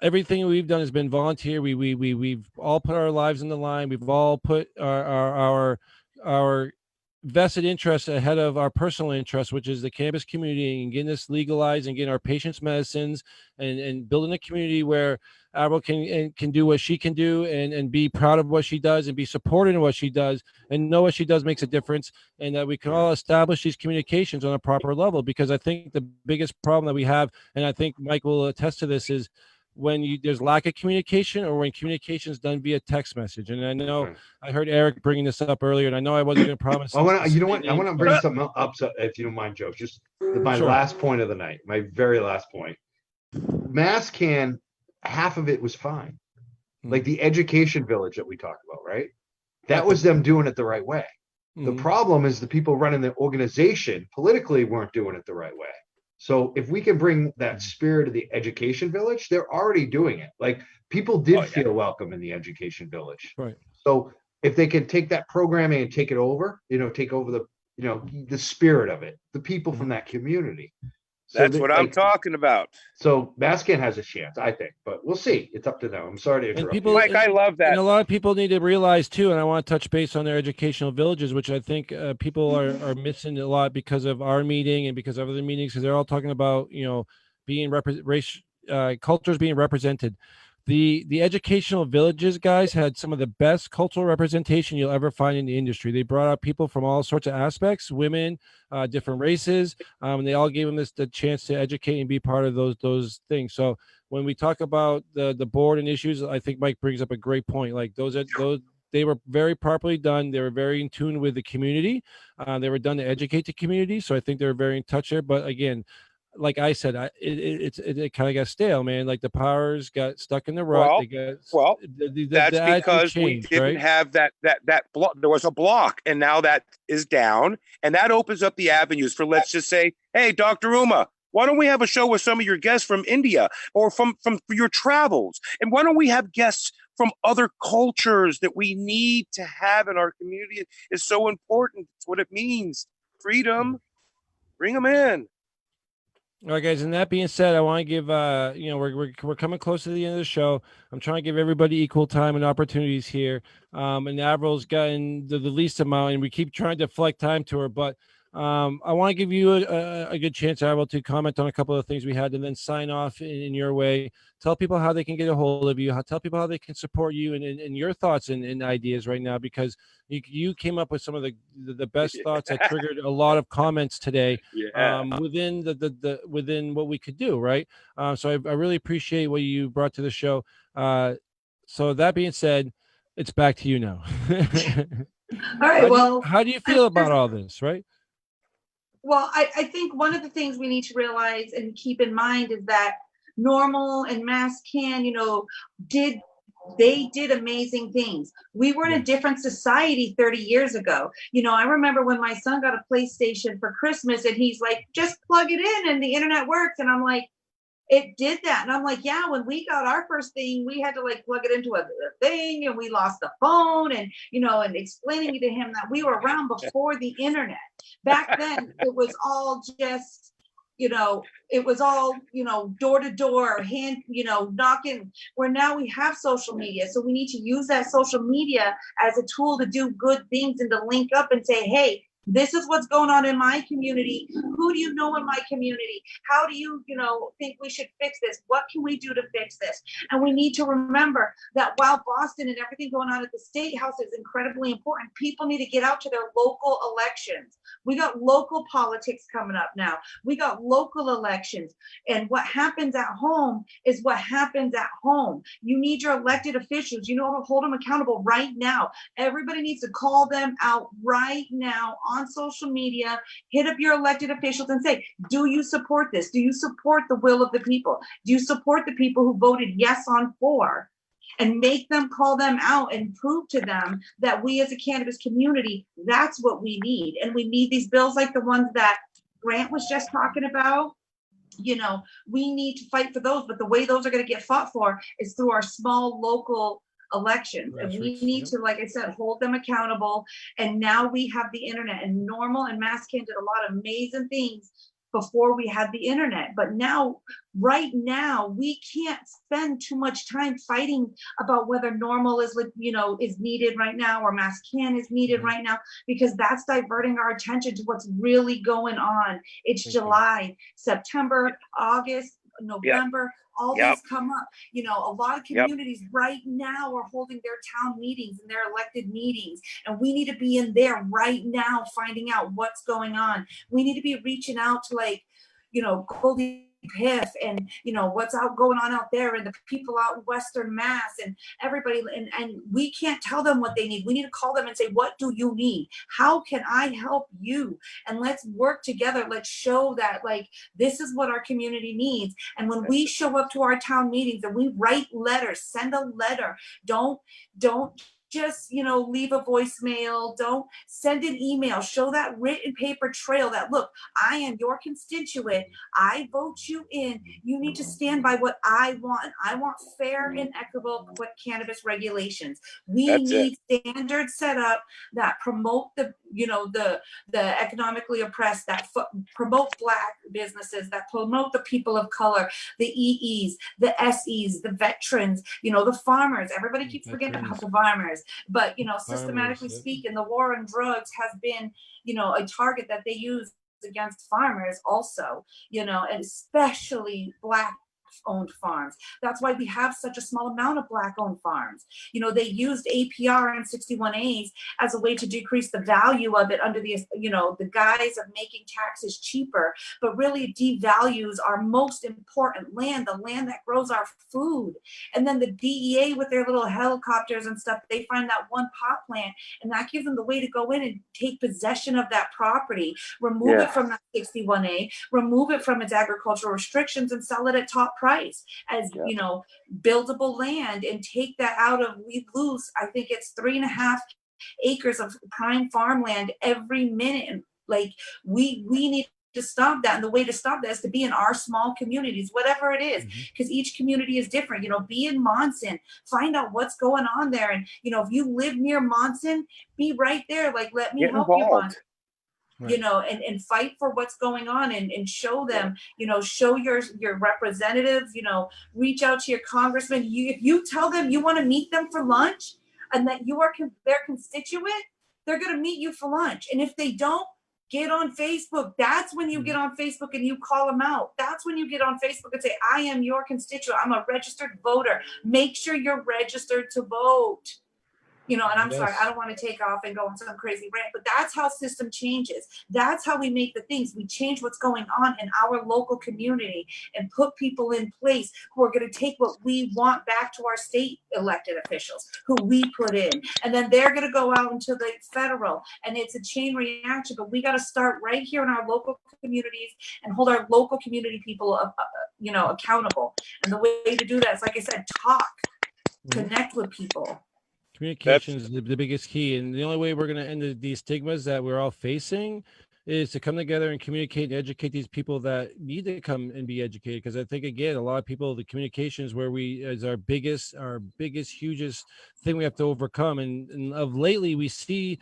everything we've done has been volunteer. We've all put our lives in the line. We've all put our vested interests ahead of our personal interests, which is the cannabis community, and getting this legalized and getting our patients medicines, and building a community where Averyl can do what she can do, and be proud of what she does, and be supported in what she does, and know what she does makes a difference, and that we can all establish these communications on a proper level. Because I think the biggest problem that we have, and I think Mike will attest to this, is when there's lack of communication, or when communication is done via text message. And I know I heard Eric bringing this up earlier, and I know I wasn't going to promise. You know what? I want to bring something up, if you don't mind, Joe. Just my last point of the night, my very last point. MassCann, half of it was fine. Like the education village that we talked about, right? That was them doing it the right way. The problem is the people running the organization politically weren't doing it the right way. So if we can bring that spirit of the education village, they're already doing it. Like people did feel welcome in the education village. Right. So if they can take that programming and take it over, take over the spirit of it, the people from that community. So that's what I'm talking about. So MassCann has a chance, I think, but we'll see. It's up to them. I'm sorry to interrupt you. Mike, I love that. And a lot of people need to realize too, and I want to touch base on their educational villages, which I think people are missing a lot because of our meeting and because of other meetings, because they're all talking about being cultures being represented. The educational villages guys had some of the best cultural representation you'll ever find in the industry. They brought out people from all sorts of aspects, women, different races, and they all gave them the chance to educate and be part of those things. So when we talk about the board and issues, I think Mike brings up a great point. Like those they were very properly done. They were very in tune with the community. They were done to educate the community. So I think they were very in touch there. But again, like I said, it kind of got stale, man. Like the powers got stuck in the rut. That's because we didn't have that block. There was a block, and now that is down, and that opens up the avenues for, let's just say, hey, Dr. Uma, why don't we have a show with some of your guests from India or from your travels, and why don't we have guests from other cultures that we need to have in our community? Is so important. It's what it means. Freedom. Bring them in. All right, guys. And that being said, I want to give we're coming close to the end of the show. I'm trying to give everybody equal time and opportunities here. And Averyl's gotten the least amount, and we keep trying to deflect time to her. But I want to give you a good chance, Averyl, to comment on a couple of things we had, and then sign off in your way. Tell people how they can get a hold of you. Tell people how they can support you and your thoughts and ideas right now, because you came up with some of the best thoughts that triggered a lot of comments today within within what we could do, right? So I really appreciate what you brought to the show. So that being said, it's back to you now. All right. How do you feel about all this, right? Well, I think one of the things we need to realize and keep in mind is that NORML and MassCann, did amazing things. We were in a different society 30 years ago. I remember when my son got a PlayStation for Christmas, and he's like, just plug it in and the internet works. And I'm like, it did that. And I'm like, yeah, when we got our first thing, we had to plug it into a thing, and we lost the phone, and, and explaining to him that we were around before the internet. Back then, it was all just, it was all, door to door, hand, knocking, where now we have social media. So we need to use that social media as a tool to do good things and to link up and say, hey, this is what's going on in my community. Who do you know in my community? How do you, think we should fix this? What can we do to fix this? And we need to remember that while Boston and everything going on at the State House is incredibly important, people need to get out to their local elections. We got local politics coming up now. We got local elections. And what happens at home is what happens at home. You need your elected officials, to hold them accountable right now. Everybody needs to call them out right now on social media, hit up your elected officials and say, do you support this? Do you support the will of the people? Do you support the people who voted yes on 4? And make them call them out and prove to them that we as a cannabis community, that's what we need. And we need these bills like the ones that Grant was just talking about. We need to fight for those, but the way those are going to get fought for is through our small local elections. And we need to, like I said, hold them accountable. And now we have the internet, and NORML and MassCann did a lot of amazing things before we had the internet. But now, right now, we can't spend too much time fighting about whether NORML is needed right now or MassCann is needed right now, because that's diverting our attention to what's really going on. It's July, September, August, November, all these come up. A lot of communities right now are holding their town meetings and their elected meetings, and we need to be in there right now finding out what's going on. We need to be reaching out to Goldie Piff and what's going on out there, and the people out in Western Mass and everybody, and we can't tell them what they need. We need to call them and say, what do you need? How can I help you? And let's work together. Let's show that this is what our community needs. And when we show up to our town meetings and we write letters, send a letter, don't just leave a voicemail, don't send an email, show that written paper trail that, look, I am your constituent, I vote you in, you need to stand by what I want. I want fair and equitable cannabis regulations. We need standards set up that promote the economically oppressed, that promote Black businesses, that promote the people of color, the EEs, the SEs, the veterans, the farmers. Everybody keeps forgetting about the farmers. But systematically speaking, the war on drugs has been a target that they use against farmers also, and especially Black owned farms. That's why we have such a small amount of Black owned farms. They used APR and 61As as a way to decrease the value of it under the the guise of making taxes cheaper, but really it devalues our most important land, the land that grows our food. And then the DEA with their little helicopters and stuff, they find that one pot plant, and that gives them the way to go in and take possession of that property, remove it from that 61A, remove it from its agricultural restrictions, and sell it at top price as buildable land, and take that out of, we lose, I think it's 3.5 acres of prime farmland every minute. And we need to stop that. And the way to stop that is to be in our small communities, whatever it is, because each community is different. Be in Monson, find out what's going on there. And if you live near Monson, be right there. Let me help you, Monson. Right. And fight for what's going on, and show them, show your representatives, reach out to your congressman. If you tell them you want to meet them for lunch and that you are their constituent, they're going to meet you for lunch. And if they don't, get on Facebook. That's when you get on Facebook and you call them out. That's when you get on Facebook and say, I am your constituent. I'm a registered voter. Make sure you're registered to vote. And I'm sorry, I don't want to take off and go on some crazy rant, but that's how system changes. That's how we make the things. We change what's going on in our local community and put people in place who are going to take what we want back to our state elected officials, who we put in. And then they're going to go out into the federal, and it's a chain reaction. But we got to start right here in our local communities and hold our local community people accountable. And the way to do that is, like I said, talk, connect with people. Communication is the biggest key, and the only way we're going to end these stigmas that we're all facing is to come together and communicate and educate these people that need to come and be educated. Because I think, again, a lot of people, the communication is where is our biggest, hugest thing we have to overcome. And of lately, we see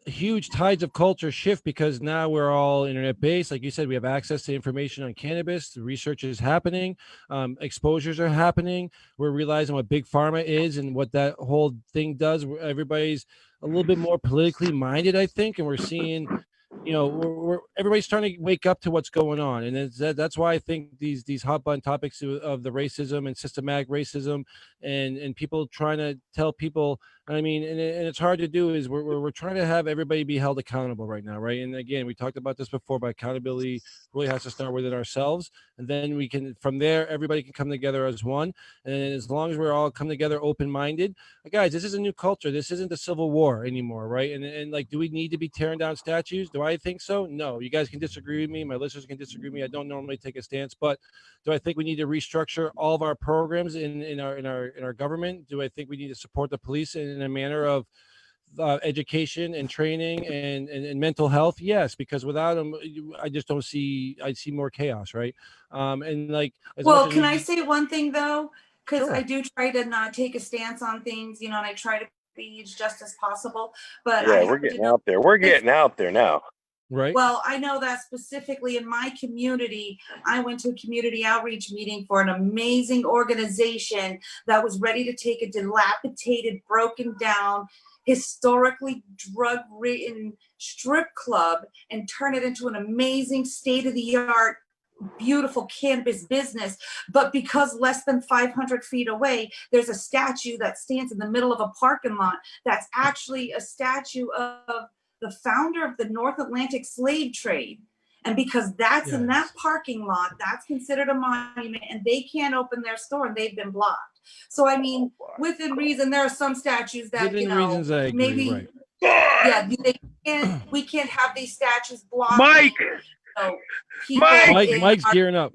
huge tides of culture shift because now we're all internet based. Like you said, we have access to information on cannabis. The research is happening. Exposures are happening. We're realizing what big pharma is and what that whole thing does. Everybody's a little bit more politically minded, I think, and we're seeing, we're everybody's starting to wake up to what's going on, and that's why I think these hot button topics of the racism and systematic racism, and people trying to tell people. I mean, and it's hard to do. Is we're trying to have everybody be held accountable right now, right? And again, we talked about this before, but accountability really has to start within ourselves, and then we can from there everybody can come together as one. And as long as we're all come together open minded, guys, this is a new culture. This isn't the Civil War anymore, right? And like, do we need to be tearing down statues? Do I think so? No. You guys can disagree with me. My listeners can disagree with me. I don't normally take a stance, but do I think we need to restructure all of our programs in our government? Do I think we need to support the police in a manner of education and training and mental health? Yes, because without them, I just don't see. I see more chaos, right? And like, well, can I say one thing though? Because Sure. I do try to not take a stance on things, and I try to be as just as possible. But yeah, we're getting out there. We're getting out there now. Right. Well, I know that specifically in my community, I went to a community outreach meeting for an amazing organization that was ready to take a dilapidated, broken down, historically drug-ridden strip club and turn it into an amazing state-of-the-art beautiful cannabis business. But because less than 500 feet away, there's a statue that stands in the middle of a parking lot that's actually a statue of the founder of the North Atlantic slave trade. And because that's in that parking lot, that's considered a monument, and they can't open their store and they've been blocked. So I mean, within reason, there are some statues that within reasons I agree, maybe right. yeah, we can't have these statues blocked. Mike, Mike's gearing up.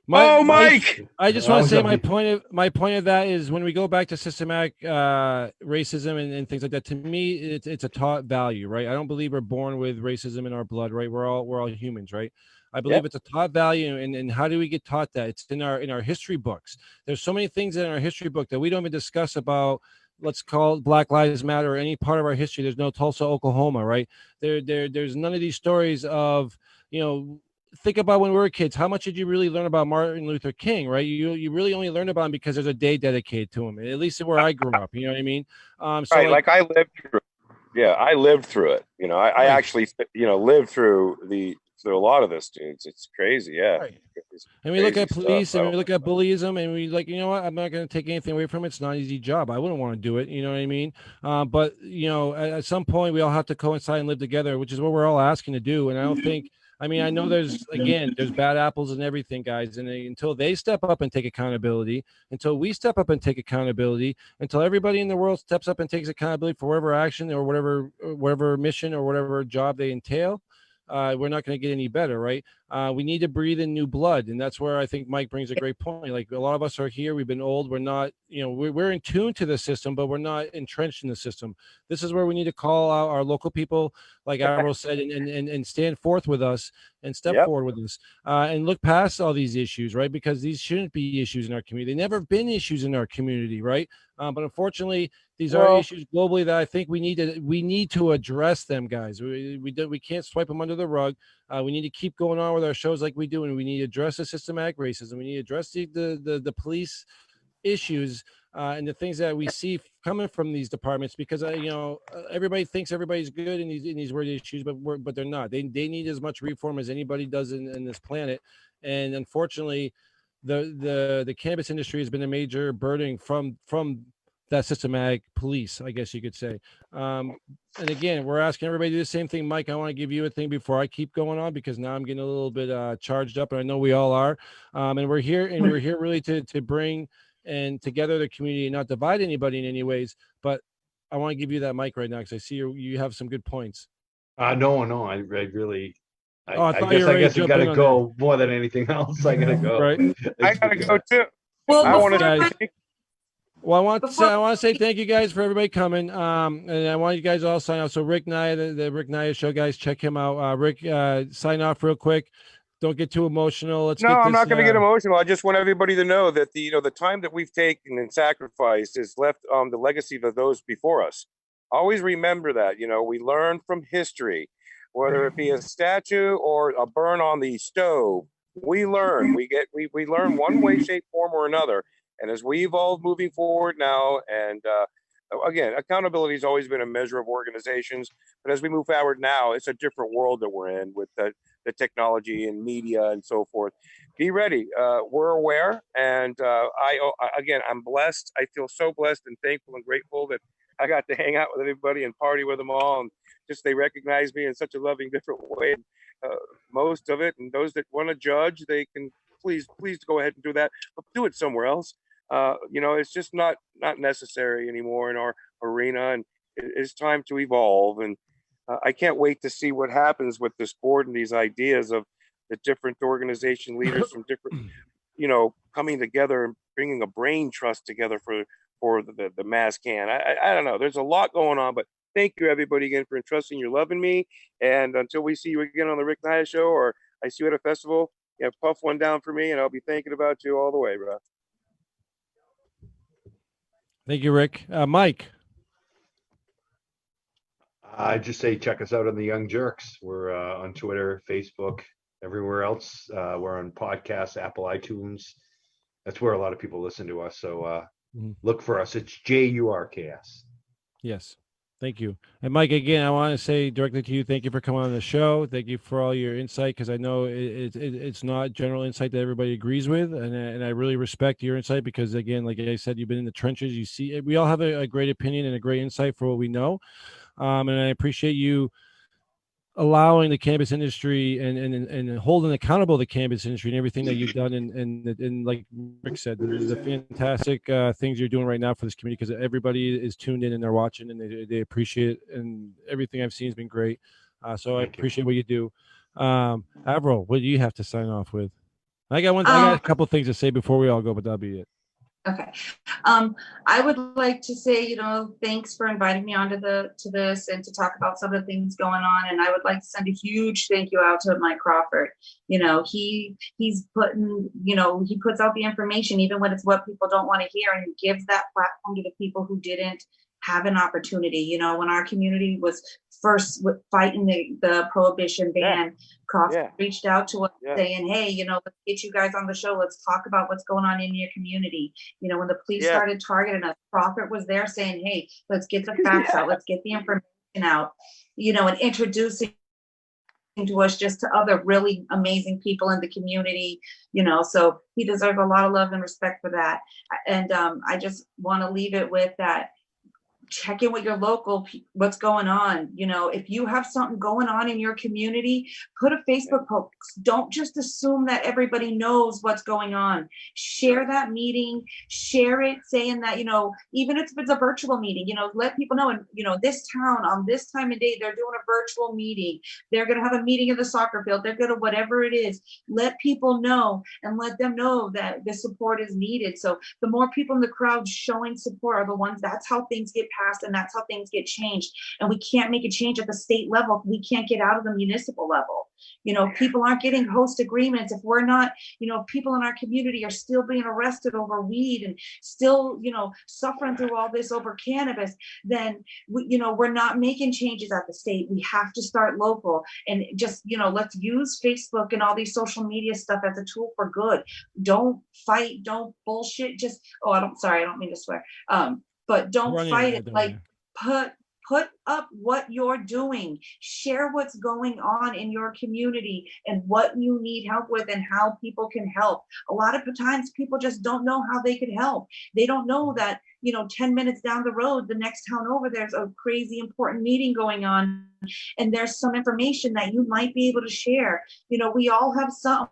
Mike! I just want to say my point of that is when we go back to systematic racism and things like that. To me, it's a taught value, right? I don't believe we're born with racism in our blood, right? We're all humans, right? I believe it's a taught value, and how do we get taught that? It's in our history books. There's so many things in our history book that we don't even discuss about. Let's call it Black Lives Matter or any part of our history. There's no Tulsa, Oklahoma, right? There's none of these stories of think about when we were kids. How much did you really learn about Martin Luther King, right? You really only learned about him because there's a day dedicated to him, at least where I grew up. You know what I mean? So right, like I lived through. Yeah, I lived through it. I actually lived through a lot of this, dudes. It's crazy. Yeah. Right. And we look at police and we look at bullyism and we like, what? I'm not going to take anything away from it. It's not an easy job. I wouldn't want to do it. You know what I mean? But at some point we all have to coincide and live together, which is what we're all asking to do. And I don't think, I know there's bad apples and everything, guys. And until they step up and take accountability, until we step up and take accountability, until everybody in the world steps up and takes accountability for whatever action or whatever mission or whatever job they entail, we're not going to get any better, right? We need to breathe in new blood. And that's where I think Mike brings a great point. Like a lot of us are here. We've been old. We're not, we're in tune to the system, but we're not entrenched in the system. This is where we need to call out our local people, like Averyl said, and stand forth with us and step forward with us and look past all these issues, right? Because these shouldn't be issues in our community. They never have been issues in our community, right? But unfortunately, these are issues globally that I think we need to address them, guys. We can't swipe them under the rug. We need to keep going on with our shows like we do, and we need to address the systematic racism. We need to address the police issues and the things that we see coming from these departments, because everybody thinks everybody's good in these weird issues, but they're not. They need as much reform as anybody does in this planet, and unfortunately, the cannabis industry has been a major burden from that systematic police, I guess you could say. And again, we're asking everybody to do the same thing. Mike, I want to give you a thing before I keep going on, because now I'm getting a little bit charged up, and I know we all are. And we're here really to bring and together the community, and not divide anybody in any ways. But I want to give you that mic right now, because I see you have some good points. No, I really. I guess you gotta go more than anything else. I gotta go. Right. I gotta go too. Well, I want to. Well, I want to say thank you guys for everybody coming. And I want you guys all sign off. So Rick Naya, the Rick Naya show, guys, check him out. Rick, sign off real quick. Don't get too emotional. I'm not going to get emotional. I just want everybody to know that the time that we've taken and sacrificed has left the legacy of those before us. Always remember that, we learn from history, whether it be a statue or a burn on the stove. We learn, we learn one way, shape, form, or another. And as we evolve moving forward now, and again, accountability has always been a measure of organizations, but as we move forward now, it's a different world that we're in with the technology and media and so forth. Be ready. We're aware, and again, I'm blessed. I feel so blessed and thankful and grateful that I got to hang out with everybody and party with them all, and just they recognize me in such a loving, different way. Most of it, and those that want to judge, they can please go ahead and do that, but do it somewhere else. It's just not necessary anymore in our arena, and it's time to evolve. And I can't wait to see what happens with this board and these ideas of the different organization leaders from different, coming together and bringing a brain trust together for the MassCann. I don't know. There's a lot going on, but thank you everybody again for entrusting your love in me. And until we see you again on the Rick Naya show, or I see you at a festival, puff one down for me, and I'll be thinking about you all the way, bro. Thank you, Rick. Mike. I just say check us out on the Young Jerks. We're on Twitter, Facebook, everywhere else. We're on podcasts, Apple, iTunes. That's where a lot of people listen to us. So look for us. It's JURKS. Yes. Thank you. And Mike, again, I want to say directly to you, thank you for coming on the show. Thank you for all your insight, because I know it's not general insight that everybody agrees with. And I really respect your insight because, again, like I said, you've been in the trenches. You see, we all have a great opinion and a great insight for what we know. And I appreciate you allowing the cannabis industry and holding accountable the cannabis industry and everything that you've done. And like Rick said, the fantastic things you're doing right now for this community, because everybody is tuned in and they're watching and they appreciate it. And everything I've seen has been great. So I appreciate what you do. Averyl, what do you have to sign off with? I got a couple things to say before we all go, but that'll be it. Okay. I would like to say, thanks for inviting me onto to this and to talk about some of the things going on. And I would like to send a huge thank you out to Mike Crawford. He's putting, he puts out the information, even when it's what people don't want to hear, and he gives that platform to the people who didn't have an opportunity. When our community was first fighting the prohibition ban, Crawford reached out to us saying, hey, let's get you guys on the show. Let's talk about what's going on in your community. When the police started targeting us, Crawford was there saying, hey, let's get the facts out. Let's get the information out, and introducing to us just to other really amazing people in the community, so he deserves a lot of love and respect for that. And I just want to leave it with that. Check in with your local, what's going on. If you have something going on in your community, put a Facebook post. Don't just assume that everybody knows what's going on. Share that meeting, share it, saying that, even if it's a virtual meeting, let people know. And, this town on this time of day, they're doing a virtual meeting. They're going to have a meeting in the soccer field. They're going to, whatever it is, let people know and let them know that the support is needed. So the more people in the crowd showing support are the ones, that's how things get passed, and that's how things get changed. And we can't make a change at the state level if we can't get out of the municipal level. People aren't getting host agreements if we're not, people in our community are still being arrested over weed and still, suffering through all this over cannabis. Then we're not making changes at the state. We have to start local, and just, let's use Facebook and all these social media stuff as a tool for good. Don't fight, don't bullshit. Just, I don't mean to swear. But don't fight it. Like, put up what you're doing. Share what's going on in your community and what you need help with and how people can help. A lot of the times people just don't know how they could help. They don't know that, 10 minutes down the road, the next town over, there's a crazy important meeting going on, and there's some information that you might be able to share. We all have something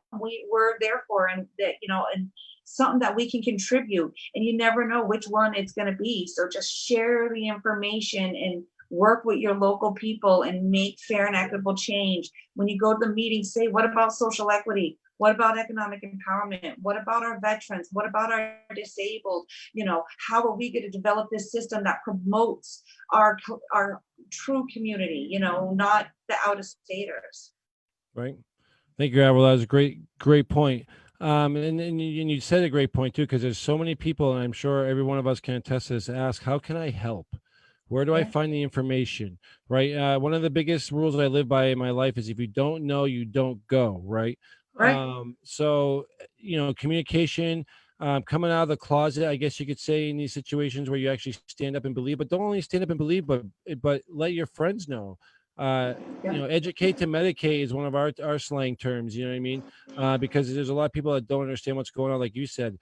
we're there for, and that, and something that we can contribute, and you never know which one it's going to be. So just share the information and work with your local people and make fair and equitable change. When you go to the meeting, say, what about social equity? What about economic empowerment? What about our veterans? What about our disabled? How are we going to develop this system that promotes our true community, not the out-of-staters? Right. Thank you, Averyl. That was a great point. And you said a great point too, because there's so many people, and I'm sure every one of us can attest to this, ask, how can I help? Where do I Yeah. find the information? Right. One of the biggest rules I live by in my life is if you don't know, you don't go. Right. Right. So, communication, coming out of the closet, I guess you could say, in these situations where you actually stand up and believe, but don't only stand up and believe, but let your friends know. Educate to medicate is one of our slang terms. You know what I mean? Because there's a lot of people that don't understand what's going on, like you said.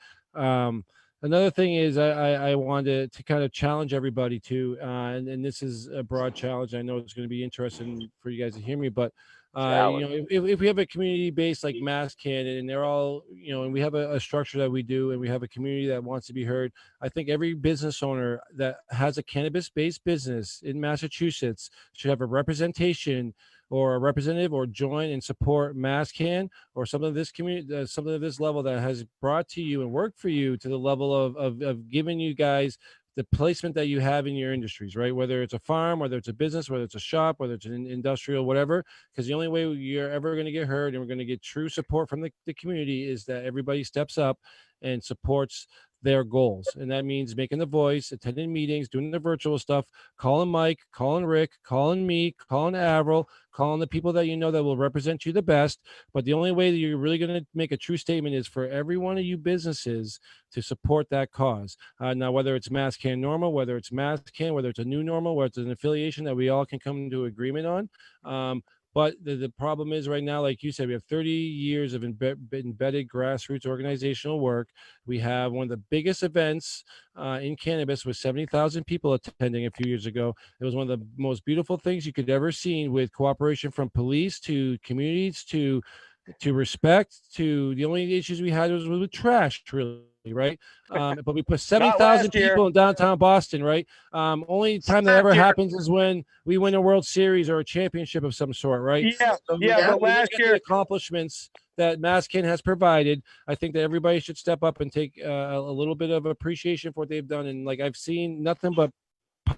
Another thing is I wanted to kind of challenge everybody to, and this is a broad challenge. I know it's going to be interesting for you guys to hear me, but if we have a community based like MassCann, and they're all, and we have a structure that we do, and we have a community that wants to be heard, I think every business owner that has a cannabis based business in Massachusetts should have a representation or a representative, or join and support MassCann or something of this community, something of this level that has brought to you and worked for you to the level of giving you guys the placement that you have in your industries, right? Whether it's a farm, whether it's a business, whether it's a shop, whether it's an industrial, whatever. Because the only way you're ever going to get heard and we're going to get true support from the community is that everybody steps up and supports their goals. And that means making the voice, attending meetings, doing the virtual stuff, calling Mike, calling Rick, calling me, calling Averyl, calling the people that you know that will represent you the best. But the only way that you're really going to make a true statement is for every one of you businesses to support that cause. Now, whether it's MassCann NORML, whether it's MassCann, whether it's a new normal, whether it's an affiliation that we all can come into agreement on. But the problem is right now, like you said, we have 30 years of embedded grassroots organizational work. We have one of the biggest events in cannabis with 70,000 people attending a few years ago. It was one of the most beautiful things you could ever see, with cooperation from police to communities to respect to the only issues we had was with trash, really. Right. But we put 70,000 people in downtown Boston. Right. Only time that ever happens is when we win a World Series or a championship of some sort. Right. Yeah. So But last year, the accomplishments that MassCann has provided, I think that everybody should step up and take a little bit of appreciation for what they've done. And like, I've seen nothing but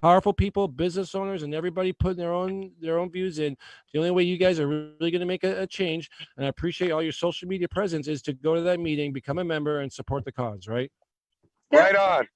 powerful people, business owners, and everybody putting their own views in. The only way you guys are really going to make a change, and I appreciate all your social media presence, is to go to that meeting, become a member, and support the cause. Right. Right on.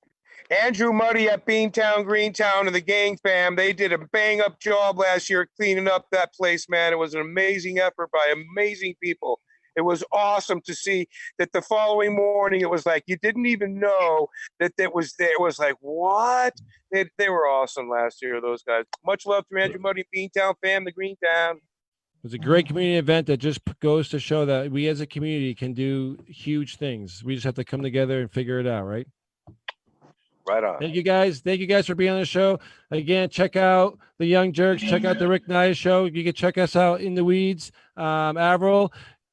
Andrew Muddy at Beantown, Greentown, and the gang fam, they did a bang up job last year cleaning up that place, man. It was an amazing effort by amazing people. It was awesome to see that the following morning, it was like, you didn't even know that it was there. It was like, what? They were awesome last year, those guys. Much love to Andrew Muddy, Beantown fam, the Greentown. It was a great community event that just goes to show that we as a community can do huge things. We just have to come together and figure it out, right? Right on. Thank you guys. Thank you guys for being on the show. Again, check out the Young Jerks. Check out the Rick Naya show. You can check us out in the weeds. Averyl,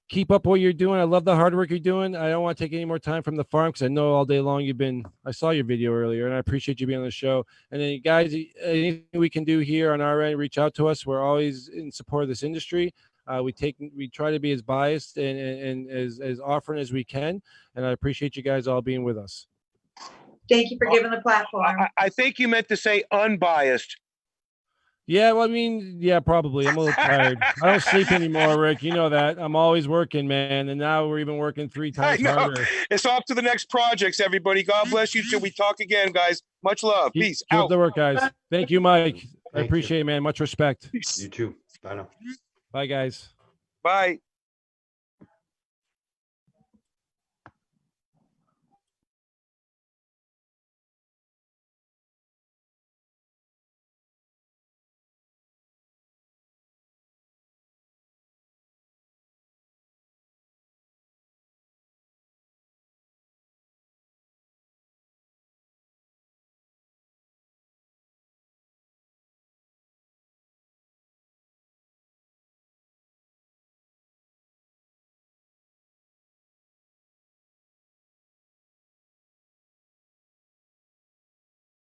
keep up what you're doing. I love the hard work you're doing. I don't want to take any more time from the farm because I know all day long I saw your video earlier, and I appreciate you being on the show. And then, guys, anything we can do here on our end, reach out to us. We're always in support of this industry. We try to be as biased and as offering as we can. And I appreciate you guys all being with us. Thank you for giving the platform. I think you meant to say unbiased. Yeah, well, I mean, yeah, probably. I'm a little tired. I don't sleep anymore, Rick. You know that. I'm always working, man. And now we're even working 3 times harder. It's off to the next projects, everybody. God bless you till we talk again, guys. Much love. Peace. Keep up the work, guys. Thank you, Mike. I appreciate it, man. Much respect. You too. Bye now. Bye, guys. Bye.